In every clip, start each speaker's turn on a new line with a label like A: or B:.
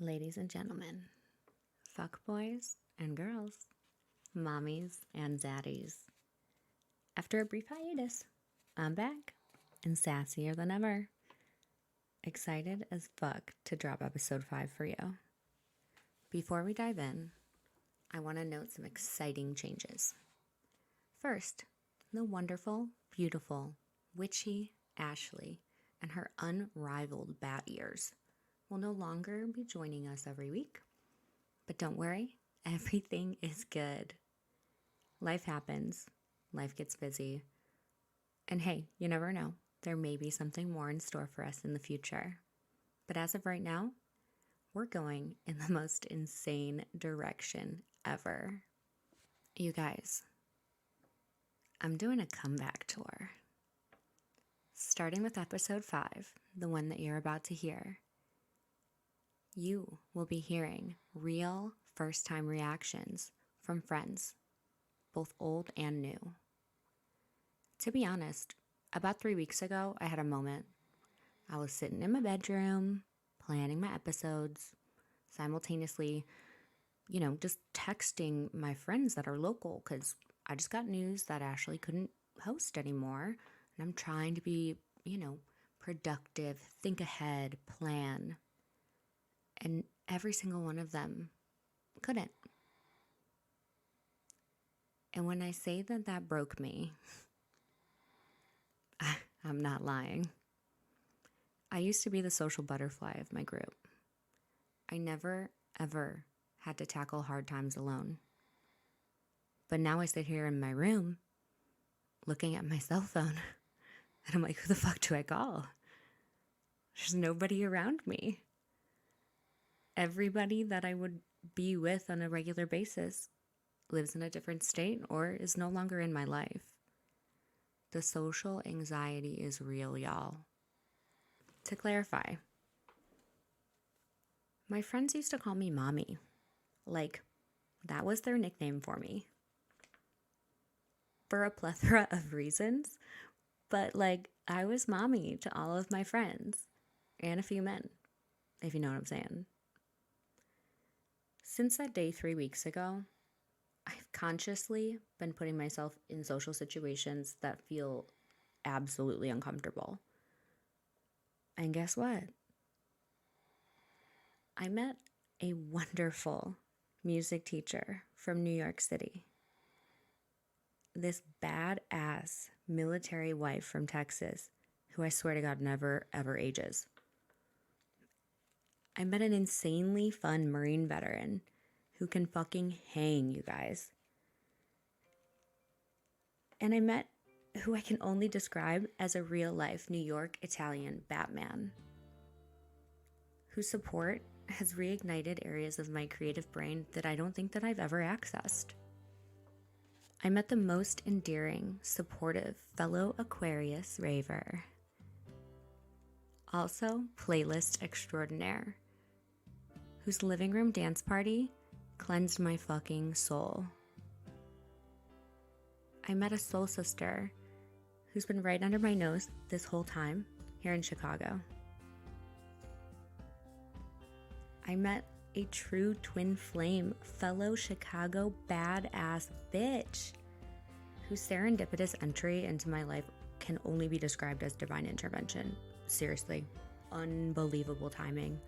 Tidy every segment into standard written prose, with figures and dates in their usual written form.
A: Ladies and gentlemen, fuck boys and girls, mommies and zaddies. After a brief hiatus, I'm back and sassier than ever. Excited as fuck to drop episode 5 for you. Before we dive in, I want to note some exciting changes. First, the wonderful, beautiful, witchy Ashley and her unrivaled bat ears will no longer be joining us every week. But don't worry, everything is good. Life happens, life gets busy, and hey, you never know, there may be something more in store for us in the future. But as of right now, we're going in the most insane direction ever. You guys, I'm doing a comeback tour. Starting with episode 5, the one that you're about to hear, you will be hearing real first-time reactions from friends, both old and new. To be honest, about 3 weeks ago, I had a moment. I was sitting in my bedroom, planning my episodes, simultaneously, just texting my friends that are local because I just got news that Ashley couldn't host anymore. And I'm trying to be, productive, think ahead, plan. And every single one of them couldn't. And when I say that broke me, I'm not lying. I used to be the social butterfly of my group. I never, ever had to tackle hard times alone. But now I sit here in my room looking at my cell phone and I'm like, who the fuck do I call? There's nobody around me. Everybody that I would be with on a regular basis lives in a different state or is no longer in my life. The social anxiety is real, y'all. To clarify, my friends used to call me Mommy. Like, that was their nickname for me. For a plethora of reasons, but I was Mommy to all of my friends and a few men, if you know what I'm saying. Since that day 3 weeks ago, I've consciously been putting myself in social situations that feel absolutely uncomfortable. And guess what? I met a wonderful music teacher from New York City. This badass military wife from Texas who I swear to God never ever ages. I met an insanely fun Marine veteran who can fucking hang, you guys. And I met who I can only describe as a real-life New York Italian Batman, whose support has reignited areas of my creative brain that I don't think that I've ever accessed. I met the most endearing, supportive fellow Aquarius raver. Also, playlist extraordinaire, whose living room dance party cleansed my fucking soul. I met a soul sister who's been right under my nose this whole time here in Chicago. I met a true twin flame fellow Chicago badass bitch whose serendipitous entry into my life can only be described as divine intervention. Seriously, unbelievable timing.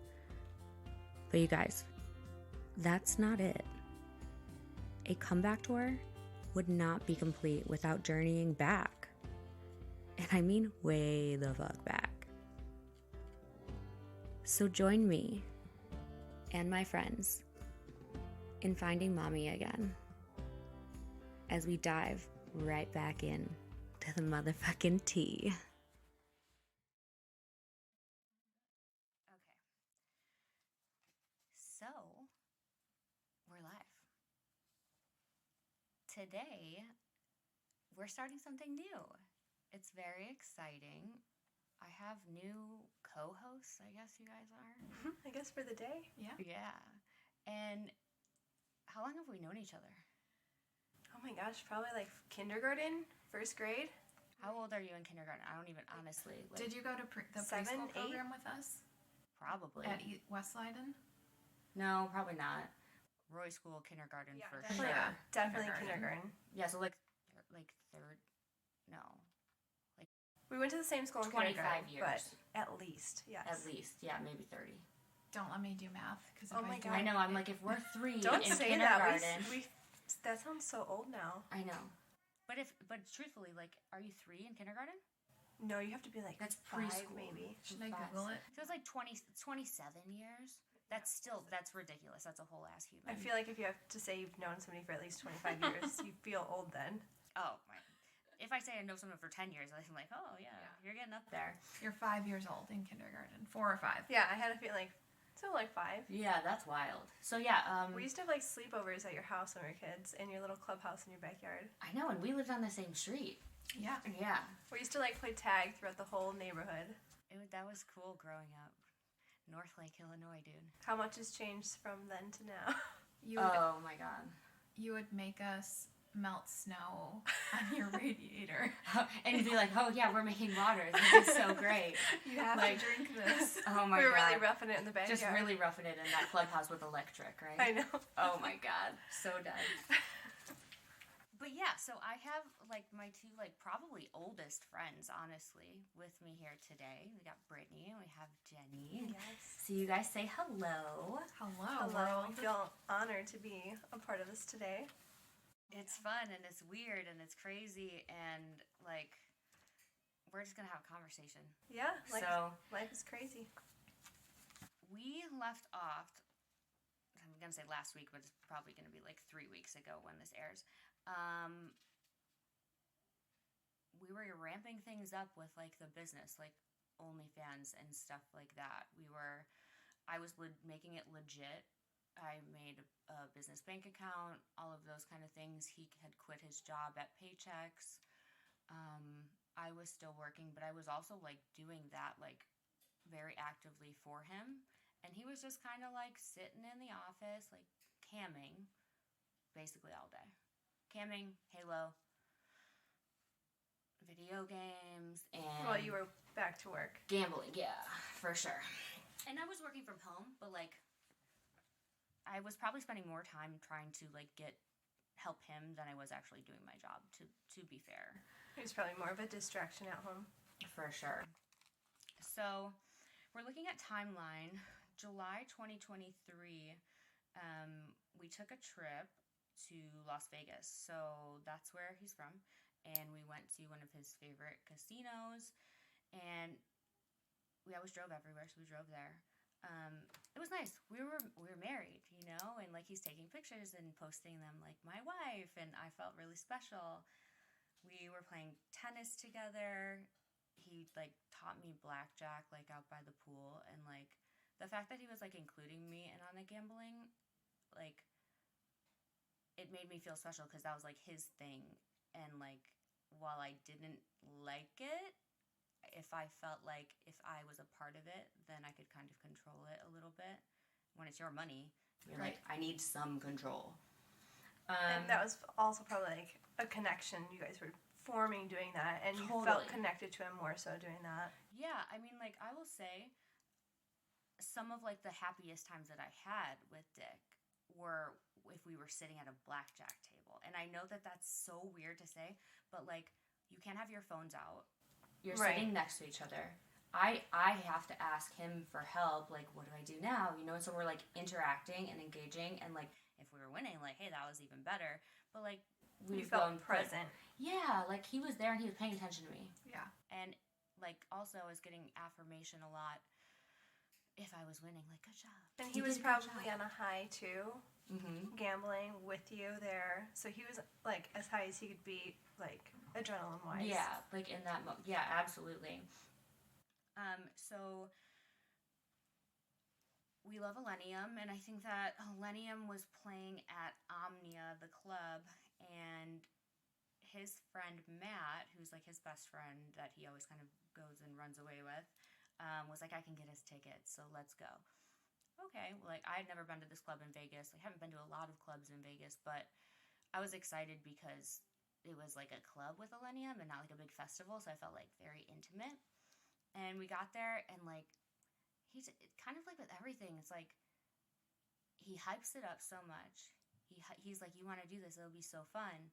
A: But you guys, that's not it. A comeback tour would not be complete without journeying back. And I mean way the fuck back. So join me and my friends in finding Mommy again as we dive right back in to the motherfucking tea. So, we're live. Today, we're starting something new. It's very exciting. I have new co-hosts, I guess you guys are.
B: I guess for the day, yeah.
A: Yeah. And how long have we known each other?
B: Oh my gosh, probably like kindergarten, first grade.
A: How old are you in kindergarten? I don't even honestly.
C: Did you go to the
B: 7,
C: preschool
B: 8?
C: program with us?
A: Probably.
C: At West Leiden?
A: No, probably not. Roy School, kindergarten
B: Yeah,
A: for
B: definitely,
A: sure.
B: definitely kindergarten.
A: Yeah, so like third, no,
B: We went to the same school in
A: 25
B: kindergarten,
A: years.
B: But at least, yes.
A: At least, yeah, maybe 30.
C: Don't let me do math. Because
B: Oh my God.
A: I know, I'm like, if we're 3
B: Don't
A: in
B: say
A: kindergarten.
B: that. That sounds so old now.
A: I know. But truthfully, like, are you 3 in kindergarten?
B: No, you have to be like
A: That's
B: 5
A: preschool.
B: maybe.
C: Should I Google it?
A: So it's like 27 years. That's ridiculous. That's a whole ass human.
B: I feel like if you have to say you've known somebody for at least 25 years, you feel old then.
A: Oh, right. If I say I know someone for 10 years, I'm like, oh, yeah, you're getting up there.
C: You're 5 years old in kindergarten. 4 or 5.
B: Yeah, I had a feeling. So like 5.
A: Yeah, that's wild. So yeah,
B: we used to have like sleepovers at your house when we were kids, in your little clubhouse in your backyard.
A: I know, and we lived on the same street.
C: Yeah.
A: Yeah.
B: We used to like play tag throughout the whole neighborhood.
A: That was cool growing up. North Lake, Illinois, dude.
B: How much has changed from then to now?
A: Oh my God.
C: You would make us melt snow on your radiator.
A: And you'd be like, oh yeah, we're making water. This is so great.
C: You have
A: like,
C: to drink this.
A: Oh my God.
B: We were really roughing it in the backyard.
A: Just really roughing it in that clubhouse with electric, right?
B: I know.
A: Oh my God. So done. But yeah, so I have like my 2 like probably oldest friends, honestly, with me here today. We got Brittany and we have Jenny.
B: Yes.
A: So you guys say hello.
C: Hello,
B: Hello.
C: world.
B: We feel honored to be a part of this today.
A: It's fun and it's weird and it's crazy and like we're just gonna have a conversation.
B: Yeah.
A: So
B: life is crazy.
A: we left off. I'm gonna say last week, but it's probably gonna be like 3 weeks ago when this airs. We were ramping things up with like the business, like OnlyFans and stuff like that. I was making it legit. I made a business bank account, all of those kind of things. He had quit his job at Paychecks. I was still working, but I was also like doing that like very actively for him. And he was just kind of like sitting in the office, like camming basically all day. Camming, Halo, video games, and
B: Well, you were back to work.
A: gambling, yeah, for sure. And I was working from home, but like I was probably spending more time trying to like help him than I was actually doing my job, to be fair.
B: It was probably more of a distraction at home.
A: For sure. So we're looking at timeline. July 2023, we took a trip to Las Vegas. So that's where he's from. And we went to one of his favorite casinos. And we always drove everywhere, so we drove there. It was nice. We were married, you know, and like he's taking pictures and posting them like my wife, and I felt really special. We were playing tennis together. He like taught me blackjack like out by the pool, and like the fact that he was like including me in on the gambling, like it made me feel special because that was like his thing. And like while I didn't like it, if I felt like if I was a part of it, then I could kind of control it a little bit. When it's your money, you're
C: Right.
A: like, I need some control.
B: And that was also probably like a connection you guys were forming doing that, and you felt
A: Totally.
B: connected to him more so doing that.
A: Yeah, I mean, like, I will say some of, like, the happiest times that I had with Dick were if we were sitting at a blackjack table. And I know that that's so weird to say, but, like, you can't have your phones out. You're
B: Right.
A: sitting next to each other. I have to ask him for help, like, what do I do now? You know, and so we're, like, interacting and engaging, and, like, if we were winning, like, hey, that was even better. But, like,
B: You
A: we've
B: felt
A: gone
B: present.
A: Yeah, like, he was there and he was paying attention to me.
C: Yeah.
A: And, like, also I was getting affirmation a lot if I was winning, like, good job.
B: And he
A: You
B: was
A: did a good
B: probably
A: job.
B: on a high too,
A: Mm-hmm.
B: gambling with you there. So he was like as high as he could be, like adrenaline wise.
A: Yeah, like in that yeah, absolutely. So we love Millennium, and I think that Millennium was playing at Omnia, the club, and his friend Matt, who's like his best friend that he always kind of goes and runs away with, was like, I can get us tickets, so let's go. Okay, well, like I had never been to this club in Vegas. I haven't been to a lot of clubs in Vegas, but I was excited because it was like a club with Millennium and not like a big festival, so I felt like very intimate. And we got there, and like he's kind of like with everything. It's like
D: he hypes it up so much. He's like, you want to do this, it'll be so fun.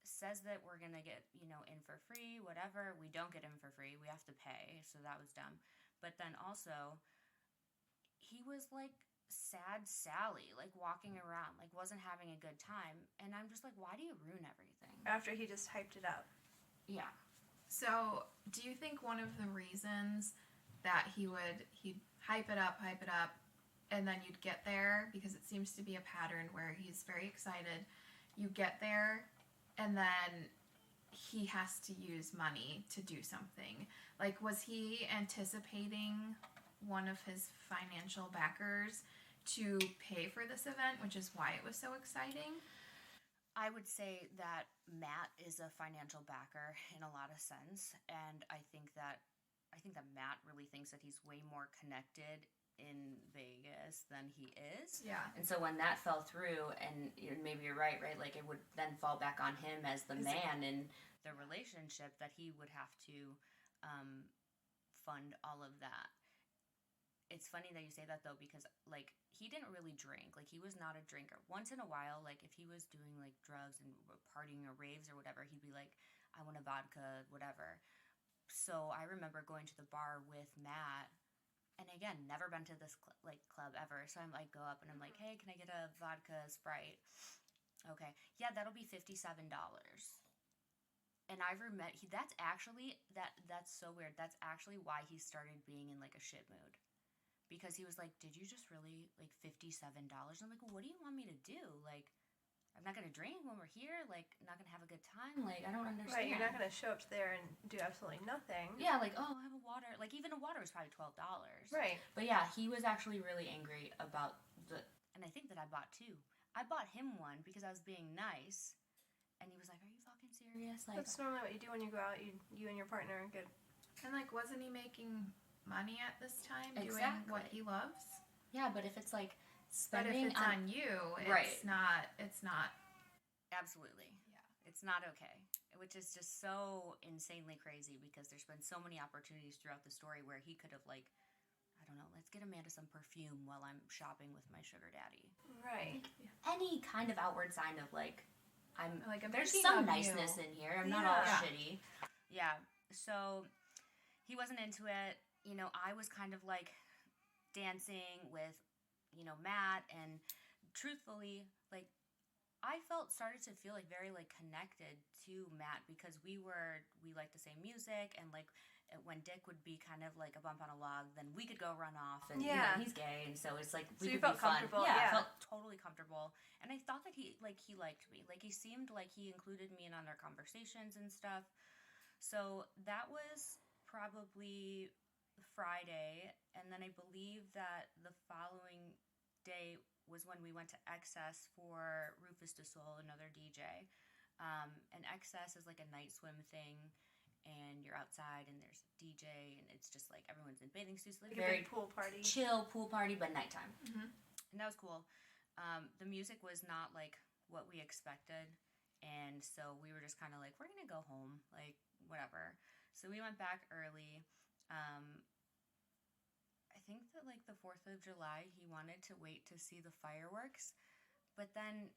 D: Says that we're going to get, in for free, whatever. We don't get in for free. We have to pay. So that was dumb. But then also, he was like sad Sally, like walking around, like wasn't having a good time. And I'm just like, why do you ruin everything?
B: After he just hyped it up.
D: Yeah.
C: So, do you think one of the reasons that he'd hype it up, and then you'd get there, because it seems to be a pattern where he's very excited, you get there, and then he has to use money to do something. Like, was he anticipating one of his financial backers to pay for this event, which is why it was so exciting?
D: I would say that Matt is a financial backer in a lot of sense, and I think that Matt really thinks that he's way more connected in Vegas than he is.
C: Yeah.
D: And so when that fell through, and maybe you're right, like it would then fall back on him as the man in the relationship, that he would have to fund all of that. It's funny that you say that, though, because, like, he didn't really drink. Like, he was not a drinker. Once in a while, like, if he was doing, like, drugs and partying or raves or whatever, he'd be like, I want a vodka, whatever. So I remember going to the bar with Matt, and again, never been to this, club ever. So I'm like, go up, and I'm like, hey, can I get a vodka Sprite? Okay. Yeah, that'll be $57. And I remember, that's actually, that's so weird. That's actually why he started being in, like, a shit mood. Because he was like, did you just really, like, $57? And I'm like, well, what do you want me to do? Like, I'm not going to drink when we're here. Like, I'm not going to have a good time. Like, I don't understand.
B: Right, you're not going to show up there and do absolutely nothing.
D: Yeah, like, oh, I have a water. Like, even a water was probably $12.
B: Right.
D: But yeah, he was actually really angry about and I think that I bought two. I bought him one because I was being nice. And he was like, are you fucking serious? Like,
B: that's normally what you do when you go out, you and your partner get...
C: And, like, wasn't he making money at this time doing
D: Exactly.
C: what he loves?
D: Yeah, but if it's like
C: But
D: spending
C: if it's on you, it's not.
D: Absolutely.
C: Yeah.
D: It's not okay. Which is just so insanely crazy, because there's been so many opportunities throughout the story where he could have, like, I don't know, let's get Amanda some perfume while I'm shopping with my sugar daddy.
B: Right.
D: Any kind of outward sign of, like, I'm
C: like,
D: there's some niceness in here. I'm not all shitty. Yeah. So he wasn't into it. I was kind of like dancing with, Matt, and truthfully, like, I started to feel like very like connected to Matt, because we liked the same music, and like when Dick would be kind of like a bump on a log, then we could go run off, and he's gay, and so it's like we
B: so
D: could
B: you felt
D: be fun.
B: Comfortable,
D: Yeah, I felt totally comfortable, and I thought that he liked me. Like, he seemed like he included me in on their conversations and stuff. So that was probably Friday, and then I believe that the following day was when we went to Excess for Rufus de Sol, another DJ. And Excess is like a night swim thing, and you're outside, and there's a DJ, and it's just like everyone's in bathing suits. Like
B: a big pool party.
D: Chill pool party, but nighttime.
C: Mm-hmm.
D: And that was cool. The music was not like what we expected, and so we were just kind of like, we're going to go home, like, whatever. So we went back early. I think that, like, the 4th of July, he wanted to wait to see the fireworks, but then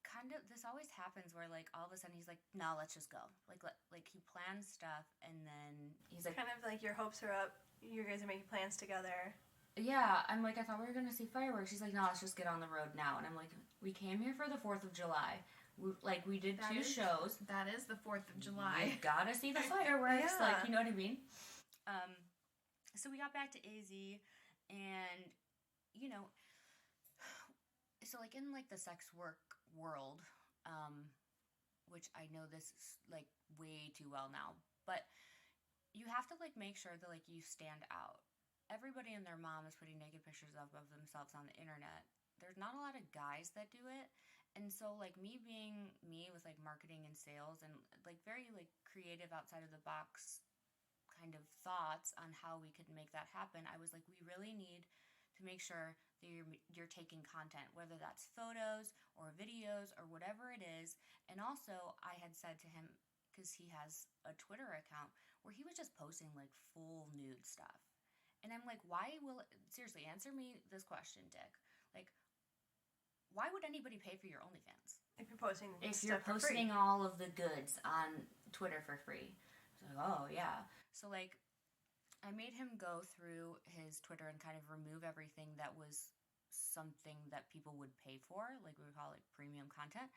D: kind of, this always happens where, like, all of a sudden he's like, no, let's just go. Like he plans stuff, and then he's like...
B: Kind of like your hopes are up, you guys are making plans together.
D: Yeah, I'm like, I thought we were going to see fireworks. He's like, no, let's just get on the road now. And I'm like, we came here for the 4th of July. We did two shows.
C: That is the 4th of July.
D: You gotta see the fireworks.
B: Yeah.
D: Like, you know what I mean? So we got back to AZ, and, so, like, in, like, the sex work world, which I know this is, like, way too well now, but you have to, like, make sure that, like, you stand out. Everybody and their mom is putting naked pictures of themselves on the internet. There's not a lot of guys that do it. And so, like, me being me with, like, marketing and sales and, like, very, like, creative outside of the box kind of thoughts on how we could make that happen, I was like, we really need to make sure that you're taking content, whether that's photos or videos or whatever it is. And also, I had said to him, because he has a Twitter account where he was just posting, like, full nude stuff. And I'm like, seriously, answer me this question, Dick. Like, why would anybody pay for your OnlyFans?
B: If you're posting
D: If you're
B: stuff for free.
D: posting all of the goods on Twitter for free. It's like, oh, yeah. So, like, I made him go through his Twitter and kind of remove everything that was something that people would pay for, like we would call it premium content.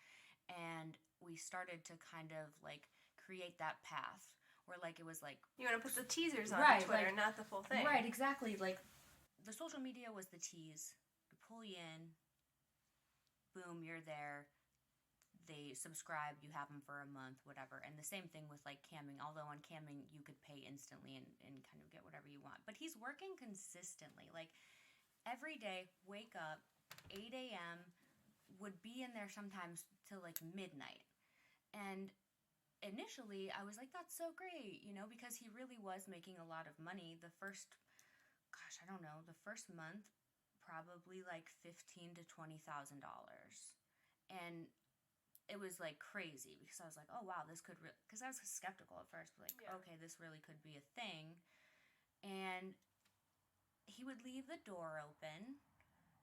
D: And we started to kind of, like, create that path where, like, it was like...
B: You want to put the teasers on
D: Right,
B: Twitter,
D: like-
B: not the full thing.
D: Right, exactly. Like, the social media was the tease. They pull you in. Boom, you're there. They subscribe, you have them for a month, whatever. And the same thing with, like, camming. Although on camming, you could pay instantly and kind of get whatever you want. But he's working consistently. Like, every day, wake up, 8 a.m., would be in there sometimes till, like, midnight. And initially, I was like, that's so great, you know, because he really was making a lot of money. The first, gosh, I don't know, the first month, probably, like, $15,000 to $20,000. And it was, like, crazy because I was like, oh, wow, this could really... Because I was skeptical at first. Like,
B: Yeah.
D: okay, this really could be a thing. And he would leave the door open.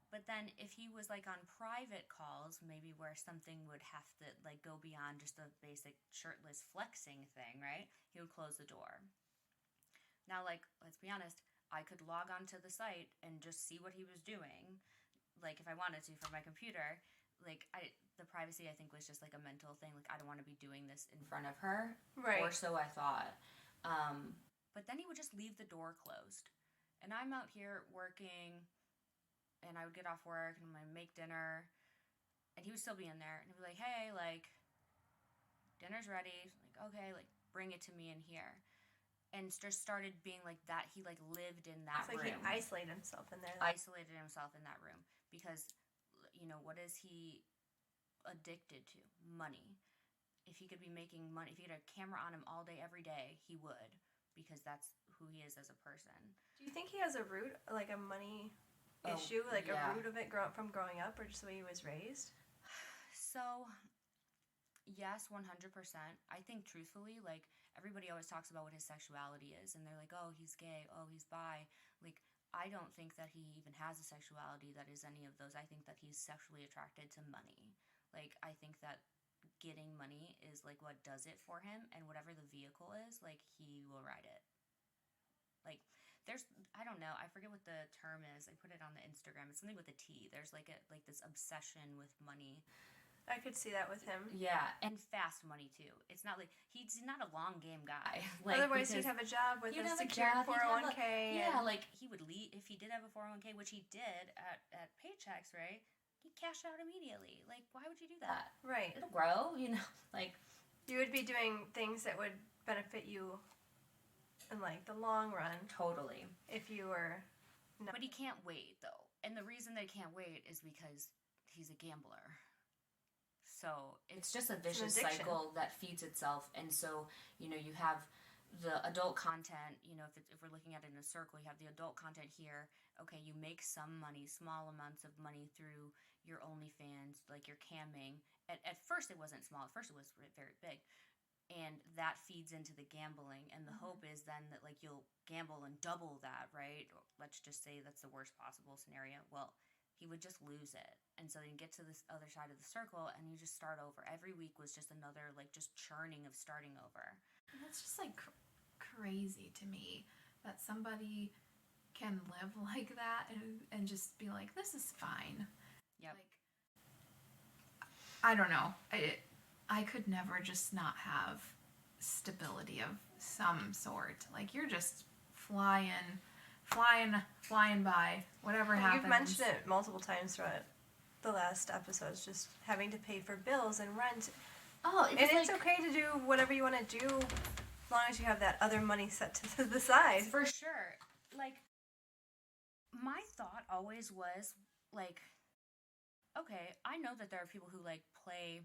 D: But then if he was, like, on private calls, maybe where something would have to, like, go beyond just the basic shirtless flexing thing, right? He would close the door. Now, like, let's be honest, I could log onto the site and just see what he was doing, like, if I wanted to from my computer. Like, the privacy, I think, was just, like, a mental thing. Like, I don't want to be doing this in front of her.
B: Right.
D: Or so I thought. But then he would just leave the door closed. And I'm out here working, and I would get off work, and I'd make dinner, and he would still be in there. And he'd be like, hey, like, dinner's ready. Like, okay, like, bring it to me in here. And just started being like that. He, like, lived in that
B: It's like
D: room.
B: he isolated himself in there.
D: Isolated himself in that room because, you know, what is he addicted to? Money. If he could be making money, if he had a camera on him all day, every day, he would, because that's who he is as a person.
B: Do you think he has a root, like a money issue, like
D: yeah.
B: a root of it from growing up, or just the way he was raised?
D: So, yes, 100%. I think, truthfully, like, everybody always talks about what his sexuality is, and they're like, oh, he's gay, oh, he's bi. Like, I don't think that he even has a sexuality that is any of those. I think that he's sexually attracted to money. Like, I think that getting money is, like, what does it for him, and whatever the vehicle is, like, he will ride it. Like, there's, I don't know, I forget what the term is. I put it on the Instagram. It's something with a T. There's, like, this obsession with money.
B: I could see that with him.
D: Yeah, and fast money, too. It's not like, he's not a long game guy. Like,
B: Otherwise, he'd have a job with a secure 401k.
D: Yeah, like, he would leave, if he did have a 401k, which he did at Paychecks, right? He'd cash out immediately. Like, why would you do that?
B: Right.
D: It'll grow, you know? Like,
B: You would be doing things that would benefit you in, like, the long run.
D: totally.
B: If you were... No.
D: But he can't wait, though. And the reason that he can't wait is because he's a gambler. So it's just a vicious
B: addiction.
D: cycle that feeds itself. And so, you know, you have the adult content, you know, if we're looking at it in a circle, you have the adult content here. Okay, you make some money, small amounts of money through your OnlyFans, like your camming. At first it wasn't small. At first it was very big. And that feeds into the gambling. And the hope is then that, like, you'll gamble and double that, right? Let's just say that's the worst possible scenario. Well, he would just lose it. And so you get to this other side of the circle and you just start over. Every week was just another, like, just churning of starting over.
C: That's just, like, crazy to me that somebody can live like that and just be like, this is fine.
D: Yep.
C: Like, I don't know. I could never just not have stability of some sort. Like, you're just flying by, whatever happens.
B: You've mentioned it multiple times throughout the last episodes, just having to pay for bills and rent.
D: Oh,
B: It's okay to do whatever you want to do as long as you have that other money set to the side.
D: For sure. Like, my thought always was, like, okay, I know that there are people who, like, play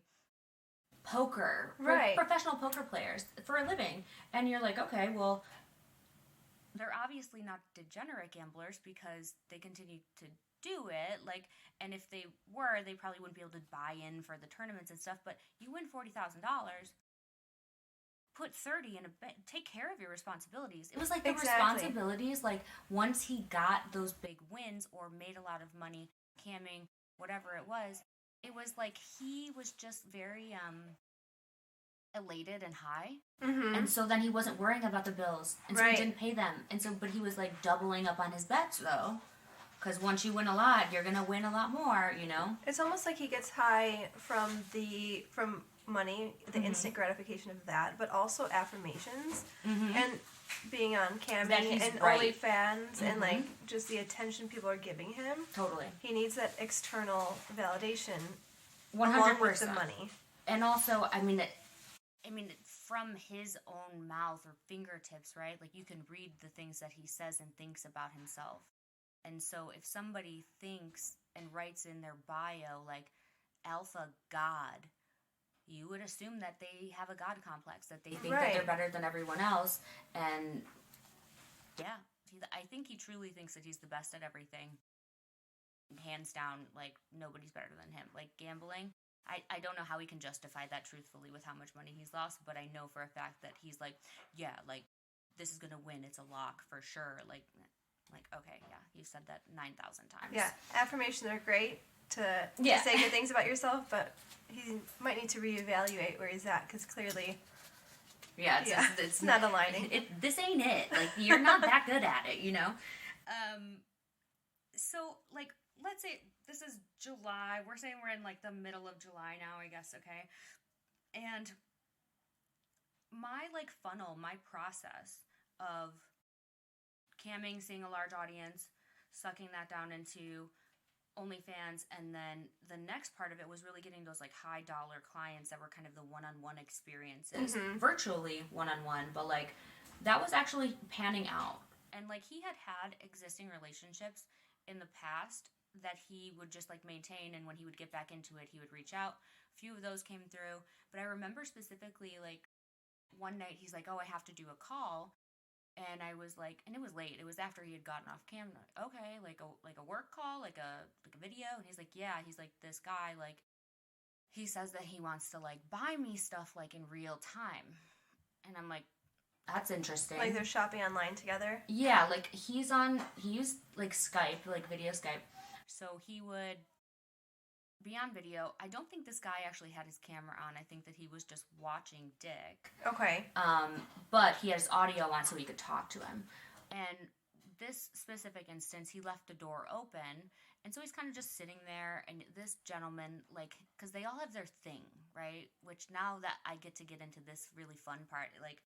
D: poker.
B: Right.
D: Professional poker players for a living. And you're like, okay, well, they're obviously not degenerate gamblers because they continue to do it. Like, and if they were, they probably wouldn't be able to buy in for the tournaments and stuff. But you win $40,000, put 30 in a bet, take care of your responsibilities. It was like the
B: Exactly.
D: responsibilities, like, once he got those big wins or made a lot of money camming, whatever it was like he was just very elated and high.
B: Mm-hmm.
D: And so then he wasn't worrying about the bills. And so
B: Right.
D: he didn't pay them. And so, but he was like doubling up on his bets though. Because once you win a lot, you're going to win a lot more, you know?
B: It's almost like he gets high from money, the instant gratification of that, but also affirmations and being on
D: That
B: camming
D: he's
B: and
D: right.
B: OnlyFans and like just the attention people are giving him.
D: Totally.
B: He needs that external validation
D: 100%.
B: along with the money.
D: And also, I mean, from his own mouth or fingertips, right? Like, you can read the things that he says and thinks about himself. And so if somebody thinks and writes in their bio, like, alpha god, you would assume that they have a god complex, that they think that they're better than everyone else. And, yeah, I think he truly thinks that he's the best at everything. Hands down, like, nobody's better than him. Like, gambling, I don't know how he can justify that truthfully with how much money he's lost, but I know for a fact that he's like, yeah, like, this is gonna win. It's a lock for sure. Like, okay, yeah, you've said that 9,000 times.
B: Yeah, affirmations are great to
D: Yeah.
B: say good things about yourself, but he might need to reevaluate where he's at because clearly,
D: Yeah,
B: it's not aligning.
D: This ain't it. Like, you're not that good at it, you know? So, like, let's say this is July. We're saying we're in, like, the middle of July now, I guess, okay? And my, like, funnel, my process of camming, seeing a large audience, sucking that down into OnlyFans, and then the next part of it was really getting those, like, high-dollar clients that were kind of the one-on-one experiences. Virtually one-on-one, but, like, that was actually panning out. And, like, he had existing relationships in the past that he would just, like, maintain, and when he would get back into it, he would reach out. A few of those came through, but I remember specifically, like, one night he's like, oh, I have to do a call, and I was like, and it was late, it was after he had gotten off camera, okay, like a work call, like a video, and he's like, yeah, he's like, this guy, like, he says that he wants to, like, buy me stuff, like, in real time, and I'm like, that's interesting.
B: Like they're shopping online together?
D: Yeah, like, he used, like, Skype, like, video Skype. So he would be on video. I don't think this guy actually had his camera on. I think that he was just watching Dick.
B: Okay.
D: But he had his audio on so he could talk to him. And this specific instance, he left the door open. And so he's kind of just sitting there. And this gentleman, like, because they all have their thing, right? Which now that I get to get into this really fun part, like,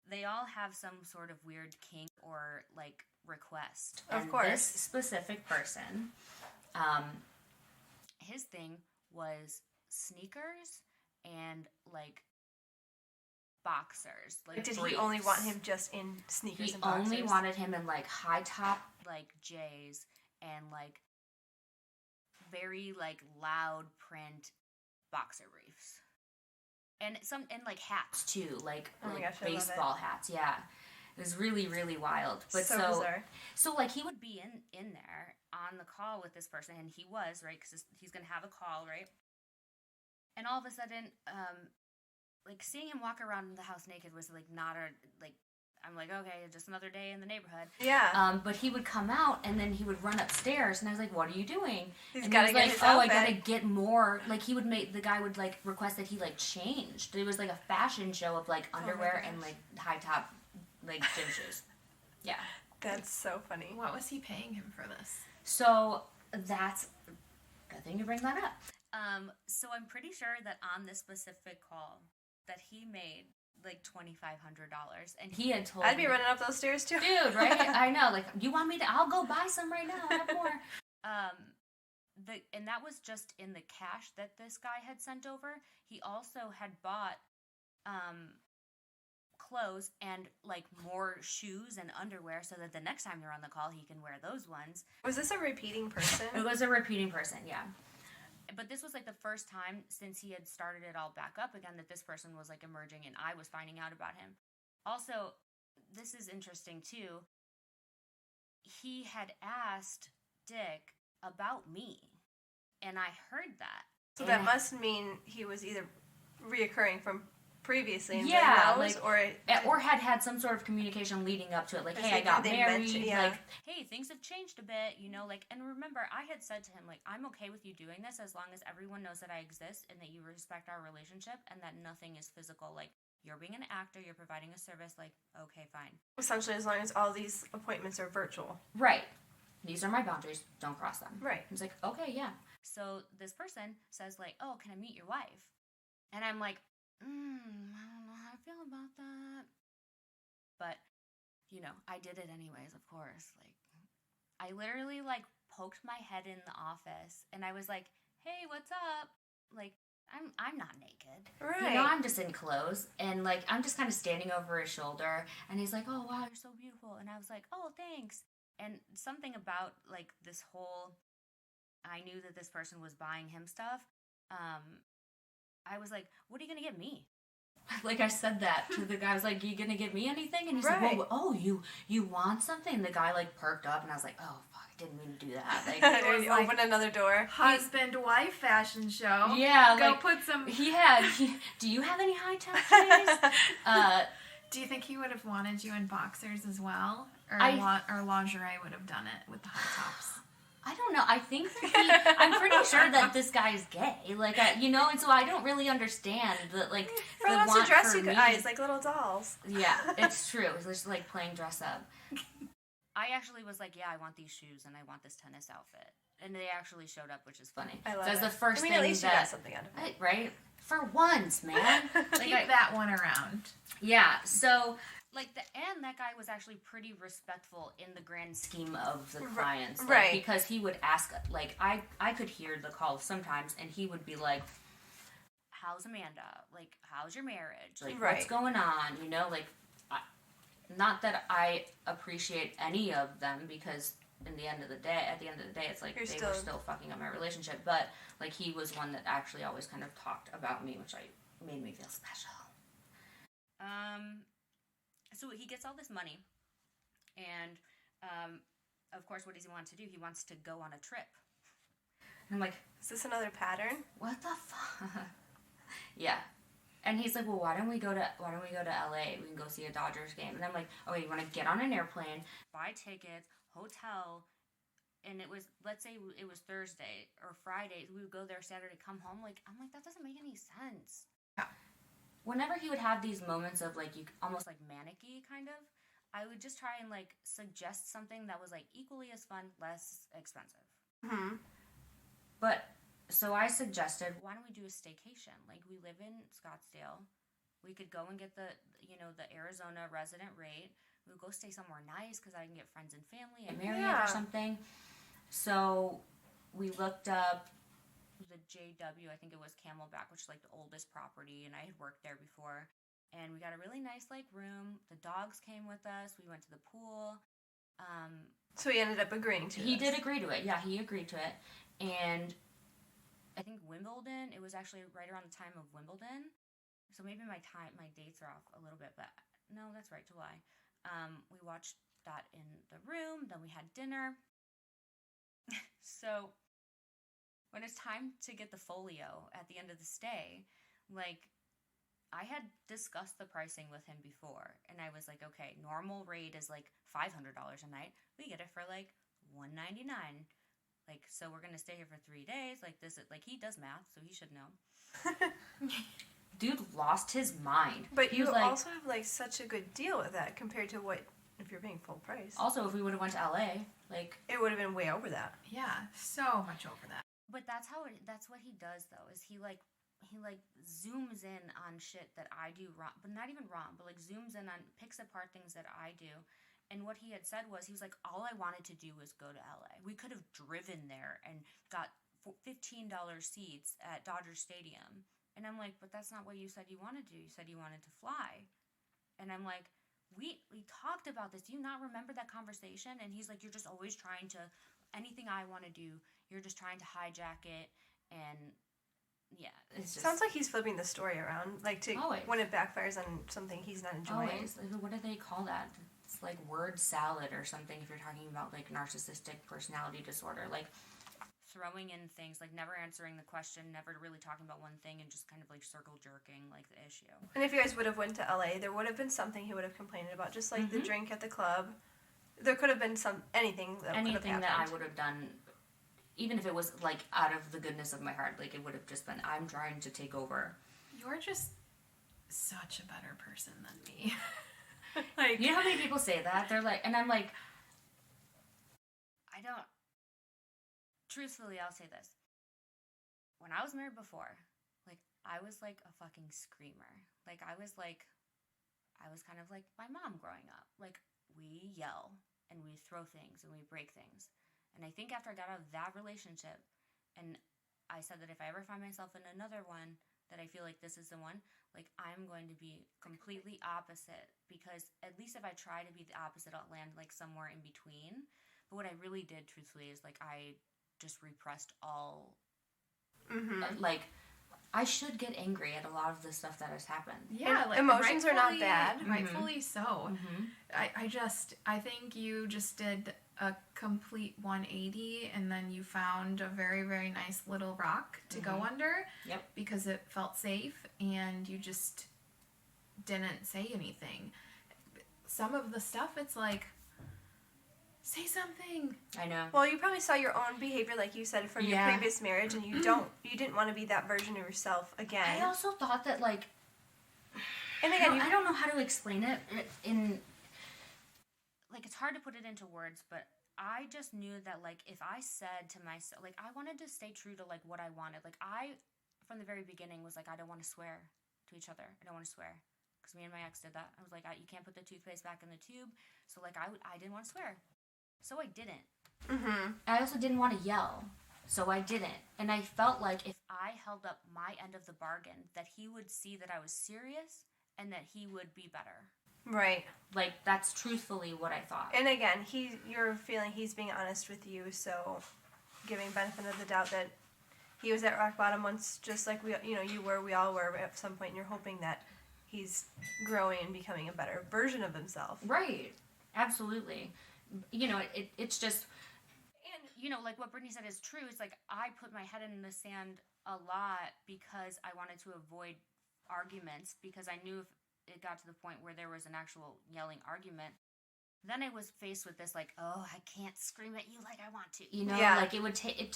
D: they all have some sort of weird kink or, like, request.
B: Of
D: and
B: course.
D: This specific person, his thing was sneakers and, like, boxers. Like,
B: Did
D: briefs.
B: he only want him just in sneakers
D: He
B: and boxers?
D: only wanted him in, like, high top, like, J's and, like, very, like, loud print boxer briefs. And like, hats, too. Like,
B: Oh my
D: like
B: gosh, I love
D: baseball hats, yeah. It was really, really wild. But
B: so bizarre.
D: So, like, he would be in there on the call with this person, and he was, right, because he's going to have a call, right? And all of a sudden, like, seeing him walk around the house naked was, like, not a, like, I'm like, okay, just another day in the neighborhood.
B: Yeah.
D: But he would come out, and then he would run upstairs, and I was like, what are you doing?
B: He's
D: and
B: gotta
D: he was
B: get
D: like,
B: his
D: I
B: outfit.
D: gotta get more. Like, the guy would, like, request that he, like, changed. It was, like, a fashion show of, like, underwear and, like, high top, like, gym shoes. Yeah.
B: That's so funny.
C: What was he paying him for this?
D: So, that's a good thing to bring that up. So I'm pretty sure that on this specific call that he made, like, $2,500, and he had told
B: I'd be
D: me,
B: running up those stairs too.
D: dude, right? I know. Like, you want me to? I'll go buy some right now. I have more. And that was just in the cash that this guy had sent over. He also had bought clothes and, like, more shoes and underwear so that the next time they're on the call, he can wear those ones.
B: Was this a repeating person?
D: It was a repeating person, yeah. But this was, like, the first time since he had started it all back up again that this person was, like, emerging and I was finding out about him. Also, this is interesting, too. He had asked Dick about me, and I heard that.
B: So that must mean he was either reoccurring from previously. And
D: Yeah,
B: knows,
D: like, or had some sort of communication leading up to it. Like, hey, I got married. Like, hey, things have changed a bit, you know. Like, and remember, I had said to him, like, I'm okay with you doing this as long as everyone knows that I exist and that you respect our relationship and that nothing is physical. Like, you're being an actor, you're providing a service. Like, okay, fine.
B: Essentially, as long as all these appointments are virtual.
D: Right. These are my boundaries. Don't cross them.
B: Right.
D: He's like, okay, yeah. So this person says, like, oh, can I meet your wife? And I'm like, I don't know how I feel about that. But, you know, I did it anyways, of course. Like, I literally, like, poked my head in the office, and I was like, hey, what's up? Like, I'm not naked.
B: Right.
D: You know, I'm just in clothes, and, like, I'm just kind of standing over his shoulder, and he's like, oh, wow, you're so beautiful. And I was like, oh, thanks. And something about, like, this whole, I knew that this person was buying him stuff. I was like, what are you going to get me? Like, I said that to the guy. I was like, you going to get me anything? And he's like, well, oh, you want something? And the guy, like, perked up, and I was like, oh, fuck, I didn't mean to do that. Like,
B: you open another door.
C: Husband-wife fashion show.
D: Yeah.
C: Go
D: like,
C: put some...
D: do you have any high top shoes?
C: Do you think he would have wanted you in boxers as well? Or, or lingerie would have done it with the high tops?
D: I don't know. I think that I'm pretty sure that this guy is gay. Like, you know, and so I don't really understand the, like,
B: For
D: the
B: us
D: want
B: to dress
D: for
B: you
D: me.
B: guys like little dolls.
D: Yeah, it's true. It's just like playing dress up. I actually was like, yeah, I want these shoes and I want this tennis outfit. And they actually showed up, which is funny.
B: I love
D: so
B: it.
D: the first thing
B: at least
D: that,
B: you got something out of it.
D: right? For once, man. Like,
C: Keep that one around.
D: Yeah, so... Like, that guy was actually pretty respectful in the grand scheme of the clients. Like,
B: right.
D: Because he would ask, like, I could hear the calls sometimes, and he would be like, how's Amanda? Like, how's your marriage? Like, what's going on? You know, like, not that I appreciate any of them, because at the end of the day, it's like, they were still fucking up my relationship. But, like, he was one that actually always kind of talked about me, which made me feel special. So he gets all this money, and, of course, what does he want to do? He wants to go on a trip. And I'm like,
B: is this another pattern?
D: What the fuck? Yeah. And he's like, well, why don't we go to LA? We can go see a Dodgers game. And I'm like, okay, you want to get on an airplane, buy tickets, hotel, and it was, let's say it was Thursday or Friday, we would go there Saturday, come home. Like, I'm like, that doesn't make any sense.
C: Yeah.
D: Whenever he would have these moments of, like, you almost like manic-y kind of, I would just try and, like, suggest something that was, like, equally as fun, less expensive.
B: Mm-hmm.
D: But, so I suggested, why don't we do a staycation? Like, we live in Scottsdale. We could go and get the Arizona resident rate. We would go stay somewhere nice because I can get friends and family at Marriott or something. So, we looked up the JW, I think it was Camelback, which is like the oldest property, and I had worked there before. And we got a really nice, like, room. The dogs came with us. We went to the pool.
B: So he ended up agreeing to it.
D: He did agree to it. Yeah, he agreed to it. And I think Wimbledon, it was actually right around the time of Wimbledon. So maybe my dates are off a little bit, but no, that's right, July. We watched that in the room. Then we had dinner. So when it's time to get the folio at the end of the stay, like, I had discussed the pricing with him before, and I was like, okay, normal rate is like $500 a night. We get it for like $199. Like, so we're gonna stay here for 3 days. Like, this is like, he does math, so he should know. Dude lost his mind.
B: But you also have, like, such a good deal with that compared to what if you're paying full price.
D: Also, if we would have went to LA, like,
B: it would have been way over that.
C: Yeah, so much over that.
D: But that's what he does, though, is he zooms in on shit that I do wrong, but not even wrong, but, like, zooms in on, picks apart things that I do. And what he had said was, he was like, all I wanted to do was go to LA. We could have driven there and got $15 seats at Dodger Stadium. And I'm like, but that's not what you said you wanted to do. You said you wanted to fly. And I'm like, we talked about this. Do you not remember that conversation? And he's like, you're just always trying to, anything I want to do, you're just trying to hijack it. And yeah, it's just,
B: sounds like he's flipping the story around, like, to
D: always.
B: When it backfires on something he's not enjoying.
D: Always. What do they call that? It's like word salad or something if you're talking about, like, narcissistic personality disorder. Like, throwing in things, like never answering the question, never really talking about one thing, and just kind of like circle jerking like the issue.
B: And if you guys would have went to LA, there would have been something he would have complained about, just like the drink at the club. There could have been anything that could have happened.
D: That I would have done, even if it was like out of the goodness of my heart, like it would have just been, I'm trying to take over.
C: You're just such a better person than me. Like,
D: you know how many people say that? They're like, and I'm like, I don't. Truthfully, I'll say this. When I was married before, like, I was like a fucking screamer. Like, I was kind of like my mom growing up. Like, we yell and we throw things and we break things. And I think after I got out of that relationship, and I said that if I ever find myself in another one, that I feel like this is the one, like, I'm going to be completely opposite, because at least if I try to be the opposite, I'll land like somewhere in between. But what I really did, truthfully, is like I just repressed all, like, I should get angry at a lot of the stuff that has happened.
C: Yeah, like,
B: emotions are not bad.
C: Rightfully so. I think you just did a complete 180, and then you found a very, very nice little rock to go under.
D: Yep.
C: Because it felt safe, and you just didn't say anything. Some of the stuff, it's like, say something.
D: I know.
B: Well, you probably saw your own behavior, like you said, from your previous marriage, and you didn't want to be that version of yourself again.
D: I also thought that, like,
B: and again,
D: I don't know how to explain it in, like, it's hard to put it into words, but I just knew that, like, if I said to myself, like, I wanted to stay true to, like, what I wanted. Like, I, from the very beginning, was like, I don't want to swear to each other. I don't want to swear. Because me and my ex did that. I was like, you can't put the toothpaste back in the tube. So, like, I didn't want to swear. So I didn't. I also didn't want to yell. So I didn't. And I felt like if I held up my end of the bargain, that he would see that I was serious and that he would be better.
B: Right.
D: Like, that's truthfully what I thought.
B: And again, you're feeling he's being honest with you, so giving benefit of the doubt that he was at rock bottom once, just like we all were at some point, and you're hoping that he's growing and becoming a better version of himself.
D: Right. Absolutely. You know, it's just, and, you know, like what Brittany said is true. It's like I put my head in the sand a lot because I wanted to avoid arguments, because I knew if it got to the point where there was an actual yelling argument, then I was faced with this, like, oh, I can't scream at you like I want to. You know, like it would take,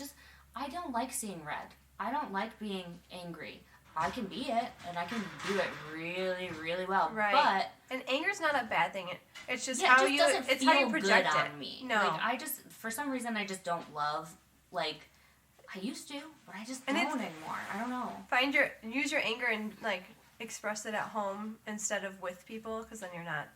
D: I don't like seeing red. I don't like being angry. I can be it, and I can do it really, really well.
B: Right.
D: But
B: and anger's not a bad thing. It's just
D: how
B: you project
D: good
B: it
D: on me.
B: No,
D: like, I just, for some reason, I just don't love, like, I used to, but I just don't anymore. I don't know.
B: Use your anger and, like, express it at home instead of with people, because then you're not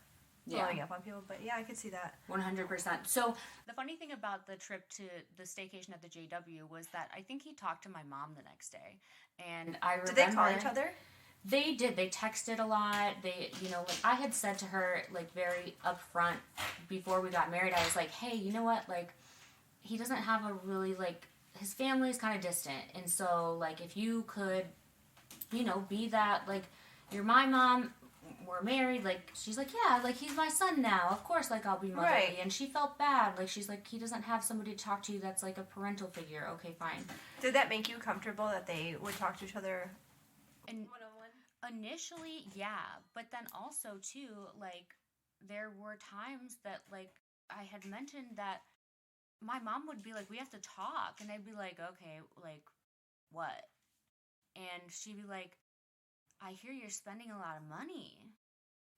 B: blowing up on people. But yeah, I could see that
D: 100%. So the funny thing about the trip to the staycation at the JW was that I think he talked to my mom the next day, and I remember.
B: Did they call each other?
D: They did. They texted a lot. They, you know, like, I had said to her, like, very upfront before we got married, I was like, hey, you know what, like, he doesn't have a really, like, his family's kind of distant, and so, like, if you could, you know, be that, like, you're my mom, we're married, like, she's like, yeah, like, he's my son now, of course, like, I'll be motherly,
B: right.
D: And she felt bad, like, she's like, he doesn't have somebody to talk to that's, like, a parental figure, okay, fine.
B: Did that make you comfortable that they would talk to each other
D: and
B: one-on-one?
D: Initially, yeah, but then also, too, like, there were times that, like, I had mentioned that my mom would be like, we have to talk, and I'd be like, okay, like, what? And she'd be like, I hear you're spending a lot of money.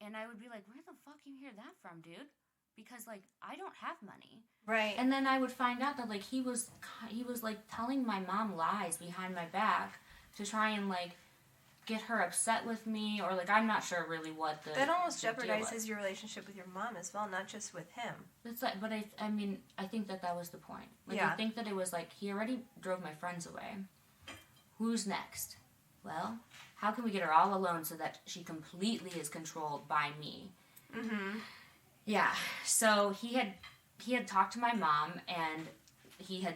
D: And I would be like, where the fuck you hear that from, dude? Because, like, I don't have money.
B: Right.
D: And then I would find out that, like, he was like, telling my mom lies behind my back to try and, like, get her upset with me, or, like, I'm not sure really what the
B: that almost
D: deal was.
B: jeopardizes your relationship with your mom as well, not just with him.
D: It's like, but I mean, I think that was the point. Like, I think that it was like, he already drove my friends away. Who's next? Well, how can we get her all alone so that she completely is controlled by me?
B: Mm-hmm.
D: Yeah. So he had talked to my mom, and he had,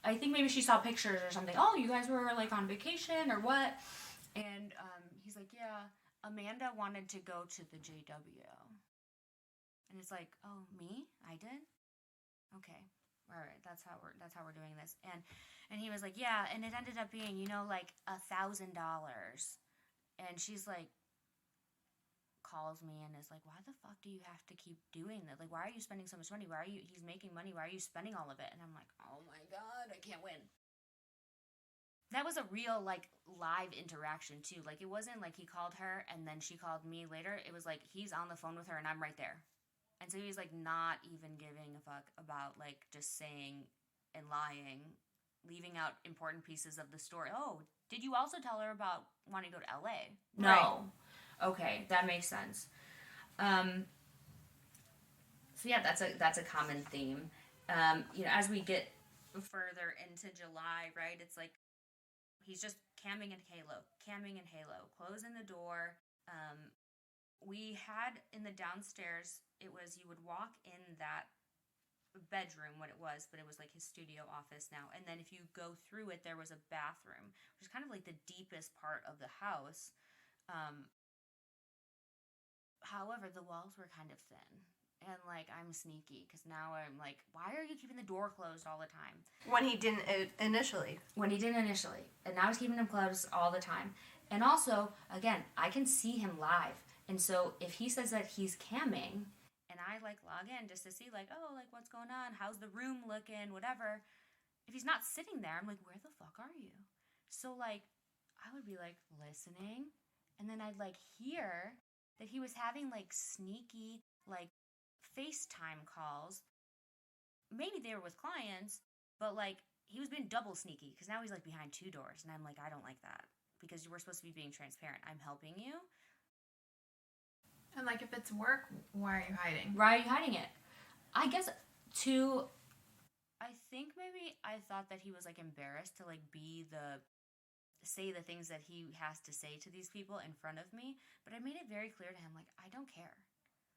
D: I think maybe she saw pictures or something. Oh, you guys were, like, on vacation or what? And he's like, yeah, Amanda wanted to go to the JW. And it's like, oh, me? I did? Okay. all right, that's how we're doing this. And he was like, yeah, and it ended up being, like $1,000. And she's like, calls me and is like, why the fuck do you have to keep doing that? Like, why are you spending so much money? He's making money, why are you spending all of it? And I'm like, oh my God, I can't win. That was a real, like, live interaction, too. Like, it wasn't like he called her and then she called me later. It was like, he's on the phone with her and I'm right there. And so he was, like, not even giving a fuck about, like, just saying and lying, leaving out important pieces of the story. Oh, did you also tell her about wanting to go to LA? No. Right. Okay, that makes sense. So yeah, that's a common theme. As we get further into July, right, it's like he's just camming and halo, closing the door. We had in the downstairs, it was, you would walk in that bedroom, what it was, but it was like his studio office now. And then if you go through it, there was a bathroom, which is kind of like the deepest part of the house. However, the walls were kind of thin. And, like, I'm sneaky, because now I'm like, why are you keeping the door closed all the time?
B: When he didn't initially.
D: And now he's keeping them closed all the time. And also, again, I can see him live. And so if he says that he's camming, and I, like, log in just to see, like, oh, like, what's going on? How's the room looking? Whatever. If he's not sitting there, I'm like, where the fuck are you? So, like, I would be, like, listening. And then I'd, like, hear that he was having, like, sneaky, like, FaceTime calls. Maybe they were with clients, but, like, he was being double sneaky because now he's, like, behind two doors. And I'm like, I don't like that because you were supposed to be being transparent. I'm helping you.
C: And, like, if it's work, why are you hiding?
D: Why are you hiding it? I guess, too, I think maybe I thought that he was, like, embarrassed to, like, say the things that he has to say to these people in front of me. But I made it very clear to him, like, I don't care.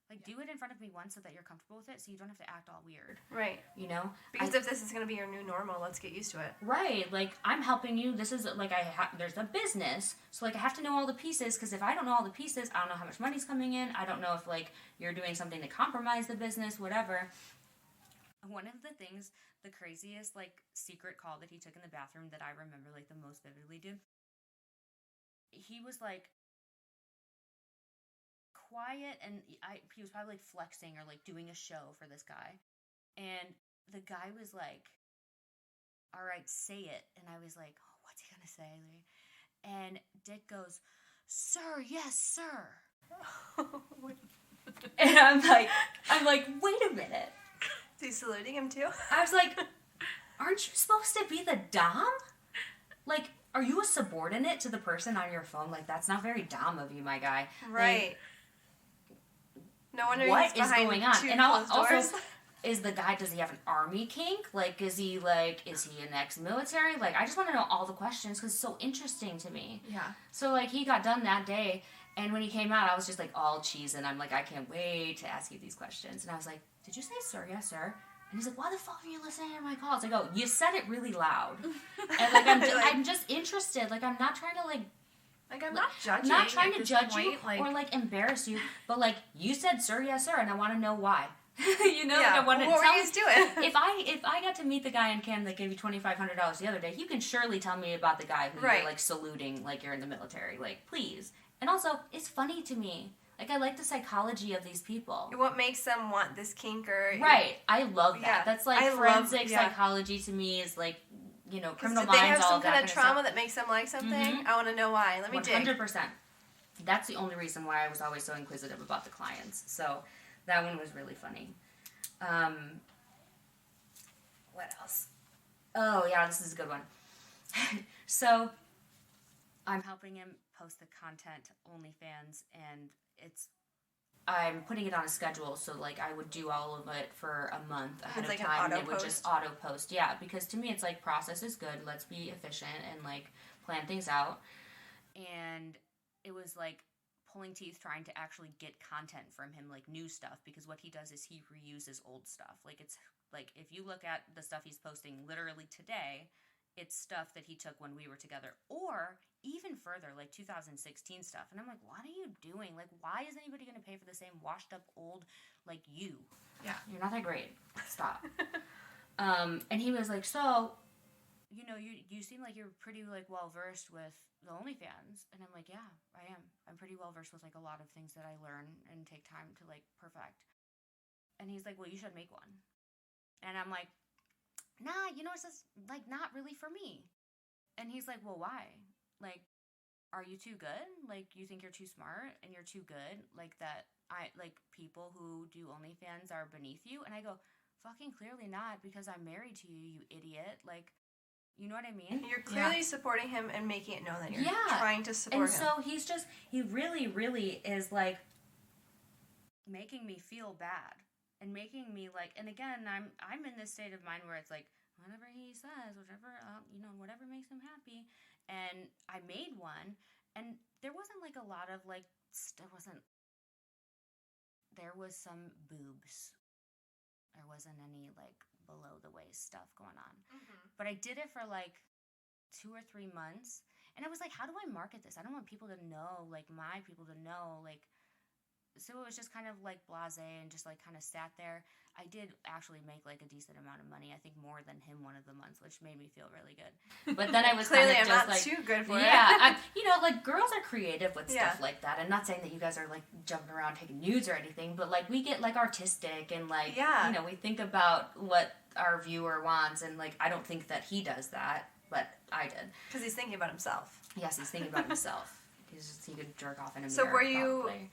D: Like, do it in front of me once so that you're comfortable with it so you don't have to act all weird.
B: Right.
D: You know?
B: Because if this is going to be your new normal, let's get used to it.
D: Right. Like, I'm helping you. This is, like, there's a business. So, like, I have to know all the pieces because if I don't know all the pieces, I don't know how much money's coming in. I don't know if, like, you're doing something to compromise the business, whatever. One of the things, the craziest, like, secret call that he took in the bathroom that I remember, like, the most vividly, dude. He was, like, quiet, and he was probably, like, flexing or, like, doing a show for this guy. And the guy was like, all right, say it. And I was like, oh, what's he gonna say? And Dick goes, sir, yes, sir. And I'm like, wait a minute.
B: Is he saluting him too?
D: I was like, aren't you supposed to be the dom? Like, are you a subordinate to the person on your phone? Like, that's not very dom of you, my guy.
B: Right.
D: Like,
B: no wonder
D: what
B: he's
D: is going on?
B: Two
D: And
B: closed
D: also,
B: doors.
D: is the guy, does he have an army kink? Like, is he an ex-military? Like, I just want to know all the questions because it's so interesting to me.
C: Yeah.
D: So, like, he got done that day, and when he came out, I was just, like, all cheese, and I'm like, I can't wait to ask you these questions. And I was like, did you say sir? Yes, sir. And he's like, why the fuck are you listening to my calls? I go, you said it really loud. And, like, I'm just interested. Like, I'm not trying to, like,
C: I'm not judging.
D: I'm not trying to judge
C: point,
D: you or, like, embarrass you, but, like, you said sir, yes, sir, and I want to know why. You know,
B: yeah.
D: like, I want to
B: what
D: tell
B: were you doing?
D: If I got to meet the guy in Cam that gave you $2,500 the other day, you can surely tell me about the guy who
B: right.
D: you're, like, saluting like you're in the military. Like, please. And also, it's funny to me. Like, I like the psychology of these people.
B: What makes them want this kink or...
D: Right. I love that.
B: Yeah.
D: That's, like, forensic psychology to me is, like, you know, criminal minds, all that.
B: Did they have some kind of trauma
D: stuff.
B: that makes them like something?
D: Mm-hmm.
B: I want to know why. Let me
D: 100%. That's the only reason why I was always so inquisitive about the clients. So, that one was really funny. What else? Oh, yeah, this is a good one. So, I'm helping him post the content to OnlyFans, and I'm putting it on a schedule, so, like, I would do all of it for a month ahead of time, and it would just auto-post. Yeah, because to me, it's like, process is good, let's be efficient, and, like, plan things out. And it was, like, pulling teeth trying to actually get content from him, like, new stuff, because what he does is he reuses old stuff. Like, it's, like, if you look at the stuff he's posting literally today, it's stuff that he took when we were together, or even further, like 2016 stuff. And I'm like, what are you doing? Like, why is anybody going to pay for the same washed up old, like, you?
C: Yeah.
D: You're not that great. Stop. And he was like, so, you know, you seem like you're pretty, like, well-versed with the OnlyFans. And I'm like, yeah, I am. I'm pretty well-versed with, like, a lot of things that I learn and take time to, like, perfect. And he's like, well, you should make one. And I'm like, nah, you know, it's just, like, not really for me. And he's like, well, why? Like, are you too good? Like, you think you're too smart and you're too good? Like, that people who do OnlyFans are beneath you? And I go, fucking clearly not, because I'm married to you, you idiot. Like, you know what I mean?
B: You're clearly supporting him and making it known that you're trying to support him.
D: And so he really, really is, like, making me feel bad. And making me, like, and again, I'm in this state of mind where it's like, whatever he says, whatever makes him happy. And I made one, and there wasn't, like, a lot of, like, there was some boobs. There wasn't any, like, below the waist stuff going on. Mm-hmm. But I did it for, like, 2 or 3 months, and I was like, how do I market this? I don't want people to know, like, my people to know, like, so it was just kind of, like, blasé and just, like, kind of sat there. I did actually make, like, a decent amount of money. I think more than him one of the months, which made me feel really good. But then I was
B: clearly
D: kind of
B: I'm
D: just,
B: not
D: like,
B: too good for it.
D: Yeah, like, girls are creative with stuff like that. I'm not saying that you guys are, like, jumping around taking nudes or anything, but, like, we get, like, artistic and, like, you know, we think about what our viewer wants, and, like, I don't think that he does that, but I did.
B: Because he's thinking about himself.
D: Yes, he's thinking about himself. He could jerk off in a mirror.
B: So were you...
D: Probably.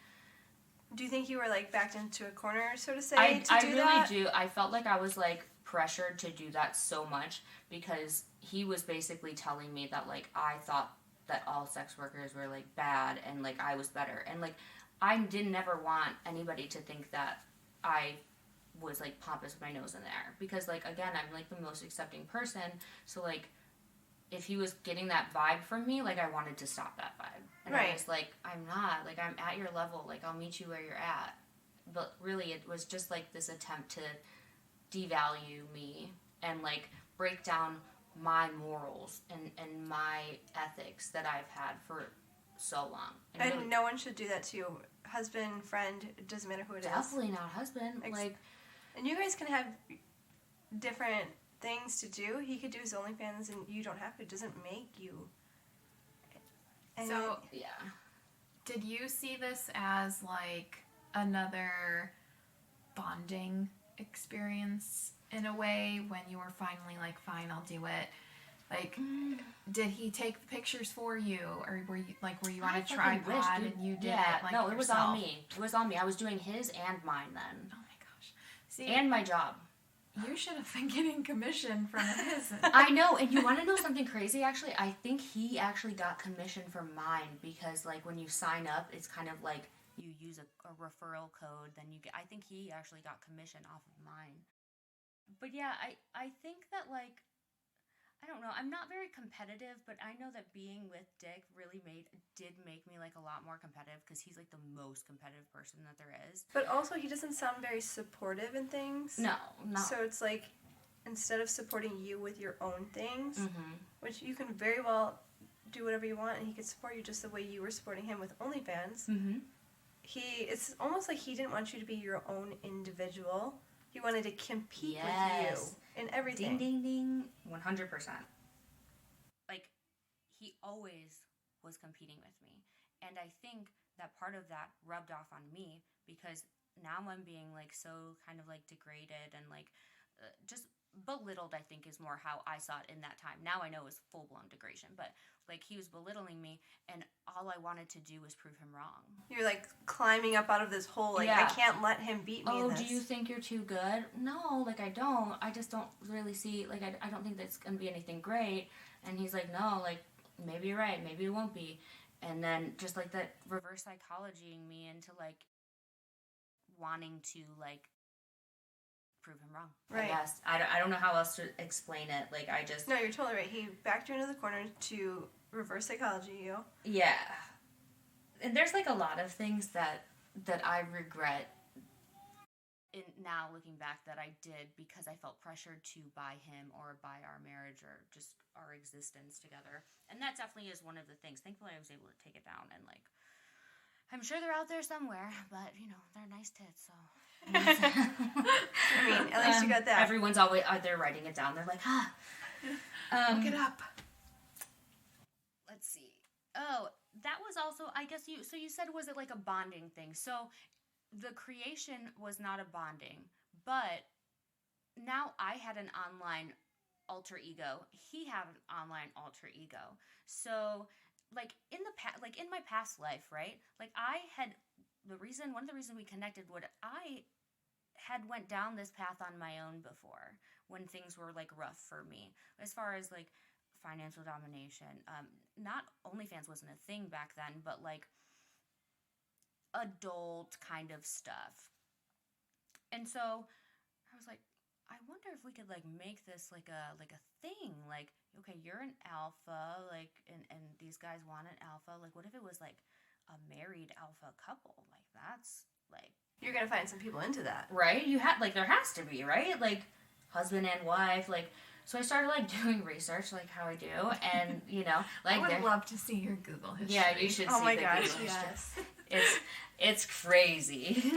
B: Do you think you were, like, backed into a corner, so to say,
D: I really do. I felt like I was, like, pressured to do that so much because he was basically telling me that, like, I thought that all sex workers were, like, bad and, like, I was better. And, like, I didn't never want anybody to think that I was, like, pompous with my nose in the air. Because, like, again, I'm, like, the most accepting person. So, like, if he was getting that vibe from me, like, I wanted to stop that vibe. And I was like, I'm not. Like, I'm at your level. Like, I'll meet you where you're at. But really, it was just, like, this attempt to devalue me and, like, break down my morals and my ethics that I've had for so long.
B: And
D: really,
B: no one should do that to you. Husband, friend, it doesn't matter who it is.
D: Definitely not husband. Like,
B: and you guys can have different things to do. He could do his OnlyFans and you don't have to. It doesn't make you. And
C: so,
D: yeah.
C: Did you see this as, like, another bonding experience in a way when you were finally like, fine, I'll do it? Like, did he take the pictures for you, or were you on a tripod and you did it? Like,
D: no, it was
C: yourself?
D: on me. It was on me. I was doing his and mine then.
C: Oh my gosh! See,
D: and my job.
C: You should have been getting commission from his.
D: I know, and you want to know something crazy? Actually, I think he actually got commission from mine because, like, when you sign up, it's kind of like you use a referral code, then you get. I think he actually got commission off of mine. But yeah, I think that, like, I don't know. I'm not very competitive, but I know that being with Dick really did make me, like, a lot more competitive because he's, like, the most competitive person that there is.
B: But also, he doesn't sound very supportive in things.
D: No.
B: So it's like, instead of supporting you with your own things, which you can very well do whatever you want, and he could support you just the way you were supporting him with OnlyFans. It's almost like he didn't want you to be your own individual. He wanted to compete with you in everything.
D: Ding, ding, ding. 100%. Like, he always was competing with me. And I think that part of that rubbed off on me because now I'm being, like, so kind of, like, degraded and, like, just belittled, I think, is more how I saw it in that time. Now I know it's full-blown degradation, but, like, he was belittling me, and all I wanted to do was prove him wrong.
B: You're, like, climbing up out of this hole, like, I can't let him beat me in this.
D: Do you think you're too good? No, like, I don't. I just don't really see, like, I don't think that's going to be anything great. And he's like, no, like, maybe you're right, maybe it won't be. And then just, like, that reverse psychologying me into, like, wanting to, like, prove him wrong.
B: Right.
D: I guess. I don't know how else to explain it. Like, I just...
B: No, you're totally right. He backed you into the corner to reverse psychology you.
D: Yeah. And there's, like, a lot of things that I regret now looking back that I did because I felt pressured to by him or by our marriage or just our existence together. And that definitely is one of the things. Thankfully, I was able to take it down and, like, I'm sure they're out there somewhere, but, you know, they're nice tits, so...
B: I mean, at least you got that.
D: Everyone's always they're writing it down. They're like,
C: Look it up.
D: let's see. Oh, that was also, I guess you said, was it like a bonding thing? So the creation was not a bonding, but now I had an online alter ego. He had an online alter ego. So like in my past life, right? Like one of the reasons we connected, what I had went down this path on my own before when things were like rough for me, as far as like financial domination. Not OnlyFans wasn't a thing back then, but like adult kind of stuff. And so I was like, I wonder if we could like make this like a thing. Like, okay, you're an alpha, like, and these guys want an alpha. Like, what if it was like a married alpha couple? Like, that's like,
B: You're gonna find some people into that.
D: right? You had like, there has to be, right? Like husband and wife, like. So I started like doing research, like how I do, and like
C: I would love to see your Google history.
D: yeah, you should
B: Oh
D: see
B: my
D: the
B: gosh,
D: Google history.
B: yes.
D: It's crazy,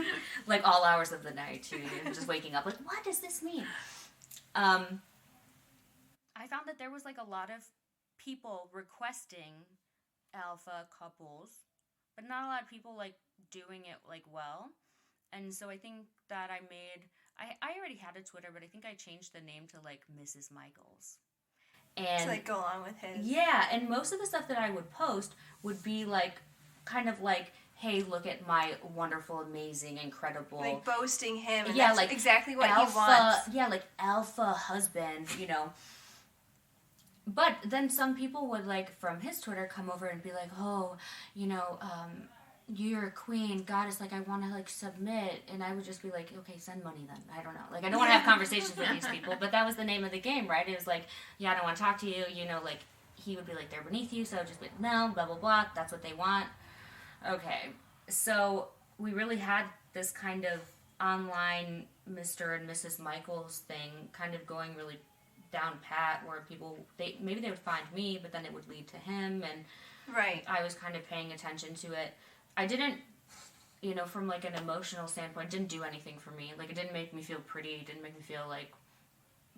D: like all hours of the night too. You're just waking up, like, what does this mean? I found that there was like a lot of people requesting alpha couples, but not a lot of people like doing it like well. And so I think that I already had a Twitter, but I think I changed the name to like Mrs. Michaels. And
B: To like go along with his.
D: yeah, and most of the stuff that I would post would be like kind of like, hey, look at my wonderful, amazing, incredible,
B: Like boasting him. And
D: yeah,
B: that's
D: like
B: exactly what
D: alpha,
B: he wants.
D: yeah, like alpha husband, But then some people would like from his Twitter come over and be like, oh, you're a queen, goddess, like I want to like submit, and I would just be like, okay, send money then. I don't know, like I don't want to have conversations with these people, but that was the name of the game, right? It was like, yeah, I don't want to talk to you, like he would be like, they're beneath you, so I would just be like, no, blah blah blah, that's what they want. Okay, so we really had this kind of online Mr. and Mrs. Michaels thing kind of going really down pat, where people maybe they would find me, but then it would lead to him, and
B: Right.
D: I was kind of paying attention to it. I didn't, from like an emotional standpoint, didn't do anything for me. Like it didn't make me feel pretty. It didn't make me feel like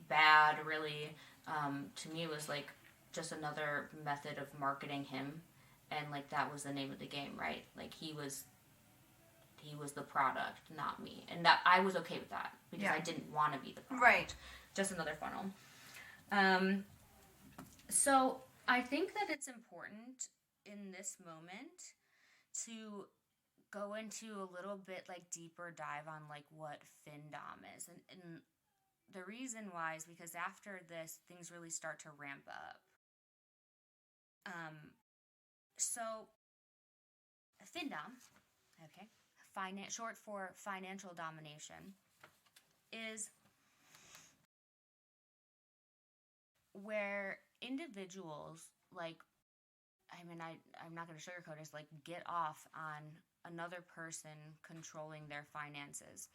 D: bad, really. To me, it was like just another method of marketing him, and like that was the name of the game, right? Like he was the product, not me, and that I was okay with that because
B: Yeah.
D: I didn't want to be the product.
B: Right.
D: Just another funnel. So I think that it's important in this moment to go into a little bit like deeper dive on like what FinDom is, and the reason why is because after this things really start to ramp up. So FinDom, okay, short for financial domination, is where individuals like, I'm not going to sugarcoat it, like get off on another person controlling their finances.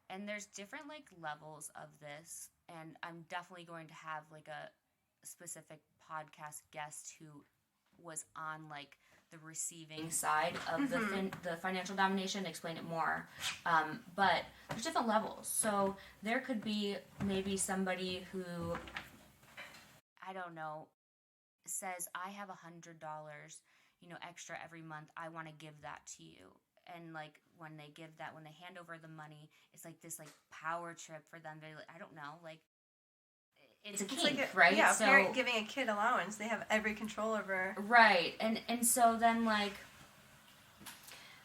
D: And there's different like levels of this, and I'm definitely going to have like a specific podcast guest who was on like the receiving side of the financial domination, explain it more. But there's different levels. So there could be maybe somebody who, I don't know, says, I have $100, extra every month. I want to give that to you. And like when they hand over the money, it's like this like power trip for them. They, I don't know, like it's a kink,
B: like
D: right?
B: Yeah,
D: so,
B: a parent giving a kid allowance. They have every control over.
D: Right, and so then like,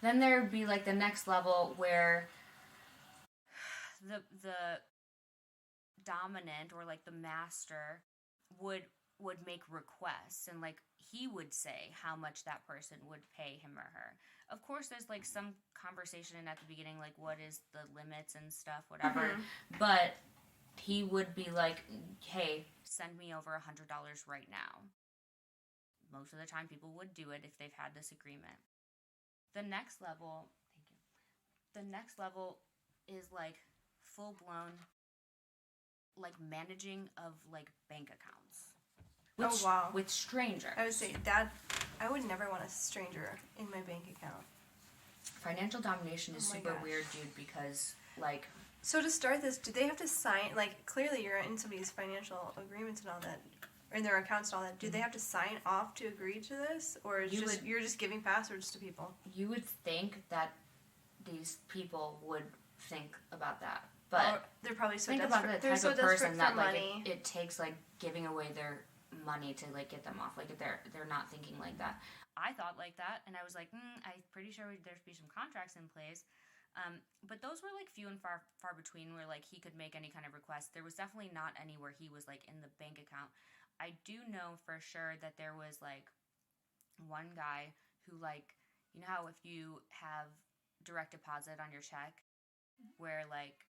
D: then there'd be like the next level where the dominant or like the master would make requests, and like he would say how much that person would pay him or her. Of course, there's like some conversation at the beginning, like what is the limits and stuff, whatever. But he would be like, hey, send me over $100 right now. Most of the time people would do it if they've had this agreement. The next level, is like full-blown like managing of like bank accounts.
B: Oh wow.
D: With strangers.
B: I would say that I would never want a stranger in my bank account.
D: Financial domination is
B: Oh my
D: super
B: gosh.
D: weird, dude, because Like,
B: So to start this, do they have to sign, like, clearly you're in somebody's financial agreements and all that, or in their accounts and all that, do they have to sign off to agree to this? Or is you're just giving passwords to people?
D: you would think that these people would think about that. But
B: they're probably so
D: think
B: desperate.
D: about the
B: They're
D: type
B: so
D: of
B: desperate
D: person
B: for
D: that, like,
B: money.
D: it takes, like, giving away their money to, like, get them off. Like, they're not thinking like that. I thought like that, and I was like, I'm pretty sure there should be some contracts in place. But those were, like, few and far between where, like, he could make any kind of request. There was definitely not any where he was, like, in the bank account. I do know for sure that there was, like, one guy who, like, you know how if you have direct deposit on your check where, like,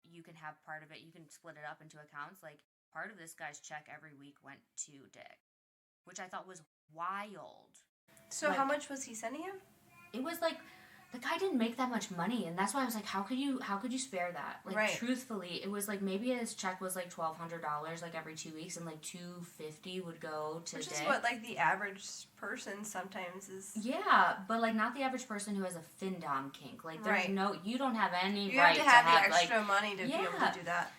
D: you can have part of it, you can split it up into accounts, like, part of this guy's check every week went to Dick, which I thought was wild.
B: So
D: like-
B: how much was he sending him?
D: It was like, the guy didn't make that much money, and that's why I was like, how could you spare that? Like,
B: Right.
D: truthfully, it was like, maybe his check was like $1,200 like every 2 weeks, and like $250 would go to
B: Which
D: Dick.
B: is what, like, the average person sometimes is.
D: Yeah, but like not the average person who has a FinDom kink. Like, there's
B: Right.
D: no, you don't have any
B: You
D: right
B: have to have the
D: like,
B: extra money to be able to do that.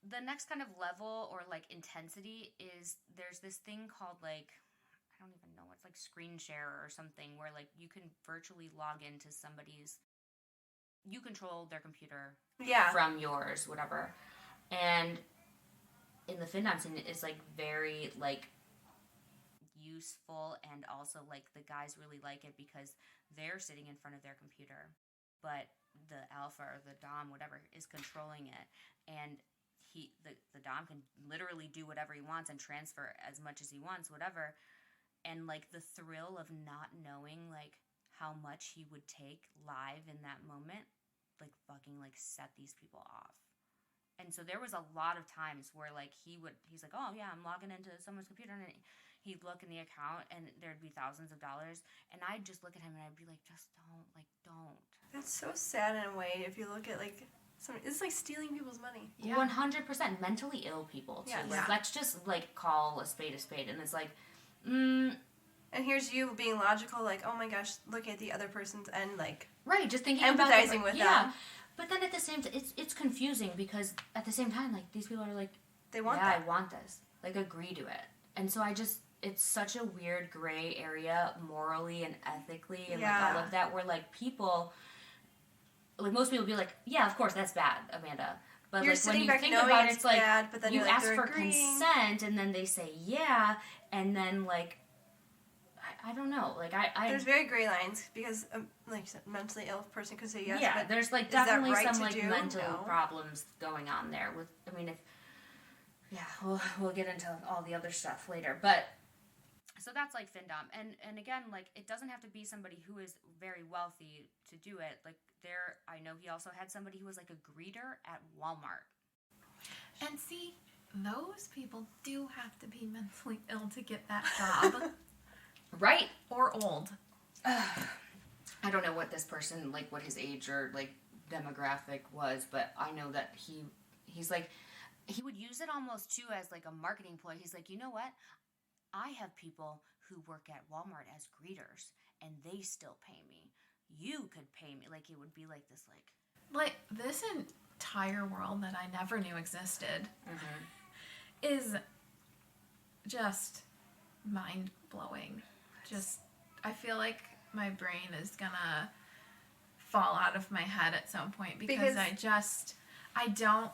D: The next kind of level or like intensity is there's this thing called like, I don't even know, it's like screen share or something where like you can virtually log into somebody's, you control their computer
B: Yeah.
D: from yours, whatever. And in the FinDom scene, it's like very like useful, and also like the guys really like it because they're sitting in front of their computer, but the alpha or the dom, whatever, is controlling it, and the dom can literally do whatever he wants and transfer as much as he wants, whatever. And like the thrill of not knowing like how much he would take live in that moment, like fucking like set these people off. And so there was a lot of times where like he's like, oh yeah, I'm logging into someone's computer, and he'd look in the account and there'd be thousands of dollars, and I'd just look at him and I'd be like, just don't.
B: That's so sad in a way if you look at, like, it's like stealing people's money.
C: Yeah.
D: 100% mentally ill people too.
B: Yeah.
D: Like,
C: Yeah.
D: let's just like call a spade, and it's like,
B: And here's you being logical, like, oh my gosh, look at the other person's end, like,
D: right, just thinking
B: empathizing
D: about
B: with
D: yeah.
B: them.
D: But then at the same time, it's confusing because at the same time, like, these people are like,
B: They want
D: yeah,
B: that.
D: I want this. Like, agree to it. And so it's such a weird gray area morally and ethically and like
B: Yeah.
D: all of that, where like people, like most people be like, yeah, of course that's bad, Amanda. But
B: You're
D: like when
B: sitting
D: you
B: back
D: think
B: knowing
D: about it,
B: it's
D: it's like
B: bad, but then
D: you
B: you're like,
D: ask
B: they're
D: for
B: agreeing.
D: consent and then they say yeah, and then like I don't know, like I
B: There's very gray lines because, like you said, mentally ill person could say yes,
D: yeah,
B: but
D: there's like
B: is that
D: definitely
B: right
D: some
B: to
D: like
B: do?
D: mental
B: No.
D: problems going on there with, I mean, if we'll get into all the other stuff later, but so that's like FinDom, and again, like, it doesn't have to be somebody who is very wealthy to do it. Like, I know he also had somebody who was like a greeter at Walmart.
C: And see, those people do have to be mentally ill to get that job.
D: Right.
C: Or old.
D: I don't know what this person, like, what his age or like demographic was, but I know that he's like, he would use it almost too as like a marketing ploy. He's like, you know what? I have people who work at Walmart as greeters, and they still pay me. You could pay me. Like, it would be like this,
C: Like, this entire world that I never knew existed is just mind-blowing. Just, I feel like my brain is gonna fall out of my head at some point because I don't...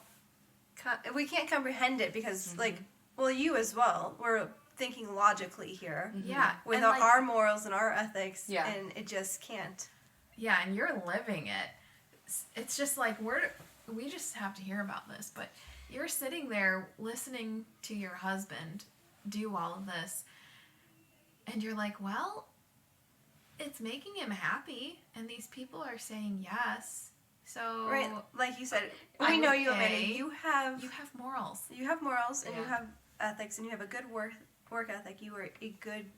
B: we can't comprehend it because, like, well, you as well, we're thinking logically here
C: Yeah.
B: with
C: and, like,
B: our morals and our ethics,
D: Yeah.
B: and it just can't.
C: yeah, and you're living it. It's just like, we just have to hear about this, but you're sitting there listening to your husband do all of this, and you're like, well, it's making him happy, and these people are saying yes. So
B: Right, like you said,
C: I
B: we know
C: would
B: you, Amanda.
C: pay.
B: You have
C: morals.
B: morals, and you
D: Yeah.
B: have ethics, and you have a good work ethic. You are a good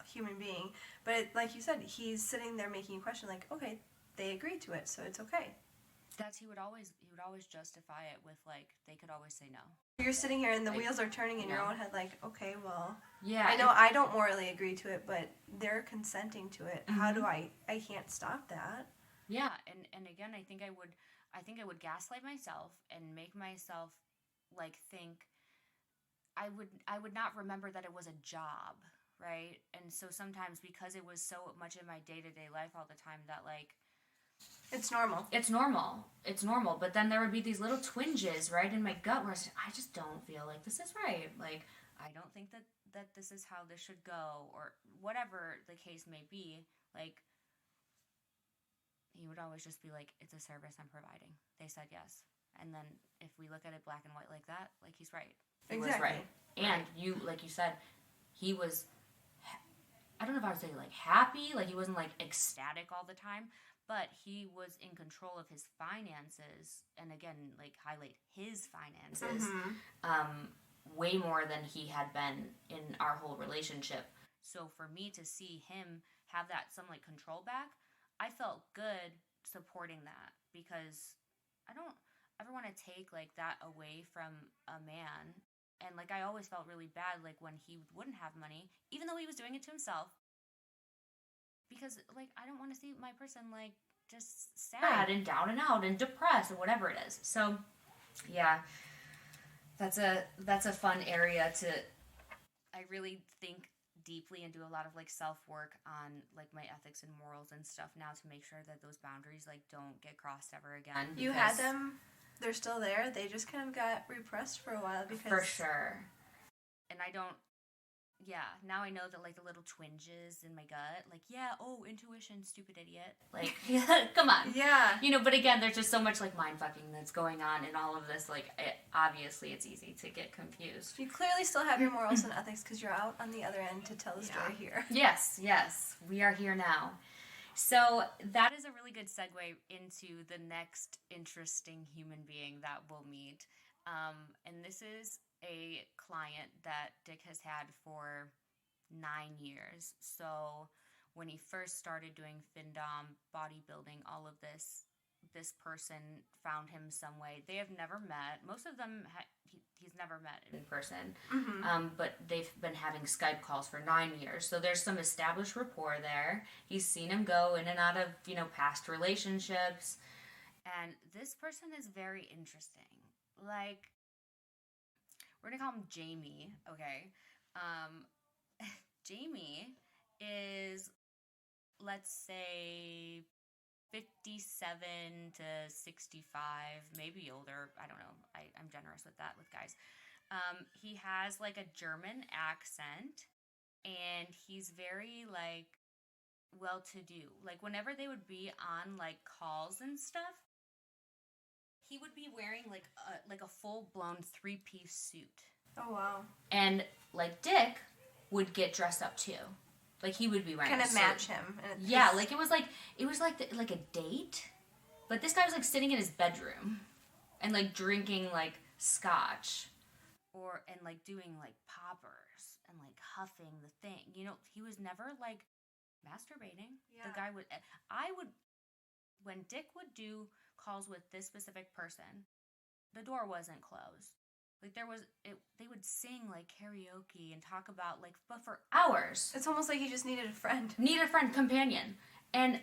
B: human being. But like you said, he's sitting there making you question, like, okay, they agreed to it, so it's okay.
D: he would always justify it with like, they could always say no.
B: You're sitting here, and the
D: Like,
B: wheels are turning in your
D: yeah.
B: own head, like, okay, well,
D: Yeah.
B: I know I don't morally agree to it, but they're consenting to it. How do I can't stop that.
D: Yeah, and again, I think I would gaslight myself and make myself like think I would not remember that it was a job, right? And so sometimes because it was so much in my day-to-day life all the time that like
B: It's normal.
D: it's normal. It's normal, but then there would be these little twinges right in my gut where I just don't feel like this is right. Like I don't think that this is how this should go or whatever the case may be. Like he would always just be like, it's a service I'm providing. They said yes. And then if we look at it black and white like that, like he's right. He was right. And you, like you said, he was, I don't know if I would say like happy, like he wasn't like ecstatic all the time, but he was in control of his finances. And again, like highlight his finances way more than he had been in our whole relationship. So for me to see him have that some like control back, I felt good supporting that because I don't ever want to take like that away from a man. And like I always felt really bad like when he wouldn't have money, even though he was doing it to himself. Because like I don't want to see my person like just sad and down and out and depressed or whatever it is. So yeah, that's a fun area to I really think deeply and do a lot of like self-work on like my ethics and morals and stuff now to make sure that those boundaries like don't get crossed ever again.
B: You had them, they're still there, they just kind of got repressed for a while because...
D: For sure. And I don't, now I know that like the little twinges in my gut, like, intuition, stupid idiot. Like, come on.
B: Yeah.
D: But again, there's just so much like mind fucking that's going on in all of this. Like, obviously it's easy to get confused.
B: You clearly still have your morals and ethics because you're out on the other end to tell the story here.
D: Yes, we are here now. So that is a really good segue into the next interesting human being that we'll meet. And this is a client that Dick has had for 9 years. So when he first started doing FinDom, bodybuilding, all of this person found him some way. They have never met. Most of them he's never met in person. But they've been having Skype calls for 9 years. So there's some established rapport there. He's seen him go in and out of, past relationships. And this person is very interesting. Like, we're going to call him Jamie, okay? Jamie is, let's say, 57 to 65, maybe older. I don't know. I'm generous with that with guys. He has, like, a German accent, and he's very, like, well-to-do. Like, whenever they would be on, like, calls and stuff, he would be wearing like a full-blown 3-piece suit.
B: Oh wow!
D: And like Dick would get dressed up too. Like he would be wearing
B: kind of match him.
D: Yeah, like it was like a date, but this guy was like sitting in his bedroom and like drinking like scotch, and like doing like poppers and like huffing the thing. He was never like masturbating. Yeah. The guy would. When Dick would do calls with this specific person, the door wasn't closed. Like they would sing like karaoke and talk about like, but for hours.
B: It's almost like he just needed a friend.
D: Companion. And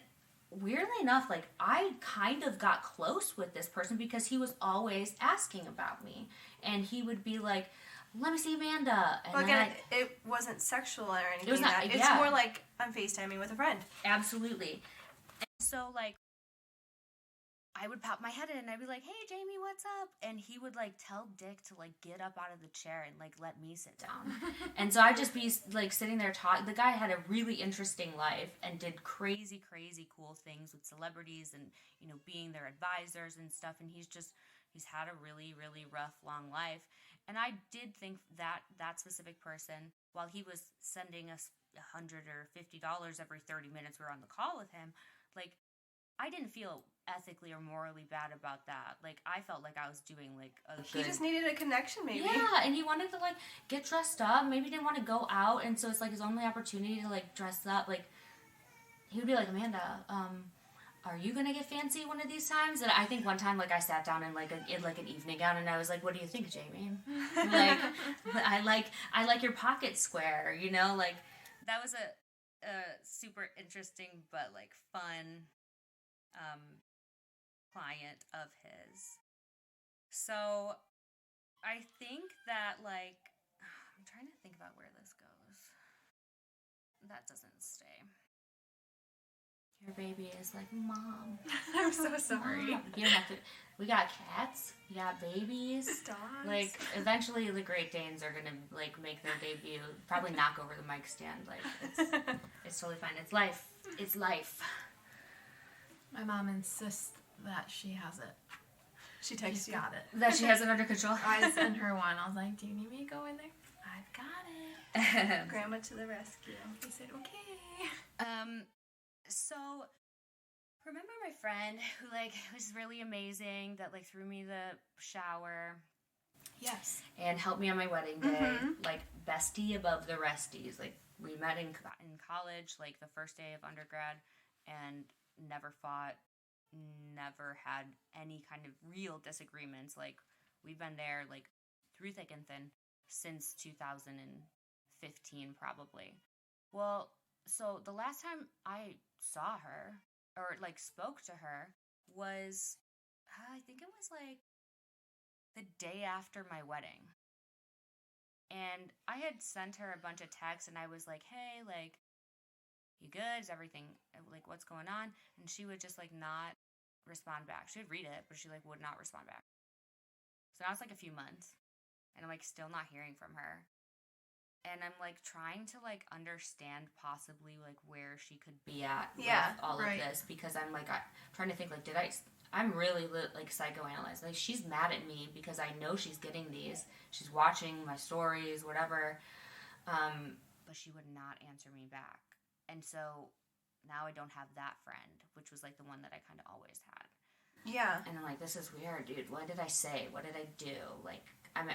D: weirdly enough, like I kind of got close with this person because he was always asking about me. And he would be like, let me see Amanda. And
B: well, again, it wasn't sexual or anything. It was not, it's more like I'm FaceTiming with a friend.
D: Absolutely. And so like, I would pop my head in and I'd be like, hey, Jamie, what's up? And he would, like, tell Dick to, like, get up out of the chair and, like, let me sit down. And so I'd just be, like, sitting there talking. The guy had a really interesting life and did crazy, crazy cool things with celebrities and, being their advisors and stuff. And he's had a really, really rough, long life. And I did think that specific person, while he was sending us $100 or $50 every 30 minutes we were on the call with him, like, I didn't feel ethically or morally bad about that. Like, I felt like I was doing, like, a good...
B: He just needed a connection, maybe.
D: Yeah, and he wanted to, like, get dressed up. Maybe he didn't want to go out, and so it's, like, his only opportunity to, like, dress up. Like, he would be like, Amanda, are you gonna get fancy one of these times? And I think one time, like, I sat down in an evening gown, and I was like, what do you think, Jamie? Like, I like your pocket square, Like, that was a super interesting but, like, fun... client of his. So I think that, like, I'm trying to think about where this goes. That doesn't stay. Your baby is like, Mom.
C: I'm so sorry.
D: Mom. You don't have to. We got cats. We got babies.
B: Dogs.
D: Like, eventually the Great Danes are gonna, like, make their debut. Probably knock over the mic stand. Like, it's totally fine. It's life. It's life.
C: My mom insists that she has it.
B: She texts
C: She's
B: you.
C: got it.
D: That she has it under control.
C: I sent her one. I was like, do you need me to go in there? I've got it.
B: Grandma to the rescue.
C: He said, okay.
D: So remember my friend who, like, was really amazing, that, like, threw me the shower
C: Yes.
D: and helped me on my wedding day?
B: Mhm.
D: Like, bestie above the resties. Like, we met in college, like, the first day of undergrad, and never fought, never had any kind of real disagreements. Like, we've been there, like, through thick and thin since 2015, probably. Well, so the last time I saw her, or, like, spoke to her, was, I think it was, like, the day after my wedding. And I had sent her a bunch of texts, and I was like, hey, like, you good? Is everything, like, what's going on? And she would just, like, not respond back. She would read it, but she, like, would not respond back. So now it's, like, a few months, and I'm, like, still not hearing from her. And I'm, like, trying to, like, understand possibly, like, where she could be at with all
C: right.
D: of this, because I'm, like, I'm trying to think, like, I'm really, like, psychoanalyzed. Like, she's mad at me because I know she's getting these. She's watching my stories, whatever. But she would not answer me back. And so now I don't have that friend, which was, like, the one that I kind of always had.
B: Yeah.
D: And I'm like, this is weird, dude. What did I say? What did I do? Like, I'm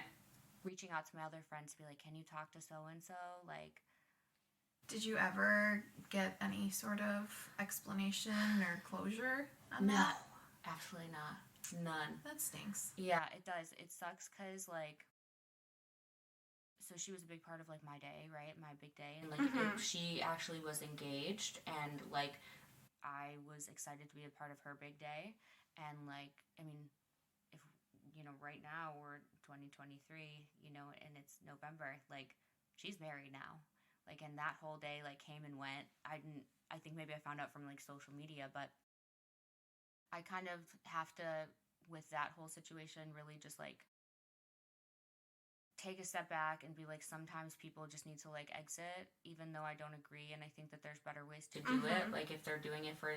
D: reaching out to my other friends to be like, can you talk to so-and-so? Like,
C: Did you ever get any sort of explanation or closure on
D: no,
C: that?
D: absolutely not. None.
C: That stinks.
D: Yeah, it does. It sucks because, like, so she was a big part of, like, my day, right? My big day. And, like, she actually was engaged, and, like, I was excited to be a part of her big day. And, like, I mean, if, you know, right now we're 2023, you know, and it's November, like, she's married now. Like, and that whole day, like, came and went. I think maybe I found out from, like, social media, but I kind of have to, with that whole situation, really just, like, take a step back and be like, sometimes people just need to, like, exit, even though I don't agree, and I think that there's better ways to do it. Like, if they're doing it for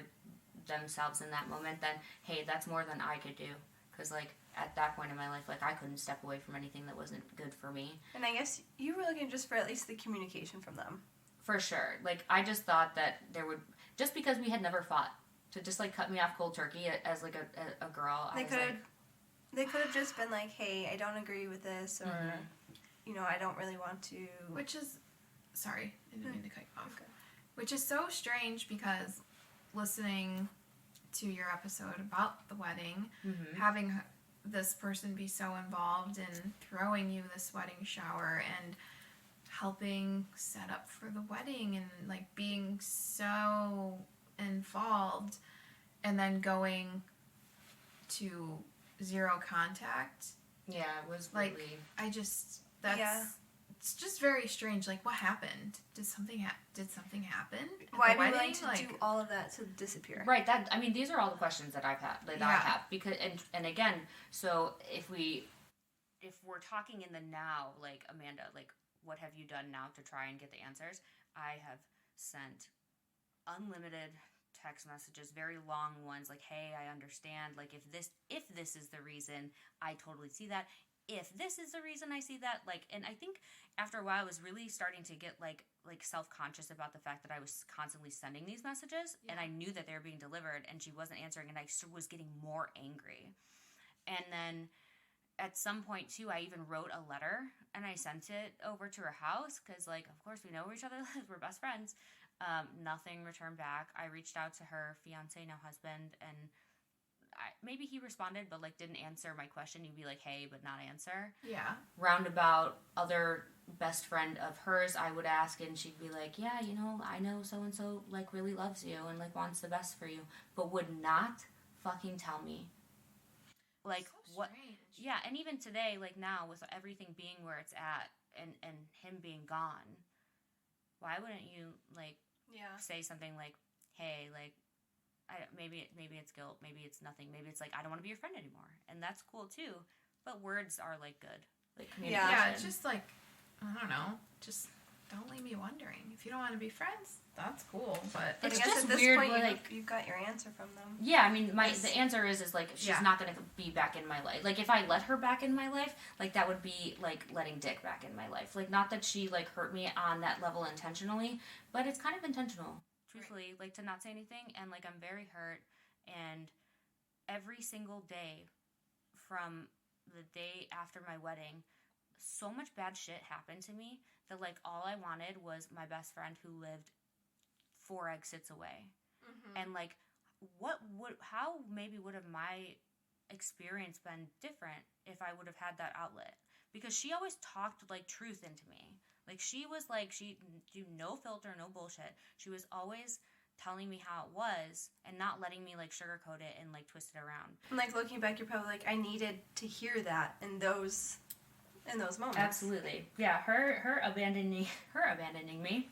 D: themselves in that moment, then, hey, that's more than I could do. Because, like, at that point in my life, like, I couldn't step away from anything that wasn't good for me.
B: And I guess you were looking just for at least the communication from them.
D: For sure. Like, I just thought that there would, just because we had never fought, to just, like, cut me off cold turkey as, like, a girl,
B: They could have just been like, hey, I don't agree with this, or, you know, I don't really want to.
C: Which is, sorry, I didn't mean to cut you off. Okay. Which is so strange because listening to your episode about the wedding, having this person be so involved in throwing you this wedding shower and helping set up for the wedding and, like, being so involved, and then going to zero contact.
D: Yeah, it was
C: like,
D: really...
C: It's just very strange. Like, what happened? Did something happen?
B: Why be willing to do all of that to disappear?
D: Right. That, I mean, these are all the questions that I've had. That I have, because and again, so if we're talking in the now, like, Amanda, like, what have you done now to try and get the answers? I have sent unlimited text messages, very long ones, like, hey, I understand, like, if this is the reason, I totally see that. If this is the reason, I see that. Like, and I think after a while I was really starting to get like self-conscious about the fact that I was constantly sending these messages, and I knew that they were being delivered and she wasn't answering, and I was getting more angry. And then at some point too, I even wrote a letter and I sent it over to her house, because, like, of course we know where each other lives, we're best friends. Nothing returned back. I reached out to her fiance, now husband, and maybe he responded, but, like, didn't answer my question. You'd be like, hey, but not answer.
C: Yeah.
D: Roundabout, other best friend of hers, I would ask, and she'd be like, yeah, you know, I know so-and-so, like, really loves you and, like, wants the best for you, but would not fucking tell me. Like,
C: So
D: what?
C: strange.
D: Yeah, and even today, like, now, with everything being where it's at and him being gone, why wouldn't you, like,
B: Yeah.
D: say something like, hey, like, maybe it's guilt, maybe it's nothing, maybe it's like, I don't want to be your friend anymore, and that's cool, too, but words are, like, good. Like, communication.
C: Yeah, it's just like, I don't know, just don't leave me wondering. If you don't want to be friends, that's cool, but
B: But
D: It's
B: I guess
D: just
B: at this
D: weird,
B: point,
D: like-
B: you've got your answer from them.
D: Yeah, I mean,
C: Yes.
D: the answer is like, she's
C: Yeah.
D: not going to be back in my life. Like, if I let her back in my life, like, that would be, like, letting Dick back in my life. Like, not that she, like, hurt me on that level intentionally, but it's kind of intentional, truthfully, like, to not say anything, and, like, I'm very hurt, and every single day from the day after my wedding, so much bad shit happened to me that, like, all I wanted was my best friend who lived 4 exits away. And, like, how maybe would have my experience been different if I would have had that outlet? Because she always talked, like, truth into me. Like, she was, like, she do no filter, no bullshit. She was always telling me how it was and not letting me, like, sugarcoat it and, like, twist it around.
B: And like looking back, you're probably like, I needed to hear that in those moments.
D: Absolutely. Yeah, her abandoning me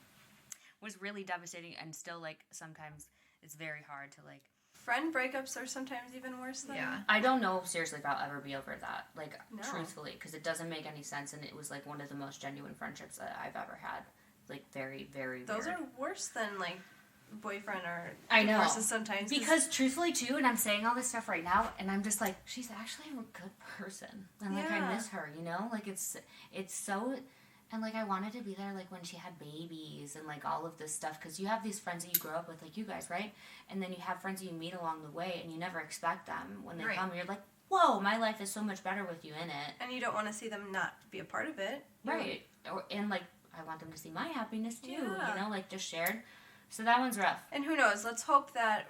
D: was really devastating, and still, like, sometimes it's very hard to, like,
B: Friend breakups are sometimes even worse than.
C: yeah.
D: I don't know seriously if I'll ever be over that, like,
B: No.
D: truthfully, because it doesn't make any sense, and it was, like, one of the most genuine friendships that I've ever had. Like, very, very
B: Those
D: weird.
B: are worse than like boyfriend or
D: I know.
B: divorces sometimes.
D: Because truthfully too, and I'm saying all this stuff right now, and I'm just like, she's actually a good person, and like,
B: Yeah.
D: I miss her, you know, like, it's so, and like, I wanted to be there, like, when she had babies and like all of this stuff, because you have these friends that you grow up with, like you guys, right? And then you have friends that you meet along the way, and you never expect them when they
C: Right.
D: come. You're like, whoa, my life is so much better with you in it,
B: and you don't want to see them not be a part of it.
D: right? And like, I want them to see my happiness too,
B: Yeah.
D: you know, like, just shared. So that one's rough.
B: And who knows? Let's hope that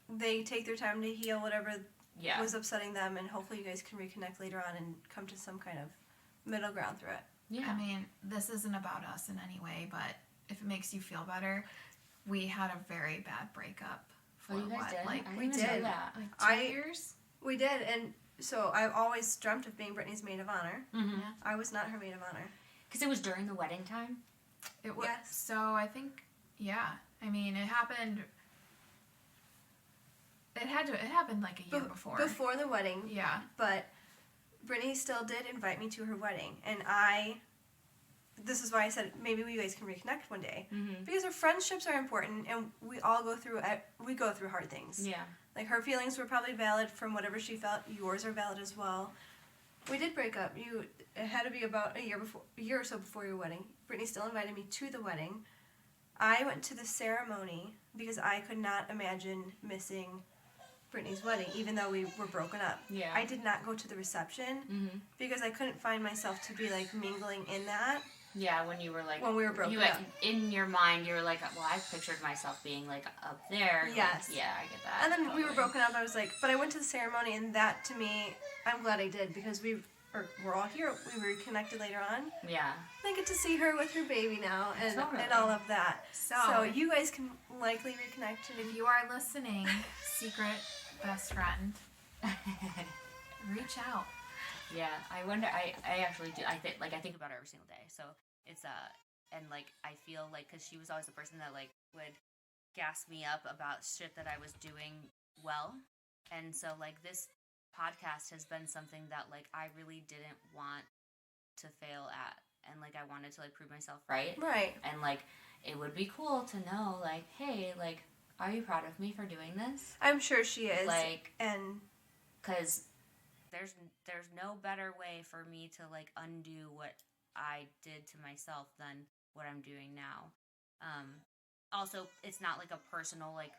B: they take their time to heal whatever
D: Yeah.
B: was upsetting them, and hopefully you guys can reconnect later on and come to some kind of middle ground through it.
D: Yeah.
C: I mean, this isn't about us in any way, but if it makes you feel better, we had a very bad breakup for
D: Oh, you guys
C: what,
D: did?
C: like,
D: I
B: we
D: didn't even know
B: did.
D: that.
C: like 2
B: I-
C: years?
B: We did, and so I've always dreamt of being Brittany's maid of honor.
D: Mm-hmm.
C: Yeah.
B: I was not her maid of honor.
D: Because it was during the wedding time.
C: It was.
B: Yes.
C: So I think, yeah. I mean, it happened. It happened like a year before.
B: Before the wedding,
C: Yeah.
B: but Brittany still did invite me to her wedding, and this is why I said maybe you guys can reconnect one day,
D: Mm-hmm.
B: because our friendships are important, and we all go through hard things.
D: Yeah.
B: Like, her feelings were probably valid from whatever she felt. Yours are valid as well. We did break up. It had to be about a year or so before your wedding. Brittany still invited me to the wedding. I went to the ceremony because I could not imagine missing Brittany's wedding, even though we were broken up.
D: Yeah.
B: I did not go to the reception
D: Mm-hmm.
B: because I couldn't find myself to be like mingling in that
D: Yeah, when you were like,
B: when we were broken
D: you
B: up.
D: in your mind, you were like, well, I pictured myself being like up there. Like,
B: Yes.
D: yeah, I get that.
B: And then we were
D: totally.
B: broken up. I was like, but I went to the ceremony, and that to me, I'm glad I did, because we're all here. We reconnected later on.
D: Yeah.
B: And I get to see her with her baby now, and
D: Totally.
B: all of that.
C: So,
B: So you guys can likely reconnect. And
C: if you are listening, secret best friend, reach out.
D: Yeah, I wonder. I actually do. I think about her every single day. So it's and like, I feel like, because she was always the person that like would gas me up about shit that I was doing well, and so like, this podcast has been something that like I really didn't want to fail at, and like, I wanted to like prove myself right,
B: right.
D: and like, it would be cool to know like, hey, like, are you proud of me for doing this?
B: I'm sure she is.
D: Like,
B: and
D: because there's no better way for me to like undo what I did to myself than what I'm doing now. Also, it's not like a personal, like,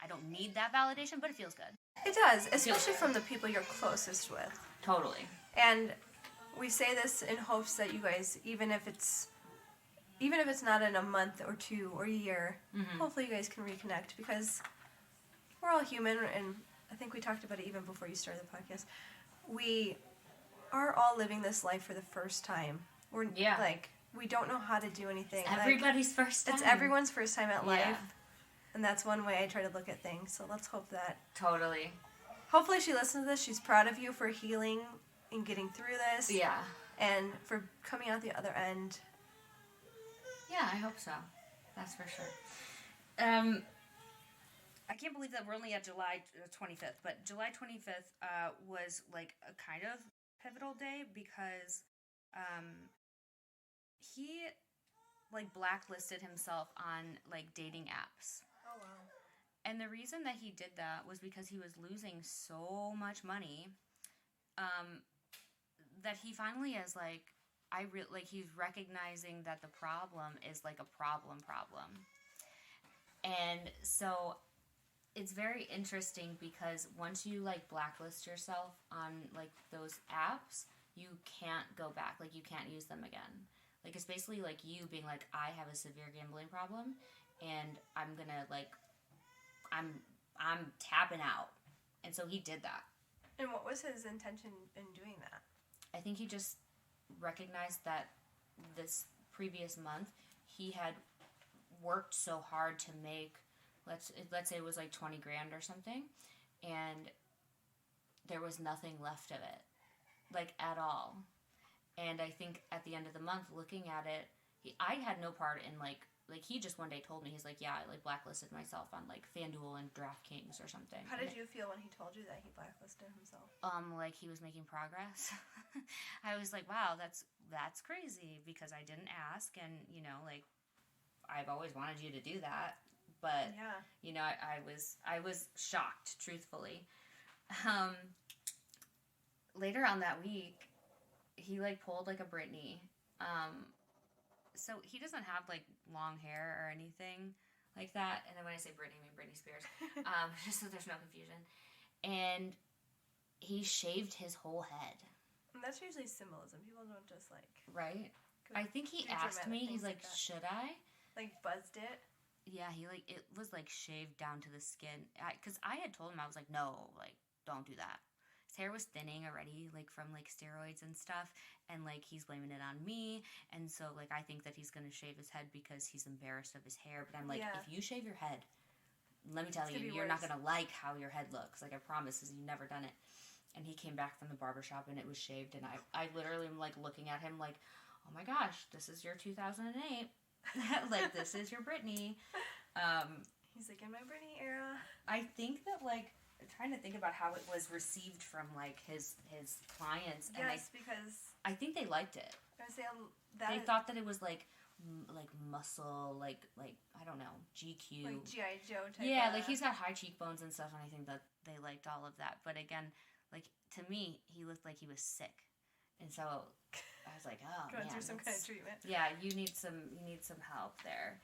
D: I don't need that validation, but it feels good.
B: it does, especially from the people you're closest with.
D: Totally.
B: And we say this in hopes that you guys, even if it's not in a month or 2 or a year,
D: Mm-hmm.
B: hopefully you guys can reconnect, because we're all human, and I think we talked about it even before you started the podcast. We are all living this life for the first time. We're
D: Yeah.
B: like, we don't know how to do anything.
A: Everybody's first time.
B: It's everyone's first time at life.
A: Yeah.
B: And that's one way I try to look at things. So let's hope that.
A: Totally.
B: Hopefully she listens to this. She's proud of you for healing and getting through this.
A: Yeah.
B: And for coming out the other end.
A: Yeah, I hope so. That's for sure. I can't believe that we're only at July 25th, but July 25th was like a kind of pivotal day because he like blacklisted himself on like dating apps.
B: Oh, wow.
A: And the reason that he did that was because he was losing so much money that he finally is like, he's recognizing that the problem is like a problem. And so it's very interesting because once you like blacklist yourself on like those apps, you can't go back. Like you can't use them again. Like it's basically like you being like, I have a severe gambling problem and I'm gonna like, I'm tapping out. And so he did that.
B: And what was his intention in doing that?
A: I think he just recognized that this previous month he had worked so hard to make, let's say it was like 20 grand or something, and there was nothing left of it, like at all. And I think at the end of the month, looking at it, I had no part in like he just one day told me, he's like, yeah, I like blacklisted myself on like FanDuel and DraftKings or something.
B: How did you feel when he told you that he blacklisted himself?
A: Like he was making progress. I was like, wow, that's crazy because I didn't ask, and you know, like I've always wanted you to do that, but
B: yeah,
A: you know, I was shocked, truthfully. Later on that week, he like pulled like a Britney. So he doesn't have like long hair or anything like that. And then when I say Britney, I mean Britney Spears. Just so there's no confusion. And he shaved his whole head.
B: And that's usually symbolism. People don't just like.
A: Right. I think he asked me. He's like, should I?
B: Like buzzed it.
A: Yeah, it was like shaved down to the skin. Because I had told him, I was like, no, like don't do that. His hair was thinning already, like from like steroids and stuff, and like he's blaming it on me, and so like I think that he's gonna shave his head because he's embarrassed of his hair. But I'm like, if you shave your head, let me tell you, you're not gonna like how your head looks. Like I promise, because you've never done it. And he came back from the barbershop and it was shaved, and I literally am like looking at him like, oh my gosh, this is your 2008, like this is your Britney.
B: He's like, in my Britney era.
A: I think that like. Trying to think about how it was received from like his clients, and
B: because
A: I think they liked it.
B: I would say
A: they thought that it was like muscle, like I don't know, GQ,
B: like G.I. Joe type.
A: Yeah, like he's got high cheekbones and stuff, and I think that they liked all of that. But again, like to me, he looked like he was sick, and so I was like, oh,
B: going through some kind of treatment.
A: Yeah, you need some help there.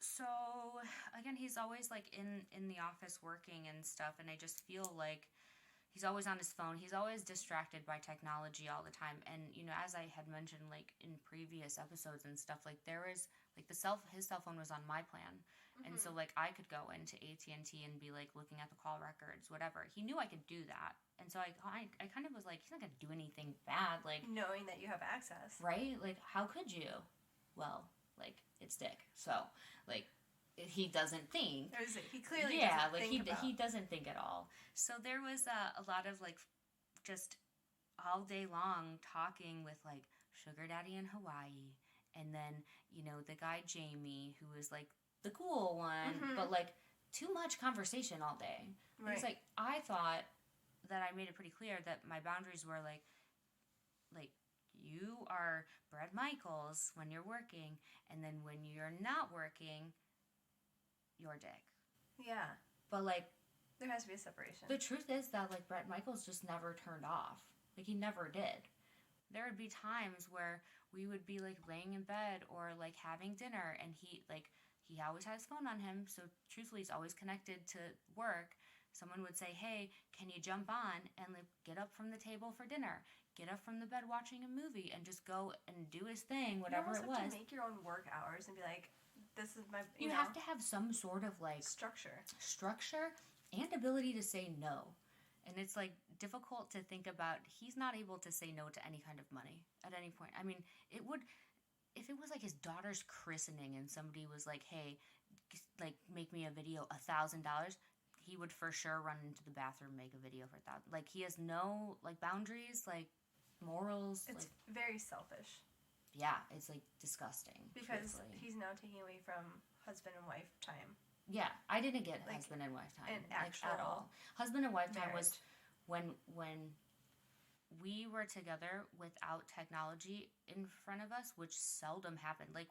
A: So again, he's always like in the office working and stuff, and I just feel like he's always on his phone. He's always distracted by technology all the time. And you know, as I had mentioned like in previous episodes and stuff, like there was like his cell phone was on my plan, and so like I could go into AT&T and be like looking at the call records, whatever. He knew I could do that, and so I kind of was like, he's not gonna do anything bad, like
B: knowing that you have access,
A: right? Like how could you? Well, like it's Dick, so like he doesn't think.
B: He clearly doesn't think about.
A: He doesn't think at all. So there was a lot of like just all day long talking with like Sugar Daddy in Hawaii, and then you know the guy Jamie who was like the cool one, but like too much conversation all day. Right. It's like I thought that I made it pretty clear that my boundaries were like you are Brad Michaels when you're working, and then when you're not working, you're Dick.
B: Yeah.
A: But like
B: there has to be a separation.
A: The truth is that like Brett Michaels just never turned off. Like he never did. There would be times where we would be like laying in bed or like having dinner, and he always had his phone on him, so truthfully he's always connected to work. Someone would say, hey, can you jump on and like get up from the table for dinner? Get up from the bed watching a movie and just go and do his thing, whatever it was.
B: You have to make your own work hours and be like, this is my,
A: you have to have some sort of like
B: structure
A: and ability to say no. And it's like
D: difficult to think about. He's not able to say no to any kind of money at any point. I mean, it would, if it was like his daughter's christening and somebody was like, hey, like make me a video, $1,000, he would for sure run into the bathroom, make a video for $1,000. Like he has no like boundaries, like morals.
B: It's
D: like,
B: very selfish
D: yeah, it's like disgusting.
B: because
D: truthfully.
B: he's now taking away from husband and wife time.
D: Yeah, I didn't get
B: Like,
D: husband and wife time
B: an
D: like,
B: actual
D: at all. Husband and wife time was
B: marriage.
D: when we were together without technology in front of us, which seldom happened. Like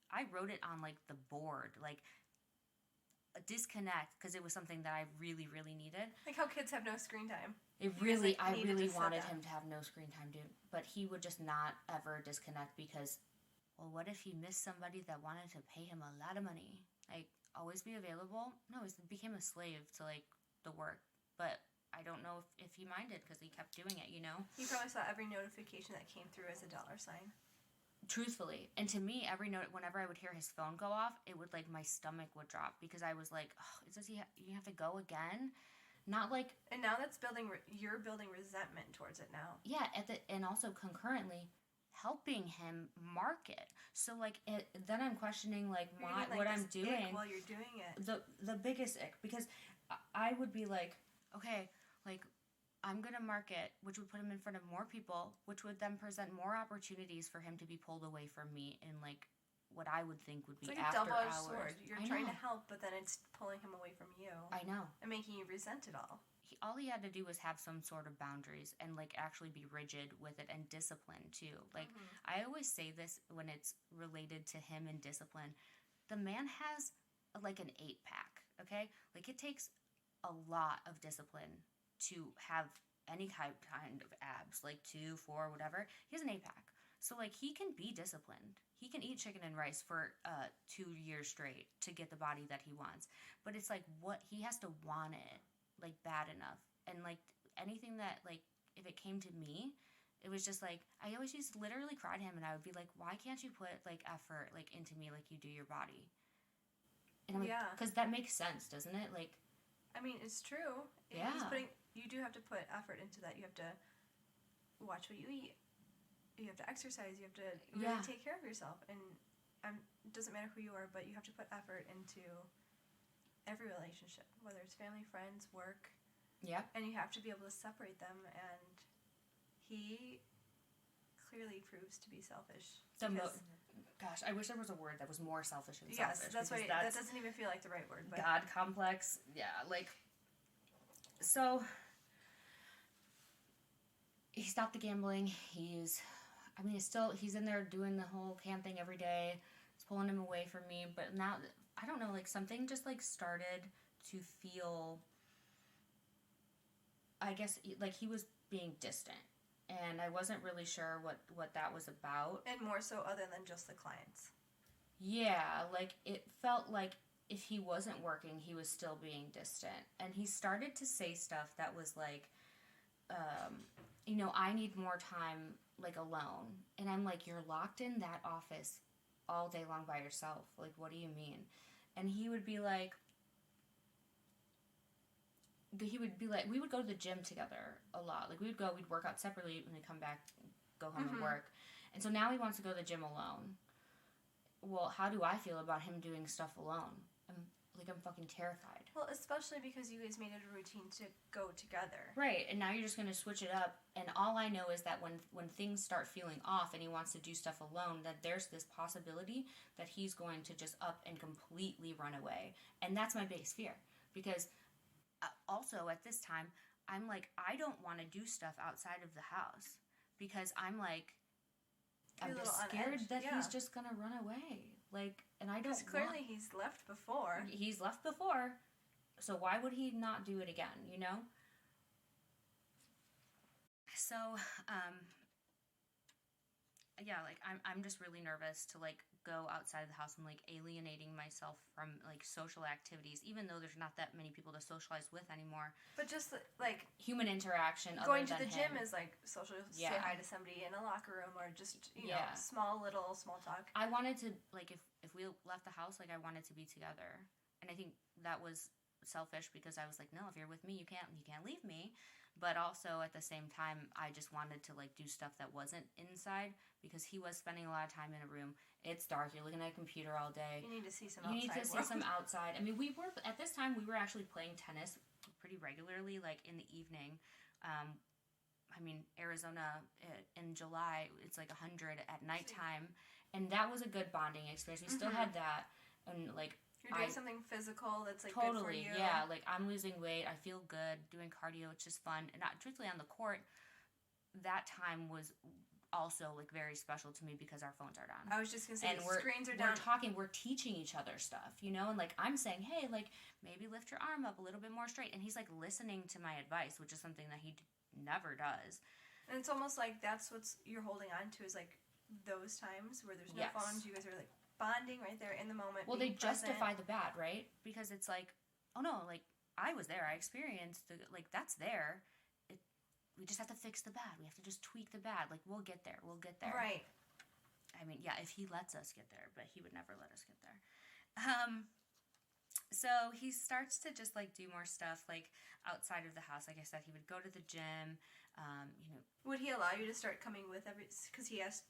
D: I wrote it on like the board, like a disconnect, because it was something that I really, really needed.
B: Like how kids have no screen time.
D: It
B: You guys,
D: really,
B: like,
D: I
B: needed
D: really
B: to set
D: wanted
B: that.
D: him to have no screen time, dude. But he would just not ever disconnect because, well, what if he missed somebody that wanted to pay him a lot of money? Like, always be available? No, he became a slave to, like, the work. But I don't know if he minded because he kept doing it, you know?
B: You probably saw every notification that came through as a dollar sign.
D: Truthfully. And to me, whenever I would hear his phone go off, it would, like, my stomach would drop because I was like, oh, you have to go again? Not like...
B: And now that's you're building resentment towards it now.
D: Yeah, and also concurrently helping him market. So like then I'm questioning like
B: You're getting, like,
D: what I'm
B: this
D: doing
B: ick while you're doing it.
D: The biggest ick, because I would be like, okay, like I'm gonna market, which would put him in front of more people, which would then present more opportunities for him to be pulled away from me in like what I would think would be
B: It's like a
D: after
B: double-edged
D: hours.
B: sword. You're
D: I
B: trying
D: know.
B: to help, but then it's pulling him away from you
D: I know.
B: and making you resent it all.
D: All he had to do was have some sort of boundaries and like actually be rigid with it and disciplined too. Like I always say this when it's related to him and discipline. The man has like an 8-pack, okay? Like it takes a lot of discipline to have any kind of abs, like 2, 4, whatever. He has an 8-pack. So like he can be disciplined. He can eat chicken and rice for 2 years straight to get the body that he wants. But it's like what he has to want it like bad enough. And like anything that like if it came to me, it was just like I always used to literally cry to him and I would be like, why can't you put like effort like into me like you do your body? And I'm like,
B: Yeah.
D: because that makes sense, doesn't it? Like
B: I mean, it's true.
D: Yeah.
B: You do have to put effort into that. You have to watch what you eat. You have to exercise. You have to really take care of yourself. And it doesn't matter who you are, but you have to put effort into every relationship, whether it's family, friends, work.
D: yeah.
B: And you have to be able to separate them. And he clearly proves to be selfish.
D: Gosh, I wish there was a word that was more selfish than
B: Yes,
D: selfish.
B: that's why
D: because
B: that doesn't even feel like the right word. But
D: God complex. Yeah, like so he stopped the gambling. He's in there doing the whole can thing every day. It's pulling him away from me, but now I don't know, like something just like started to feel, I guess, like he was being distant, and I wasn't really sure what that was about.
B: and more so other than just the clients.
D: Yeah, like it felt like if he wasn't working, he was still being distant. And he started to say stuff that was like, I need more time, like, alone. And I'm like, you're locked in that office all day long by yourself. Like, what do you mean? And he would be like, we would go to the gym together a lot. Like, we'd work out separately, and we'd come back, go home and work. And so now he wants to go to the gym alone. Well, how do I feel about him doing stuff alone? I'm fucking terrified.
B: Well, especially because you guys made it a routine to go together.
D: Right, and now you're just going to switch it up. And all I know is that when things start feeling off and he wants to do stuff alone, that there's this possibility that he's going to just up and completely run away. And that's my biggest fear. Because also at this time, I'm like, I don't want to do stuff outside of the house. Because I'm like, I'm
B: You're a
D: just
B: little on
D: scared
B: edge,
D: that
B: yeah.
D: he's just going to run away. Like, and I don't
B: Because clearly he's left before.
D: He's left before, so why would he not do it again, you know? So, yeah, like, I'm just really nervous to, like, go outside of the house. I'm, like, alienating myself from, like, social activities, even though there's not that many people to socialize with anymore.
B: But just, like,
D: Human interaction
B: going
D: other
B: to
D: than
B: the gym
D: him.
B: is, like, social,
D: Yeah.
B: say hi to somebody in a locker room or just,
D: Yeah.
B: small talk.
D: I wanted to, like, if we left the house, like, I wanted to be together. And I think that was selfish because I was like, no, if you're with me, you can't leave me. But also at the same time, I just wanted to like do stuff that wasn't inside because he was spending a lot of time in a room. It's dark. You're looking at a computer all day.
B: You need to see some
D: You
B: outside
D: need to see
B: world.
D: some outside. I mean, we were at this time we were actually playing tennis pretty regularly, like in the evening. I mean, Arizona in July, it's like 100 at nighttime, and that was a good bonding experience. We still had that, and like
B: You're doing something physical that's like
D: totally,
B: good for you.
D: yeah. Like I'm losing weight, I feel good doing cardio. It's just fun, and not truthfully on the court. That time was also like very special to me because our phones are down.
B: I was just gonna say,
D: And
B: screens are down.
D: We're talking, we're teaching each other stuff, you know, and like I'm saying, hey, like maybe lift your arm up a little bit more straight, and he's like listening to my advice, which is something that he never does.
B: And it's almost like that's what you're holding on to is like those times where there's no
D: Yes.
B: phones. You guys are like bonding right there in the moment.
D: Well, they
B: being present.
D: justify the bad, right? Because it's like, oh no, like I was there, I experienced the, like that's there. We just have to fix the bad. We have to just tweak the bad. Like we'll get there. We'll get there.
B: Right.
D: I mean, yeah, if he lets us get there, but he would never let us get there. So he starts to just like do more stuff like outside of the house. Like I said, he would go to the gym. You know,
B: Would he allow you to start coming with because he asked?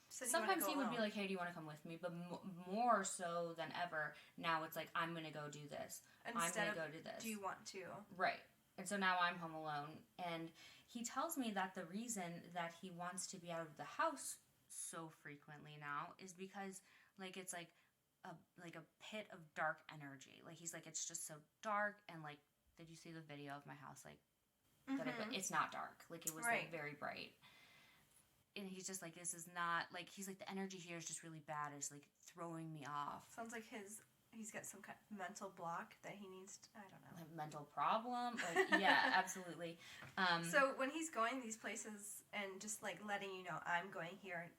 D: sometimes he would be like, "Hey, do you want to come with me?" But more so than ever, now it's like, "I'm gonna go do this.
B: Instead
D: I'm gonna go do this."
B: Do you want to?
D: Right. And so now I'm home alone, and he tells me that the reason that he wants to be out of the house so frequently now is because like it's like a pit of dark energy. Like he's like, it's just so dark, and like, did you see the video of my house? Like that it's not dark. Like it was like very bright. And he's just like, this is not like, he's like, the energy here is just really bad. It's like throwing me off.
B: Sounds like he's got some kind of mental block that he needs to, I don't know.
D: Like mental problem. Like, yeah, absolutely.
B: So when he's going these places and just like letting you know, I'm going here,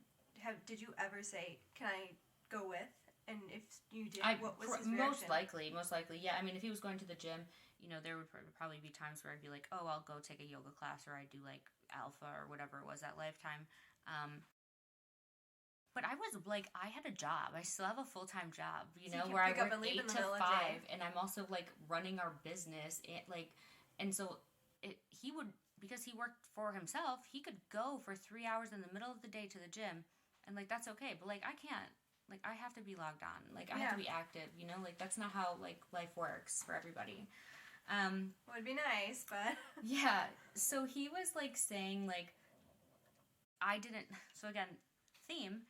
B: did you ever say, can I go with? And if you did, what was his reaction?
D: Most likely, yeah. I mean, if he was going to the gym, you know, there would probably be times where I'd be like, oh, I'll go take a yoga class, or I'd do like alpha or whatever it was at Lifetime. But I was like, I had a job. I still have a full-time job, you know, where I work 8 to 5, and I'm also like running our business. And so he would, because he worked for himself, he could go for 3 hours in the middle of the day to the gym, and like that's okay. But like I can't. Like, I have to be logged on. Like, I have to be active, you know? Like, that's not how, like, life works for everybody.
B: Would be nice, but...
D: Yeah. So he was, like, saying, like, I didn't... So, again, theme,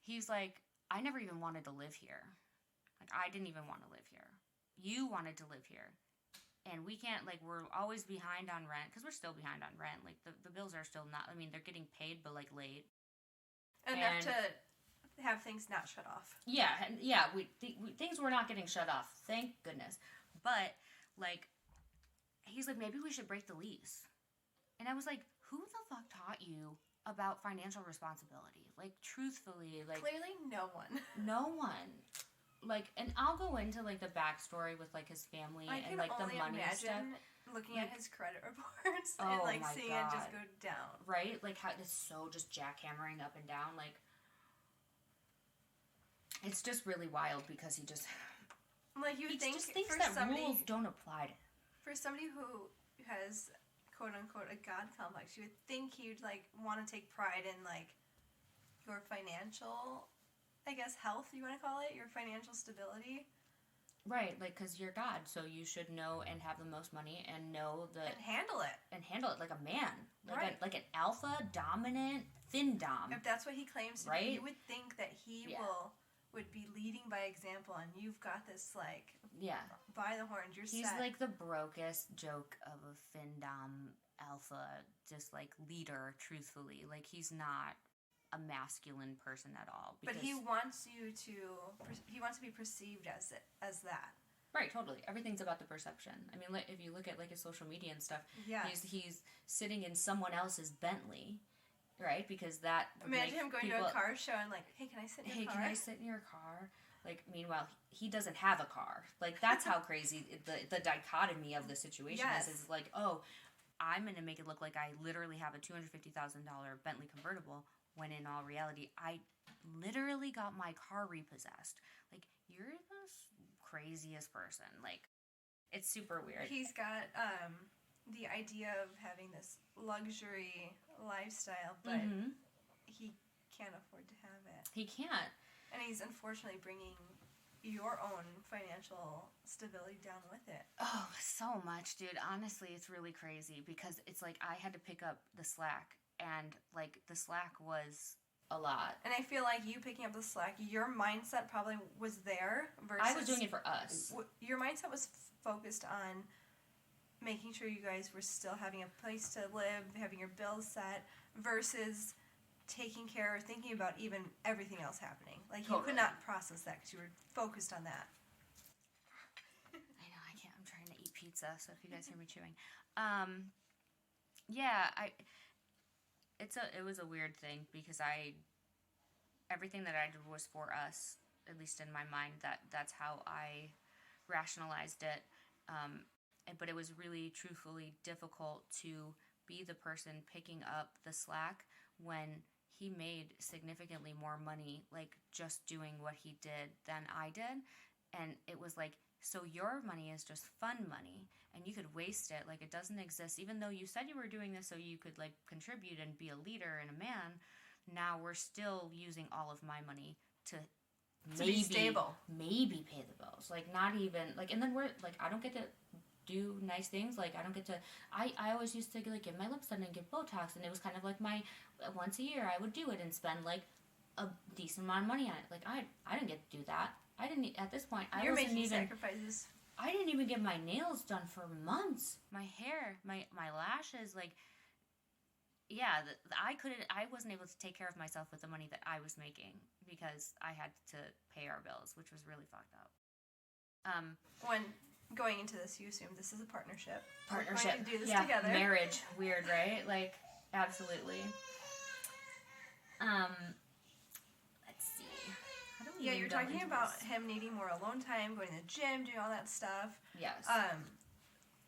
D: he's like, I never even wanted to live here. Like, I didn't even want to live here. You wanted to live here. And we can't, like, we're always behind on rent, because we're still behind on rent. Like, the bills are still not... I mean, they're getting paid, but, like, late.
B: Enough to... have things not shut off.
D: Yeah, things were not getting shut off, thank goodness. But, like, he's like, maybe we should break the lease. And I was like, who the fuck taught you about financial responsibility? Like, truthfully, like...
B: Clearly no one.
D: No one. Like, and I'll go into, like, the backstory with, like, his family and, like, the money and stuff.
B: Looking at his credit reports and, like, seeing it just go down.
D: Right? Like, how it's so just jackhammering up and down, like... It's just really wild because he just...
B: Like, you think
D: just thinks
B: for
D: that
B: somebody,
D: rules don't apply to him.
B: For somebody who has, quote-unquote, a God complex, you would think he'd, like, want to take pride in, like, your financial, I guess, health, you want to call it? Your financial stability.
D: Right, like, because you're God, so you should know and have the most money and know the...
B: And handle it.
D: And handle it like a man.
B: Like,
D: like an alpha, dominant, thin dom.
B: If that's what he claims to be, you would think that he would be leading by example, and you've got this, like, by the horns, you're
D: He's
B: set.
D: like the brokest joke of a fin dom alpha, just like leader, truthfully. Like, he's not a masculine person at all.
B: But he wants you to, he wants to be perceived as that.
D: Right, totally. Everything's about the perception. I mean, like, if you look at, like, his social media and stuff, he's sitting in someone else's Bentley. Right, because that...
B: Imagine him going to a car show and like, hey, can I sit in your car?
D: Hey, can I sit in your car? Like, meanwhile, he doesn't have a car. Like, that's how crazy the dichotomy of the situation is. It's like, oh, I'm going to make it look like I literally have a $250,000 Bentley convertible, when in all reality, I literally got my car repossessed. Like, you're the craziest person. Like, it's super weird.
B: He's got, the idea of having this luxury lifestyle, but
D: Mhm.
B: he can't afford to have it.
D: He can't.
B: And he's unfortunately bringing your own financial stability down with it.
D: Oh, so much, dude. Honestly, it's really crazy because it's like I had to pick up the slack, and like the slack was a lot.
B: And I feel like you picking up the slack, your mindset probably was there versus...
D: I was doing it for us.
B: Your mindset was focused on making sure you guys were still having a place to live, having your bills set, versus taking care or thinking about even everything else happening. Like, you
D: Totally.
B: could not process that because you were focused on that.
D: I know, I can't. I'm trying to eat pizza, so if you guys hear me chewing. Yeah, it was a weird thing because everything that I did was for us, at least in my mind, that's how I rationalized it. But it was really, truthfully difficult to be the person picking up the slack when he made significantly more money, like, just doing what he did than I did. And it was like, so your money is just fun money, and you could waste it. Like, it doesn't exist. Even though you said you were doing this so you could, like, contribute and be a leader and a man, now we're still using all of my money to
B: be stable.
D: Maybe pay the bills. Like, not even, like, and then we're, like, I don't get to do nice things. Like, I don't get to, I always used to, like, get my lips done and get Botox, and it was kind of like my, once a year I would do it and spend, like, a decent amount of money on it. Like, I didn't get to do that. I didn't, at this point, I
B: You're
D: wasn't
B: making
D: even,
B: sacrifices.
D: I didn't even get my nails done for months. My hair, my lashes, like, yeah, I wasn't able to take care of myself with the money that I was making because I had to pay our bills, which was really fucked up.
B: When going into this, you assumed this is a partnership.
D: Partnership.
B: We're going to do this
D: yeah,
B: together.
D: Marriage. Weird, right? Like, absolutely. Let's see. How do we
B: Yeah,
D: even
B: you're
D: go
B: talking
D: into
B: about
D: this?
B: him needing more alone time, going to the gym, doing all that stuff.
D: Yes.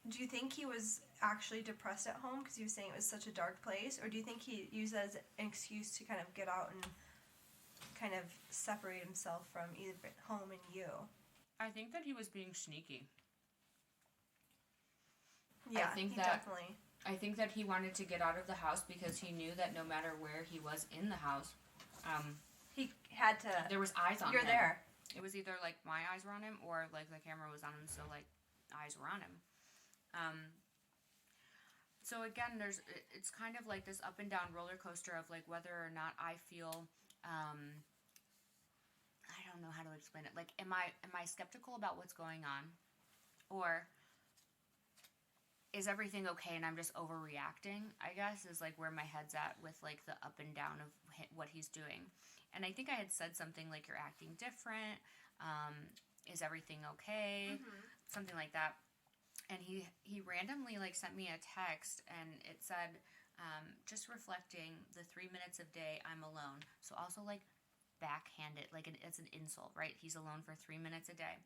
B: Do you think he was actually depressed at home because he was saying it was such a dark place, or do you think he used that as an excuse to kind of get out and kind of separate himself from either home and you?
D: I think that he was being sneaky.
B: Yeah,
D: I think
B: he
D: that-
B: definitely.
D: I think that he wanted to get out of the house because he knew that no matter where he was in the house,
B: He had to.
D: there was eyes on him.
B: You're there.
D: It was either, like, my eyes were on him or, like, the camera was on him, so, like, eyes were on him. So, again, it's kind of like this up and down roller coaster of, like, whether or not I feel, I don't know how to explain it. Like, am I skeptical about what's going on? Or is everything okay and I'm just overreacting, I guess, is, like, where my head's at with, like, the up and down of what he's doing. And I think I had said something like, you're acting different, is everything okay, something like that. And he randomly, like, sent me a text, and it said, just reflecting the 3 minutes of day I'm alone. So also, like, backhand it, like, it's an insult, right? He's alone for 3 minutes a day.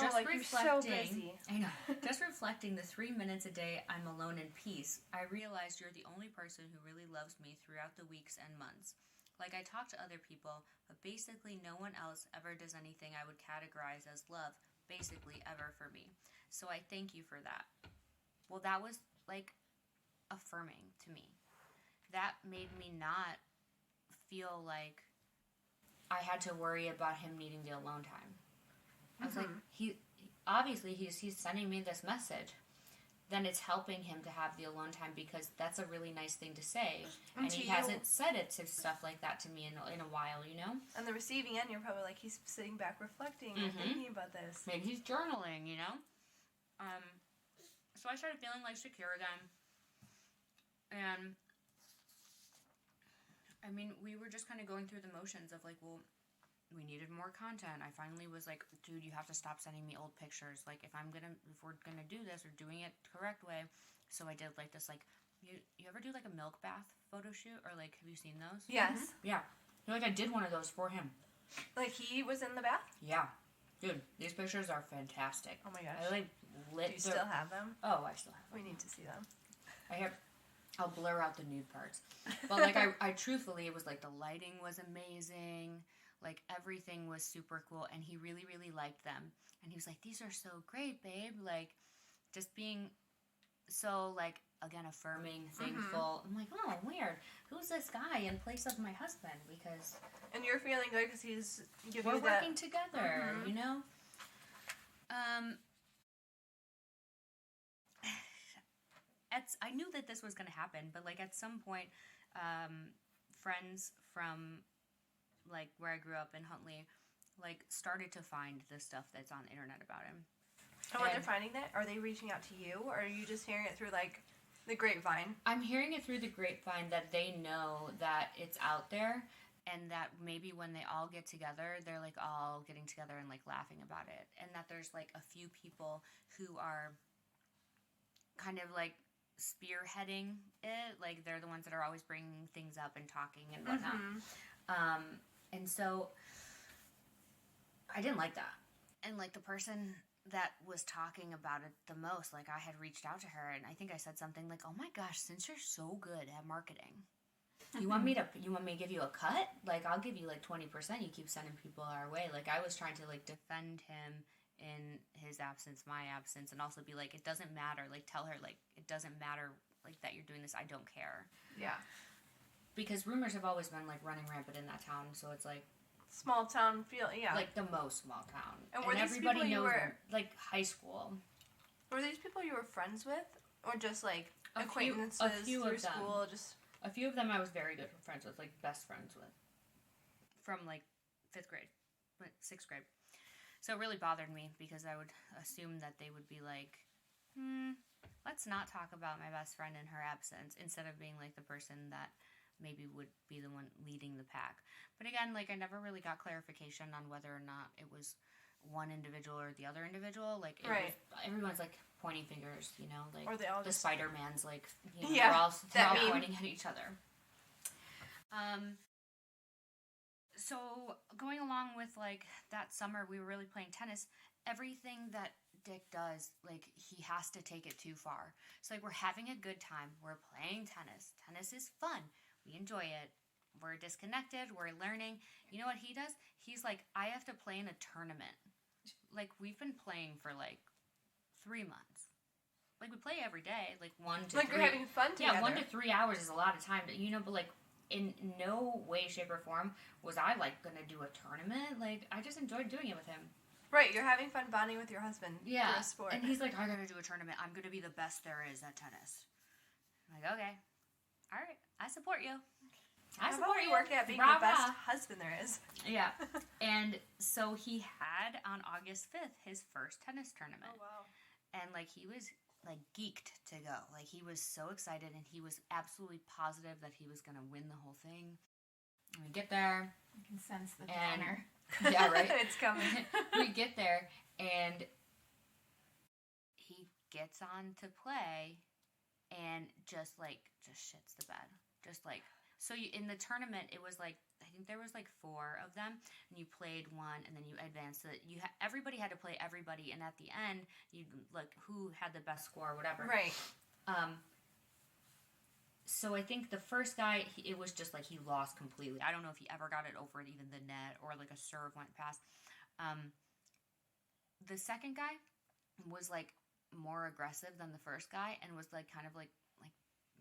D: Just
B: like, you're so busy.
D: I know. Just reflecting the 3 minutes a day I'm alone in peace. I realized you're the only person who really loves me throughout the weeks and months. Like, I talk to other people, but basically no one else ever does anything I would categorize as love, basically ever for me. So I thank you for that. Well, that was, like, affirming to me. That made me not feel like I had to worry about him needing the alone time. I was like, he's sending me this message. Then it's helping him to have the alone time because that's a really nice thing to say. And he hasn't said it to stuff like that to me in a while, you know?
B: On the receiving end, you're probably like, he's sitting back reflecting and thinking about this.
D: Maybe he's journaling, you know? So I started feeling, like, secure again. And, I mean, we were just kind of going through the motions of, like, well, we needed more content. I finally was like, dude, you have to stop sending me old pictures. Like, if we're gonna do this, or doing it the correct way. So I did, like, this, like, you ever do, like, a milk bath photo shoot? Or, like, have you seen those?
B: Yes.
D: Yeah. Like, I did one of those for him.
B: Like, he was in the bath?
D: Yeah. Dude, these pictures are fantastic.
B: Oh my gosh.
D: I, like, lit
B: Do you still have them?
D: Oh, I still have them.
B: We need to see them.
D: I'll blur out the nude parts. But, like, I truthfully, it was, like, the lighting was amazing. Like, everything was super cool. And he really, really liked them. And he was like, these are so great, babe. Like, just being So, like, again, affirming, thankful. I'm like, oh, weird. Who's this guy in place of my husband? Because
B: And you're feeling good because he's giving
D: we're
B: you that.
D: working together, you know? I knew that this was going to happen, but, like, at some point, friends from, like, where I grew up in Huntley, like, started to find the stuff that's on the internet about him.
B: And when they're finding that, are they reaching out to you, or are you just hearing it through, like, the grapevine?
D: I'm hearing it through the grapevine that they know that it's out there, and that maybe when they all get together, they're, like, all getting together and, like, laughing about it. And that there's, like, a few people who are kind of, like, spearheading it. Like, they're the ones that are always bringing things up and talking and whatnot. And so I didn't like that. And, like, the person that was talking about it the most, like, I had reached out to her, and I think I said something like, oh my gosh, since you're so good at marketing, you want me to give you a cut? Like, I'll give you, like, 20%. You keep sending people our way. Like, I was trying to, like, defend him in his absence, my absence, and also be like, it doesn't matter. Like, tell her, like, it doesn't matter, like, that you're doing this. I don't care.
B: Yeah.
D: Because rumors have always been, like, running rampant in that town, so it's, like,
B: Small town feel, yeah.
D: like, the most small town.
B: And were these
D: everybody
B: people you
D: knows
B: were-
D: them. Like, high school.
B: Were these people you were friends with, or just like
D: A
B: acquaintances
D: few
B: through
D: of them.
B: school? Just
D: A few of them I was very good friends with, like, best friends with. From, like, 5th grade. 6th grade. So it really bothered me because I would assume that they would be like, let's not talk about my best friend in her absence, instead of being, like, the person that maybe would be the one leading the pack. But again, like, I never really got clarification on whether or not it was one individual or the other individual. Like, everyone's, like, pointing fingers, you know? Like,
B: or they all
D: the
B: just
D: Spider-Man's, like, you know,
B: Yeah,
D: they're all
B: meme.
D: pointing at each other. So going along with, like, that summer, we were really playing tennis. Everything that Dick does, like, he has to take it too far. So, like, we're having a good time. We're playing tennis. Tennis is fun. We enjoy it. We're disconnected. We're learning. You know what he does? He's like, I have to play in a tournament. Like, we've been playing for, like, 3 months. Like, we play every day, like, 1 to 3.
B: like you're having fun together.
D: Yeah, 1 to 3 hours is a lot of time, you know, but, like, in no way, shape, or form was I, like, gonna do a tournament. Like, I just enjoyed doing it with him.
B: Right, you're having fun bonding with your husband.
D: Yeah.
B: through a sport.
D: And he's like, I gotta do a tournament. I'm gonna be the best there is at tennis. I'm like, okay. All right. I support you. I
B: How
D: support
B: about we
D: you.
B: work at being
D: Rah,
B: the best
D: rah.
B: husband there is?
D: Yeah. And so he had, on August 5th, his first tennis tournament.
B: Oh wow.
D: And, like, he was, like, geeked to go. Like, he was so excited, and he was absolutely positive that he was going to win the whole thing. And we get there.
C: You can sense the
D: And-
C: downer.
D: Yeah, right?
B: It's coming.
D: We get there, and he gets on to play, and just shits the bed. Just, like... So in the tournament, it was, like... I think there was, like, 4 of them, and you played one, and then you advanced it. Everybody had to play everybody, and at the end, you like who had the best score, or whatever.
B: Right.
D: So I think the first guy, it was just like he lost completely. I don't know if he ever got it over even the net, or like a serve went past. The second guy was, like, more aggressive than the first guy, and was, like, kind of like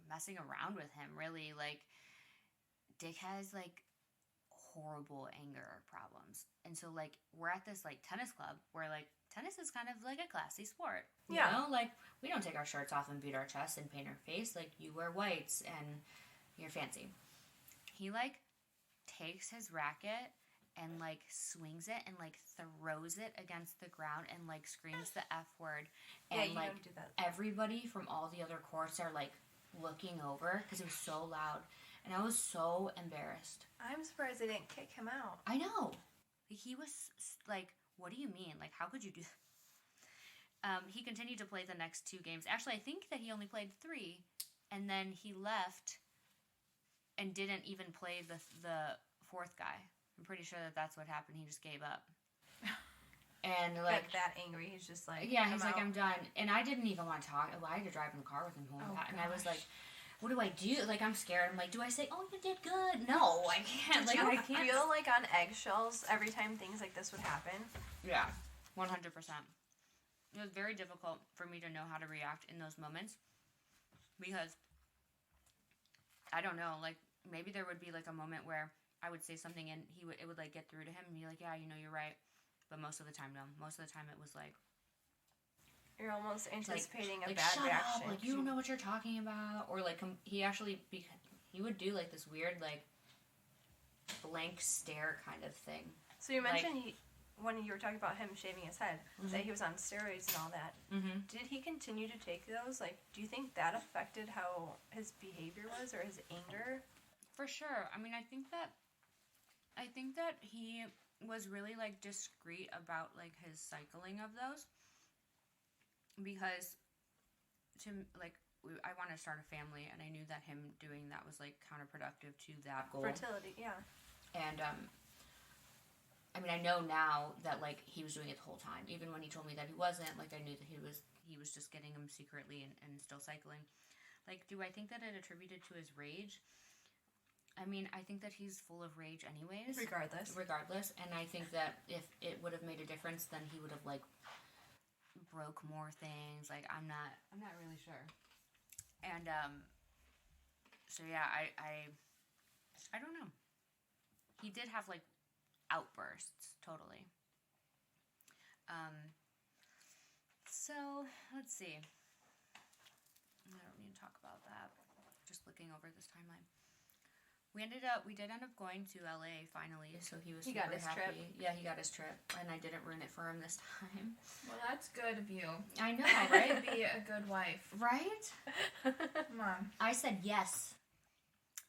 D: messing around with him. Really, like, Dick has, like, horrible anger problems, and so, like, we're at this, like, tennis club where, like, tennis is kind of like a classy sport. You know, like, we don't take our shirts off and beat our chests and paint our face. Like, you wear whites and you're fancy. He, like, takes his racket and, like, swings it and, like, throws it against the ground and, like, screams the F word. And,
B: Yeah, you
D: like,
B: don't do that.
D: everybody from all the other courts are, like, looking over because it was so loud. And I was so embarrassed.
B: I'm surprised they didn't kick him out.
D: I know. He was, like, what do you mean? Like, how could you do that? He continued to play the next 2 games. Actually, I think that he only played 3, and then he left and didn't even play the 4th guy. I'm pretty sure that that's what happened. He just gave up. And, like,
B: Like that angry, he's just like,
D: yeah, he's
B: I'm
D: like,
B: out.
D: I'm done. And I didn't even want to talk. Well, I had to drive in the car with him home.
B: Oh,
D: And I was
B: gosh.
D: like, what do I do? Like, I'm scared. I'm like, do I say, oh, you did good? No, I can't.
B: Did
D: Like,
B: you
D: I can't.
B: feel like on eggshells every time things like this would happen?
D: Yeah, 100%. It was very difficult for me to know how to react in those moments. because I don't know, like maybe there would be like a moment where I would say something and it would like get through to him and be like, yeah, you're right. But most of the time, no. Most of the time, it was like
B: you're almost anticipating a
D: like
B: bad
D: shut
B: reaction.
D: up, like you don't know what you're talking about, or like he actually he would do like this weird like blank stare kind of thing.
B: So you mentioned when you were talking about him shaving his head, that he was on steroids and all that.
D: Mm-hmm.
B: Did he continue to take those? Like, do you think that affected how his behavior was or his anger?
D: For sure. I mean, I think that he was really like discreet about like his cycling of those, because I want to start a family, and I knew that him doing that was like counterproductive to that goal.
B: Fertility, yeah.
D: And I mean, I know now that like he was doing it the whole time. Even when he told me that he wasn't, like I knew that he was just getting them secretly and still cycling. Like, do I think that it attributed to his rage? I mean, I think that he's full of rage anyways. Regardless. And I think that if it would have made a difference, then he would have like broke more things. Like, I'm not really sure. And so yeah, I don't know. He did have like outbursts, totally. So let's see. I don't need to talk about that. Just looking over this timeline. We did end up going to LA finally, so he was super
B: got his
D: happy.
B: trip.
D: Yeah, he got his trip, and I didn't ruin it for him this time.
C: Well, that's good of you.
D: I know, right?
C: Be a good wife.
D: Right?
C: Come on.
D: I said yes.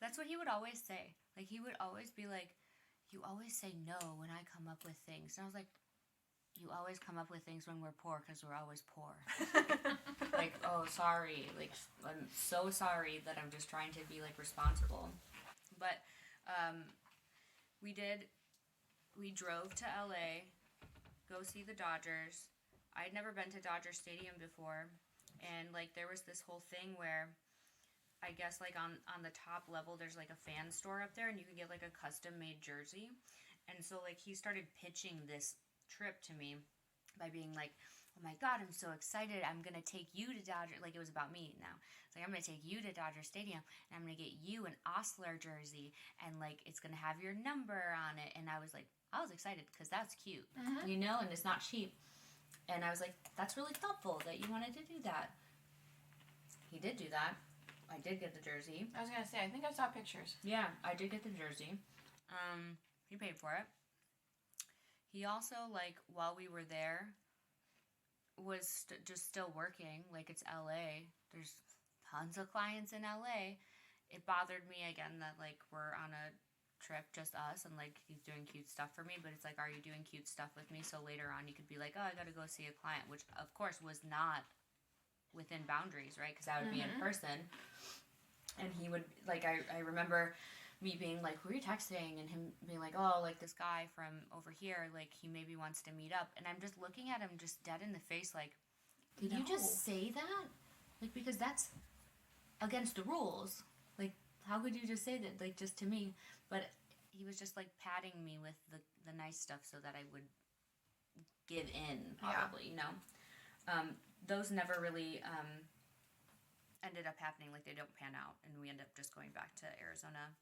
D: That's what he would always say. Like, he would always be like, you always say no when I come up with things. And I was like, you always come up with things when we're poor because we're always poor. Like, oh, sorry. Like, I'm so sorry that I'm just trying to be, like, responsible. But we drove to LA, go see the Dodgers. I'd never been to Dodger Stadium before. And, like, there was this whole thing where I guess, like, on the top level, there's, like, a fan store up there, and you could get, like, a custom-made jersey. And so, like, he started pitching this trip to me by being like, oh, my God, I'm so excited. I'm going to take you to Dodger. Like, it was about me now. It's like, I'm going to take you to Dodger Stadium, and I'm going to get you an Osler jersey, and, like, it's going to have your number on it. And I was excited because that's cute, you know, and it's not cheap. And I was like, that's really thoughtful that you wanted to do that. He did do that. I did get the jersey.
C: I was going to say, I think I saw pictures.
D: Yeah, I did get the jersey. He paid for it. He also, like, while we were there, was just still working. Like, it's LA. There's tons of clients in LA. It bothered me, again, that, like, we're on a trip, just us, and, like, he's doing cute stuff for me. But it's like, are you doing cute stuff with me? So later on, you could be like, oh, I got to go see a client, which, of course, was not within boundaries, right? Because that would be in person. And he would, like, I remember me being like, who are you texting? And him being like, oh, like, this guy from over here, like, he maybe wants to meet up. And I'm just looking at him just dead in the face, like, did you just say that? Like, because that's against the rules. Like, how could you just say that, like, just to me? But he was just, like, patting me with the nice stuff so that I would give in, probably, you know? Those never really ended up happening. Like, they don't pan out, and we end up just going back to Arizona.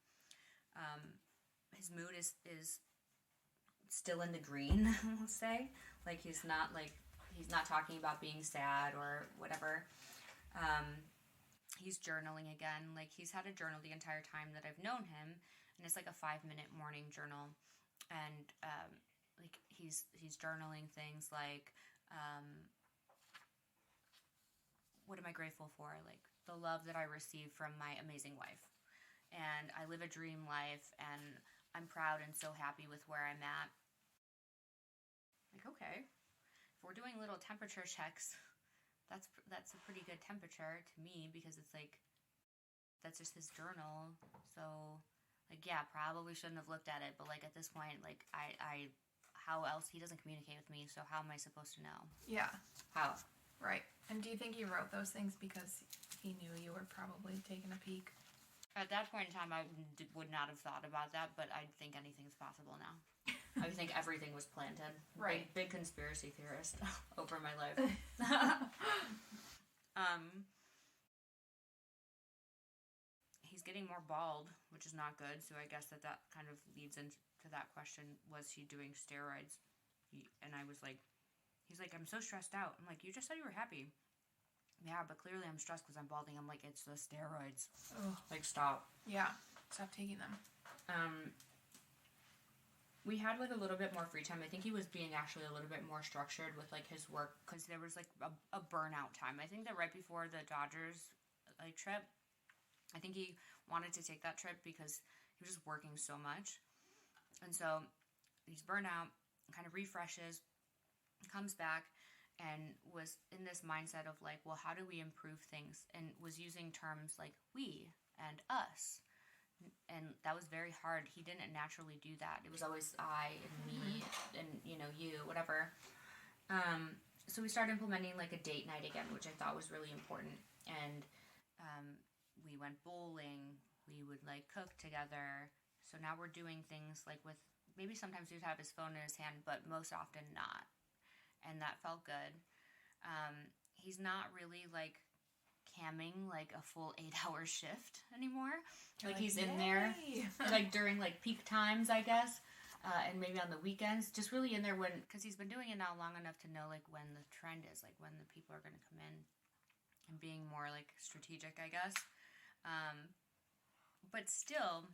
D: His mood is still in the green, we'll say. Like, he's not talking about being sad or whatever. He's journaling again. Like, he's had a journal the entire time that I've known him, and it's like a 5-minute morning journal. And like, he's journaling things like, what am I grateful for? Like, the love that I receive from my amazing wife. And I live a dream life, and I'm proud and so happy with where I'm at. Like, okay, if we're doing little temperature checks, that's a pretty good temperature to me, because it's like, that's just his journal. So, like, yeah, probably shouldn't have looked at it, but, like, at this point, like, I how else? He doesn't communicate with me, so how am I supposed to know?
C: Yeah.
D: How?
C: Right. And do you think he wrote those things because he knew you were probably taking a peek?
D: At that point in time, I would not have thought about that, but I think anything's possible now. I think everything was planted.
C: Right.
D: Big conspiracy theorist over my life. getting more bald, which is not good. So I guess that kind of leads into that question: was he doing steroids? And I was like, he's like, I'm so stressed out. I'm like, you just said you were happy. Yeah, but clearly I'm stressed because I'm balding. I'm like, it's the steroids.
C: Ugh.
D: Like, stop.
C: Yeah, stop taking them.
D: We had like a little bit more free time. I think he was being actually a little bit more structured with like his work because there was like a burnout time. I think that right before the Dodgers like trip, I think he wanted to take that trip because he was just working so much. And so he's burnt out, kind of refreshes, comes back, and was in this mindset of like, well, how do we improve things? And was using terms like we and us. And that was very hard. He didn't naturally do that. It was always I and me and, you know, you, whatever. So we started implementing like a date night again, which I thought was really important. And we went bowling. We would like cook together. So now we're doing things like with, maybe sometimes he'd have his phone in his hand, but most often not. And that felt good. He's not really like camming like a full 8-hour shift anymore. Like he's in there like during like peak times, I guess. And maybe on the weekends, just really in there when, because he's been doing it now long enough to know like when the trend is, like when the people are going to come in, and being more like strategic, I guess. But still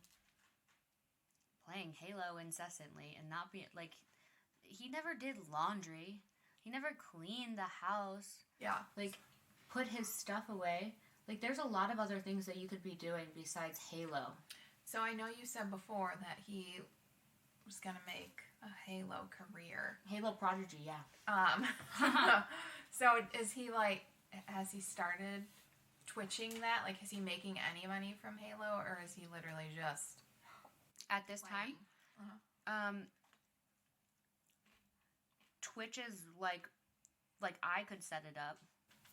D: playing Halo incessantly and not being like, he never did laundry. He never cleaned the house.
C: Yeah.
D: Like put his stuff away. Like there's a lot of other things that you could be doing besides Halo.
C: So I know you said before that he was going to make a Halo career.
D: Halo prodigy, yeah.
C: So is he like, has he started twitching that? Like, is he making any money from Halo, or is he literally just
D: at this
C: playing?
D: time? Twitch is like I could set it up.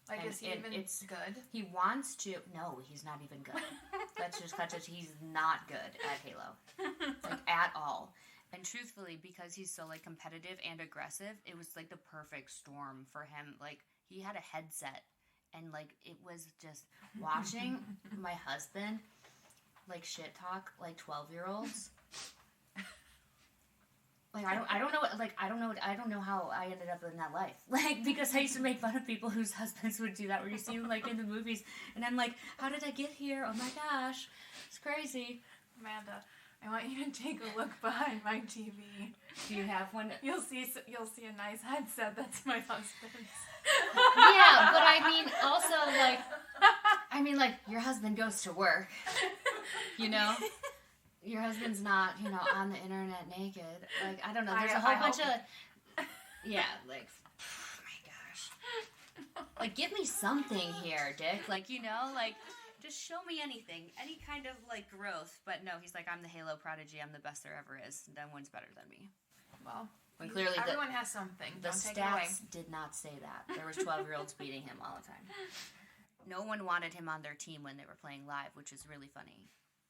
C: Like, is he even good?
D: He wants to. No, he's not even good. Let's just cut it. He's not good at Halo. Like, at all. And truthfully, because he's so, like, competitive and aggressive, it was, like, the perfect storm for him. Like, he had a headset. And, like, it was just watching my husband, like, shit talk, like, 12-year-olds. Like, I don't know how I ended up in that life. Like, because I used to make fun of people whose husbands would do that, where you see them, like, in the movies, and I'm like, how did I get here? Oh my gosh, it's crazy.
C: Amanda, I want you to take a look behind my TV.
D: Do you have one?
C: You'll see a nice headset. That's my husband's.
D: Yeah, but I mean, like, your husband goes to work, you know? Your husband's not, you know, on the internet naked. Like, I don't know. There's a whole bunch of... Yeah, like, oh my gosh. Like, give me something here, Dick. Like, you know, like, just show me anything. Any kind of, like, growth. But no, he's like, I'm the Halo prodigy. I'm the best there ever is. No one's better than me.
C: Well,
D: when clearly
C: everyone has something.
D: The
C: Don't take it away.
D: stats did not say that. There was 12-year-olds beating him all the time. No one wanted him on their team when they were playing live, which is really funny.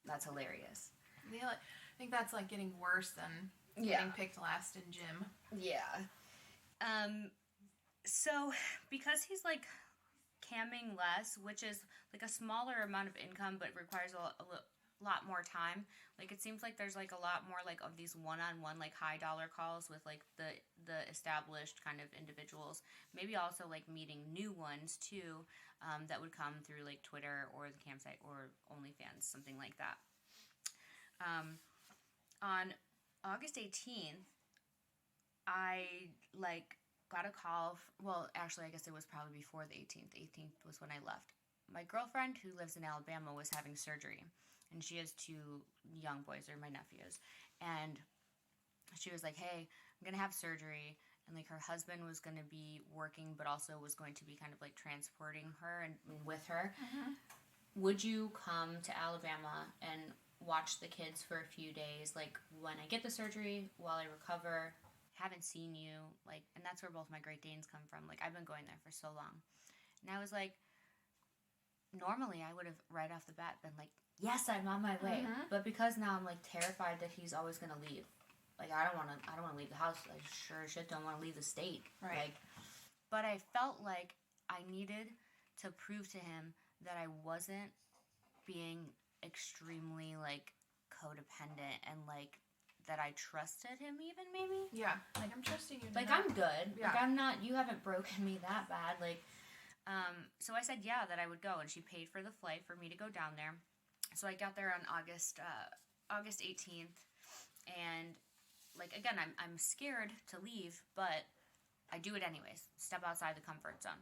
D: That's hilarious.
C: I think that's like getting worse than getting picked last in gym.
D: Yeah. So because he's like camming less, which is like a smaller amount of income but requires a lot more time, like it seems like there's like a lot more like of these one-on-one like high dollar calls with like the established kind of individuals, maybe also like meeting new ones too, that would come through like Twitter or the campsite or OnlyFans, something like that. On August 18th, I, like, got a call. Well, actually, I guess it was probably before the 18th. The 18th was when I left. My girlfriend, who lives in Alabama, was having surgery. And she has 2 young boys. They're my nephews. And she was like, hey, I'm going to have surgery. And, like, her husband was going to be working, but also was going to be kind of, like, transporting her and with her. Mm-hmm. Would you come to Alabama and watch the kids for a few days, like when I get the surgery, while I recover? Haven't seen you, like, and that's where both my Great Danes come from. Like, I've been going there for so long. And I was like, normally I would have right off the bat been like, yes, I'm on my way. Mm-hmm. But because now I'm like terrified that he's always gonna leave. Like, I don't wanna leave the house. I sure as shit don't wanna leave the state.
C: Right.
D: Like, but I felt like I needed to prove to him that I wasn't being extremely like codependent and like that I trusted him even maybe.
C: Yeah. Like, I'm trusting you.
D: Like, I'm good.
C: Yeah.
D: Like, I'm not, you haven't broken me that bad. Like, so I said, yeah, that I would go. And she paid for the flight for me to go down there. So I got there on August 18th. And, like, again, I'm scared to leave, but I do it anyways. Step outside the comfort zone.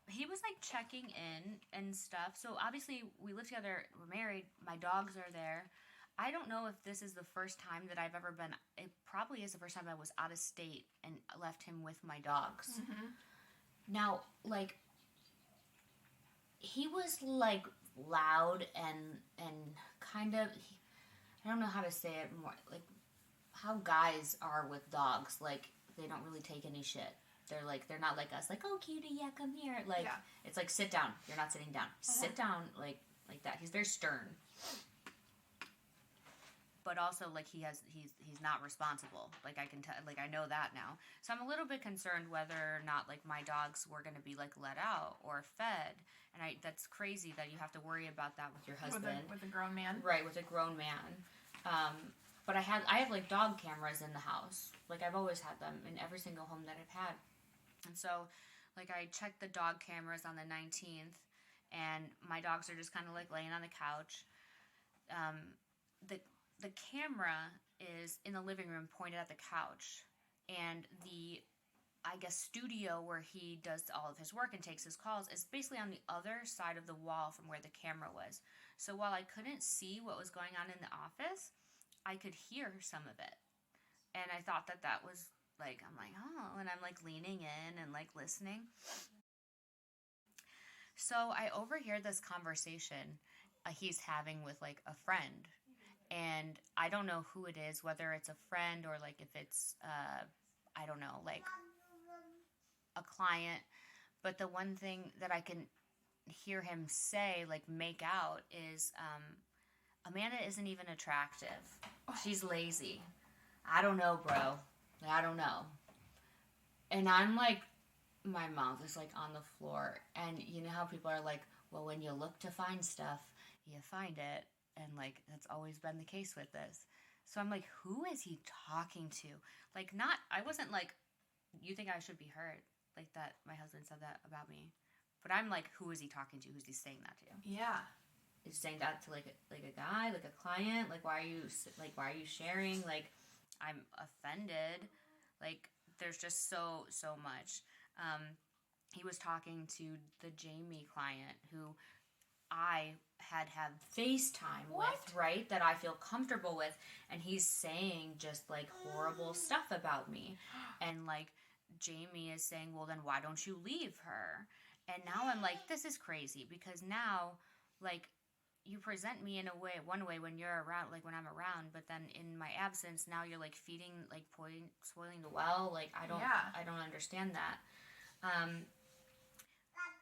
D: He was, like, checking in and stuff. So, obviously, we live together. We're married. My dogs are there. I don't know if this is the first time that I've ever been. It probably is the first time I was out of state and left him with my dogs.
C: Mm-hmm.
D: Now, like, he was, like, loud and kind of, I don't know how to say it more, like, how guys are with dogs. Like, they don't really take any shit. They're not like us, like, oh, cutie, yeah, come here. Like,
C: Yeah.
D: It's like, sit down. You're not sitting down. Sit down, like that. He's very stern. But also, like, he's not responsible. Like, I can tell, like, I know that now. So I'm a little bit concerned whether or not, like, my dogs were going to be, like, let out or fed. And that's crazy that you have to worry about that with your husband.
C: With a grown man.
D: Right, with a grown man. But I have, like, dog cameras in the house. Like, I've always had them in every single home that I've had. And so, like, I checked the dog cameras on the 19th, and my dogs are just kind of, like, laying on the couch. The camera is in the living room pointed at the couch, and the, I guess, studio where he does all of his work and takes his calls is basically on the other side of the wall from where the camera was. So while I couldn't see what was going on in the office, I could hear some of it. And I thought that was, like, I'm like, oh, and I'm, like, leaning in and, like, listening. So I overhear this conversation he's having with, like, a friend. And I don't know who it is, whether it's a friend or, like, if it's, I don't know, like, a client. But the one thing that I can hear him say, like, make out is, Amanda isn't even attractive. She's lazy. I don't know, bro. I don't know. And I'm, like, my mouth is, like, on the floor. And you know how people are like, well, when you look to find stuff, you find it. And, like, that's always been the case with this. So I'm like, who is he talking to? Like, I wasn't like, you think I should be hurt? Like, that my husband said that about me. But I'm like, who is he talking to? Who's he saying that to?
C: Yeah.
D: Is he saying that to, like a guy, like a client? Like, why are you sharing? Like, I'm offended. Like, there's just so much. He was talking to the Jamie client who I had FaceTime with, right? That I feel comfortable with. And he's saying just, like, horrible stuff about me. And, like, Jamie is saying, well, then why don't you leave her? And now I'm like, this is crazy. Because now, like, you present me in one way when you're around, like, when I'm around. But then in my absence, now you're, like, feeding, like, spoiling the well. Like, I don't understand that.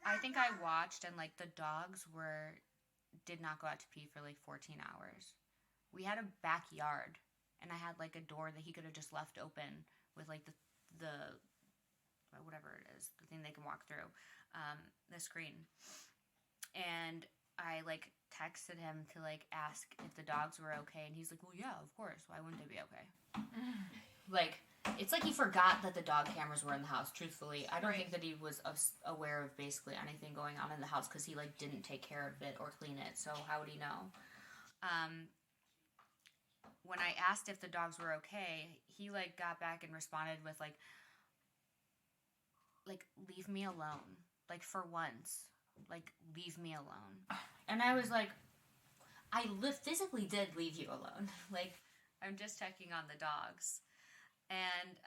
D: I think I watched, and, like, the dogs did not go out to pee for, like, 14 hours. We had a backyard, and I had, like, a door that he could have just left open with, like, the whatever it is, the thing they can walk through, the screen. And I, like, texted him to, like, ask if the dogs were okay, and he's like, well, yeah, of course. Why wouldn't they be okay? Like, it's like he forgot that the dog cameras were in the house, truthfully. I don't think that he was aware of basically anything going on in the house because he, like, didn't take care of it or clean it. So how would he know? When I asked if the dogs were okay, he, like, got back and responded with, like, leave me alone. Like, for once. Like, leave me alone. And I was like, I physically did leave you alone. Like, I'm just checking on the dogs. And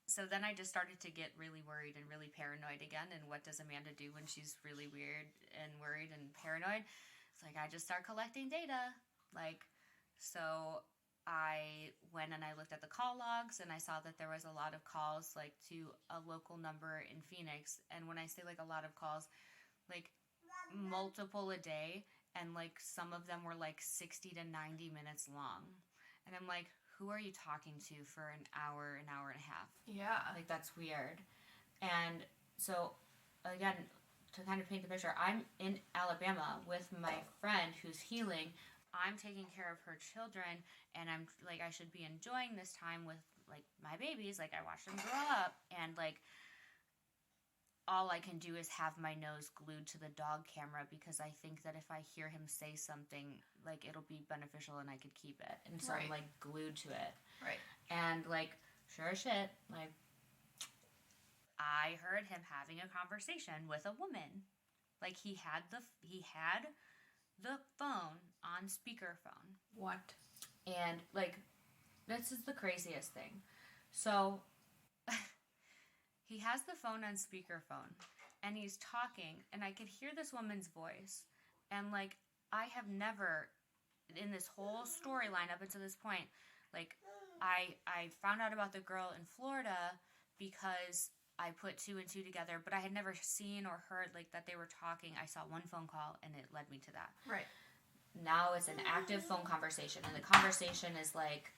D: so then I just started to get really worried and really paranoid again. And what does Amanda do when she's really weird and worried and paranoid? It's like I just start collecting data. Like, so I went and I looked at the call logs and I saw that there was a lot of calls, like, to a local number in Phoenix. And when I say, like, a lot of calls, like, multiple a day. And, like, some of them were, like, 60 to 90 minutes long. And I'm like, who are you talking to for an hour and a half?
C: Yeah.
D: Like, that's weird. And so, again, to kind of paint the picture, I'm in Alabama with my friend who's healing. I'm taking care of her children, and I'm like, I should be enjoying this time with like my babies. Like, I watch them grow up, and like, all I can do is have my nose glued to the dog camera because I think that if I hear him say something, like, it'll be beneficial and I could keep it. And so I'm like glued to it.
B: Right.
D: And like, sure as shit, like, I heard him having a conversation with a woman. Like, he had the phone on speakerphone.
C: What?
D: And like, this is the craziest thing. So he has the phone on speakerphone and he's talking, and I could hear this woman's voice. And like, I have never, in this whole storyline up until this point, like, I found out about the girl in Florida because I put two and two together, but I had never seen or heard like that they were talking. I saw one phone call and it led me to that.
B: Right.
D: Now it's an active phone conversation, and the conversation is like,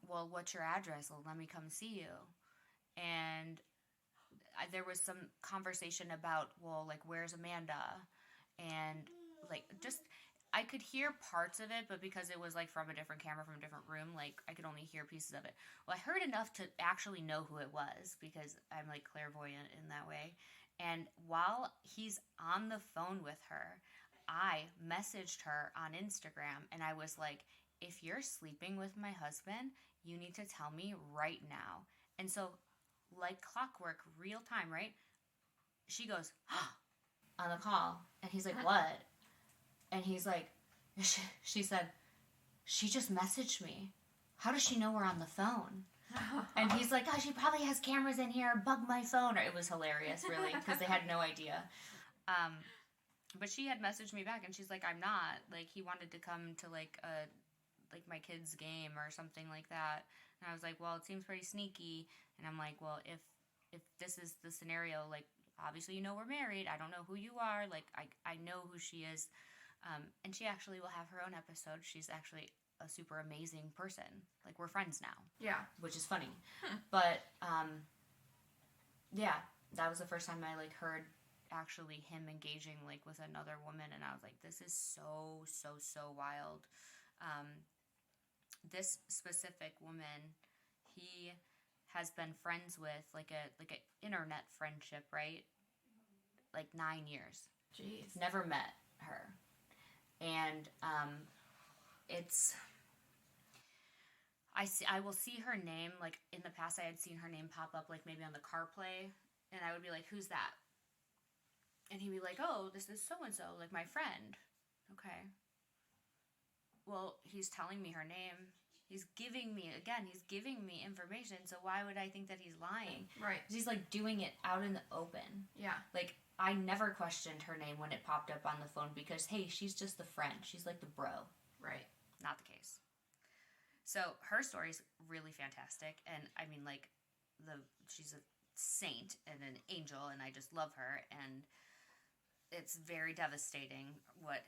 D: well, what's your address? Well, let me come see you. And there was some conversation about, well, like, where's Amanda? And like, just, I could hear parts of it, but because it was like from a different camera, from a different room, like, I could only hear pieces of it. Well, I heard enough to actually know who it was because I'm like clairvoyant in that way. And while he's on the phone with her, I messaged her on Instagram and I was like, if you're sleeping with my husband, you need to tell me right now. And so, like clockwork, real time, right? She goes, on the call. And he's like, what? And he's like, she said, she just messaged me. How does she know we're on the phone? And he's like, oh, she probably has cameras in here. Bug my phone. Or it was hilarious, really, because they had no idea. But she had messaged me back, and she's like, I'm not. Like, he wanted to come to, like my kid's game or something like that. And I was like, well, it seems pretty sneaky. And I'm like, well, if this is the scenario, like, obviously you know we're married. I don't know who you are. Like, I know who she is. And she actually will have her own episode. She's actually a super amazing person. Like, we're friends now.
B: Yeah.
D: Which is funny. But, yeah, that was the first time I, like, heard actually him engaging, like, with another woman. And I was like, this is so, so, so wild. This specific woman, he has been friends with, like a internet friendship, right? Like 9 years.
C: Jeez.
D: Never met her. And it's, I will see her name, like, in the past I had seen her name pop up, like, maybe on the CarPlay, and I would be like, who's that? And he'd be like, oh, this is so-and-so, like, my friend. Okay. Well, he's telling me her name. He's giving me information, so why would I think that he's lying?
B: Right.
D: He's, like, doing it out in the open.
B: Yeah.
D: Like, I never questioned her name when it popped up on the phone because, hey, she's just the friend. She's like the bro.
B: Right.
D: Not the case. So her story's really fantastic. And I mean, like, she's a saint and an angel, and I just love her. And it's very devastating what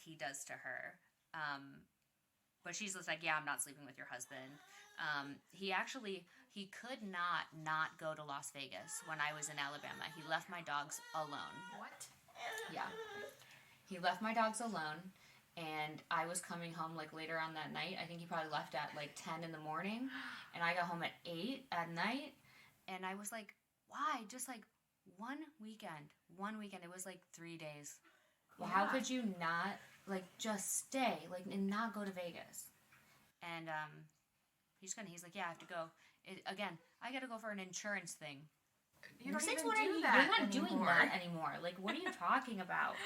D: he does to her. But she's just like, yeah, I'm not sleeping with your husband. He could not go to Las Vegas when I was in Alabama. He left my dogs alone.
C: What?
D: Yeah. He left my dogs alone, and I was coming home, like, later on that night. I think he probably left at, like, 10 in the morning, and I got home at 8 at night, and I was like, why? Just, like, one weekend. It was, like, 3 days. Well, how could you not, like, just stay, like, and not go to Vegas? And, he's like, yeah, I have to go. Again, I gotta go for an insurance thing.
C: You don't
D: Since
C: even
D: when are
C: do
D: you?
C: that
D: You're not
C: anymore.
D: doing that anymore. Like, what are you talking about?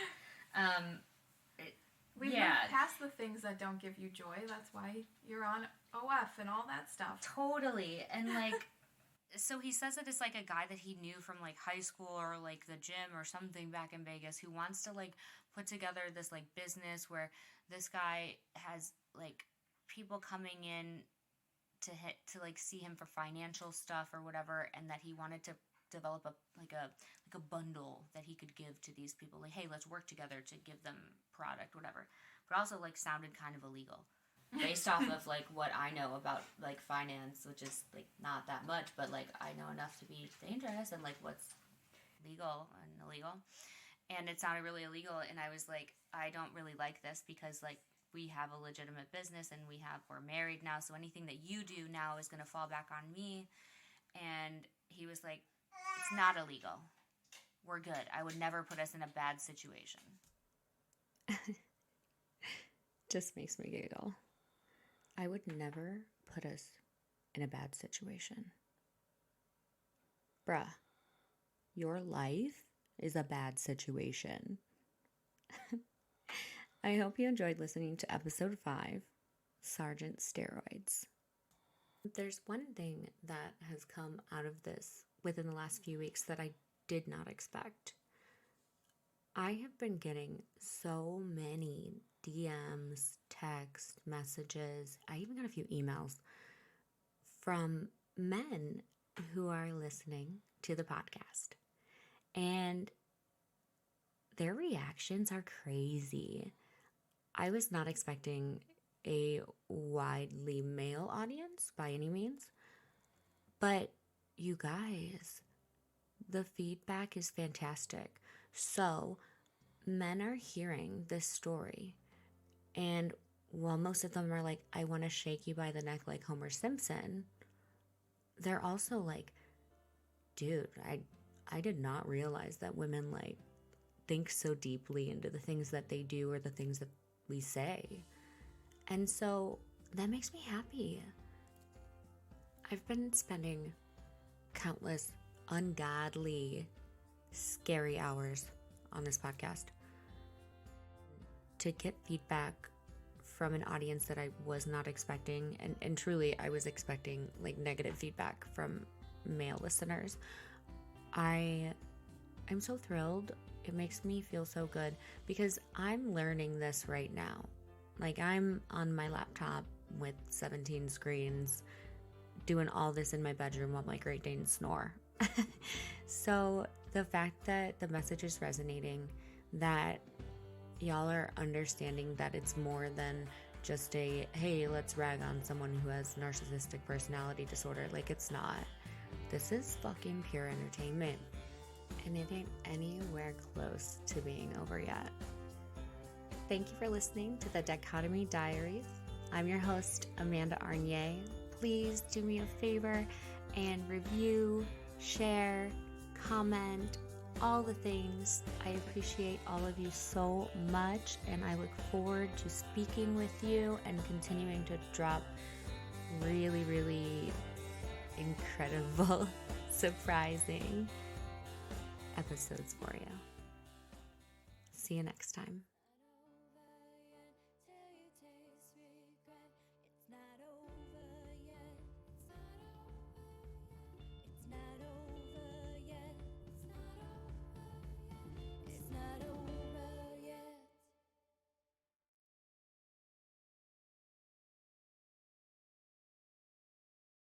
C: We've moved past the things that don't give you joy. That's why you're on OF and all that stuff.
D: Totally. And, like, so he says that it's, like, a guy that he knew from, like, high school or, like, the gym or something back in Vegas who wants to, like, put together this, like, business where this guy has, like, people coming in to like see him for financial stuff or whatever, and that he wanted to develop a bundle that he could give to these people, like, hey, let's work together to give them product, whatever. But also, like, sounded kind of illegal based off of, like, what I know about, like, finance, which is, like, not that much, but, like, I know enough to be dangerous and, like, what's legal and illegal. And it sounded really illegal. And I was like, I don't really like this because, like, we have a legitimate business and we're married now. So anything that you do now is going to fall back on me. And he was like, it's not illegal. We're good. I would never put us in a bad situation.
A: Just makes me giggle. I would never put us in a bad situation. Bruh, your life is a bad situation. I hope you enjoyed listening to episode 5, Sergeant Steroids. There's one thing that has come out of this within the last few weeks that I did not expect. I have been getting so many DMs, text messages, I even got a few emails from men who are listening to the podcast. And their reactions are crazy. I was not expecting a widely male audience by any means, but you guys, the feedback is fantastic. So, men are hearing this story, and while most of them are like, I want to shake you by the neck like Homer Simpson, they're also like, dude, I did not realize that women, like, think so deeply into the things that they do or the things that we say. And so that makes me happy. I've been spending countless ungodly, scary hours on this podcast to get feedback from an audience that I was not expecting. And truly, I was expecting like negative feedback from male listeners. I'm so thrilled. It makes me feel so good because I'm learning this right now. Like, I'm on my laptop with 17 screens doing all this in my bedroom while my Great Danes snore. So the fact that the message is resonating, that y'all are understanding that it's more than just a, hey, let's rag on someone who has narcissistic personality disorder. Like, it's not. This is fucking pure entertainment. And it ain't anywhere close to being over yet. Thank you for listening to the Dichotomy Diaries. I'm your host, Amanda Arnier. Please do me a favor and review, share, comment, all the things. I appreciate all of you so much, and I look forward to speaking with you and continuing to drop really, really incredible, surprising episodes for you. See you next time.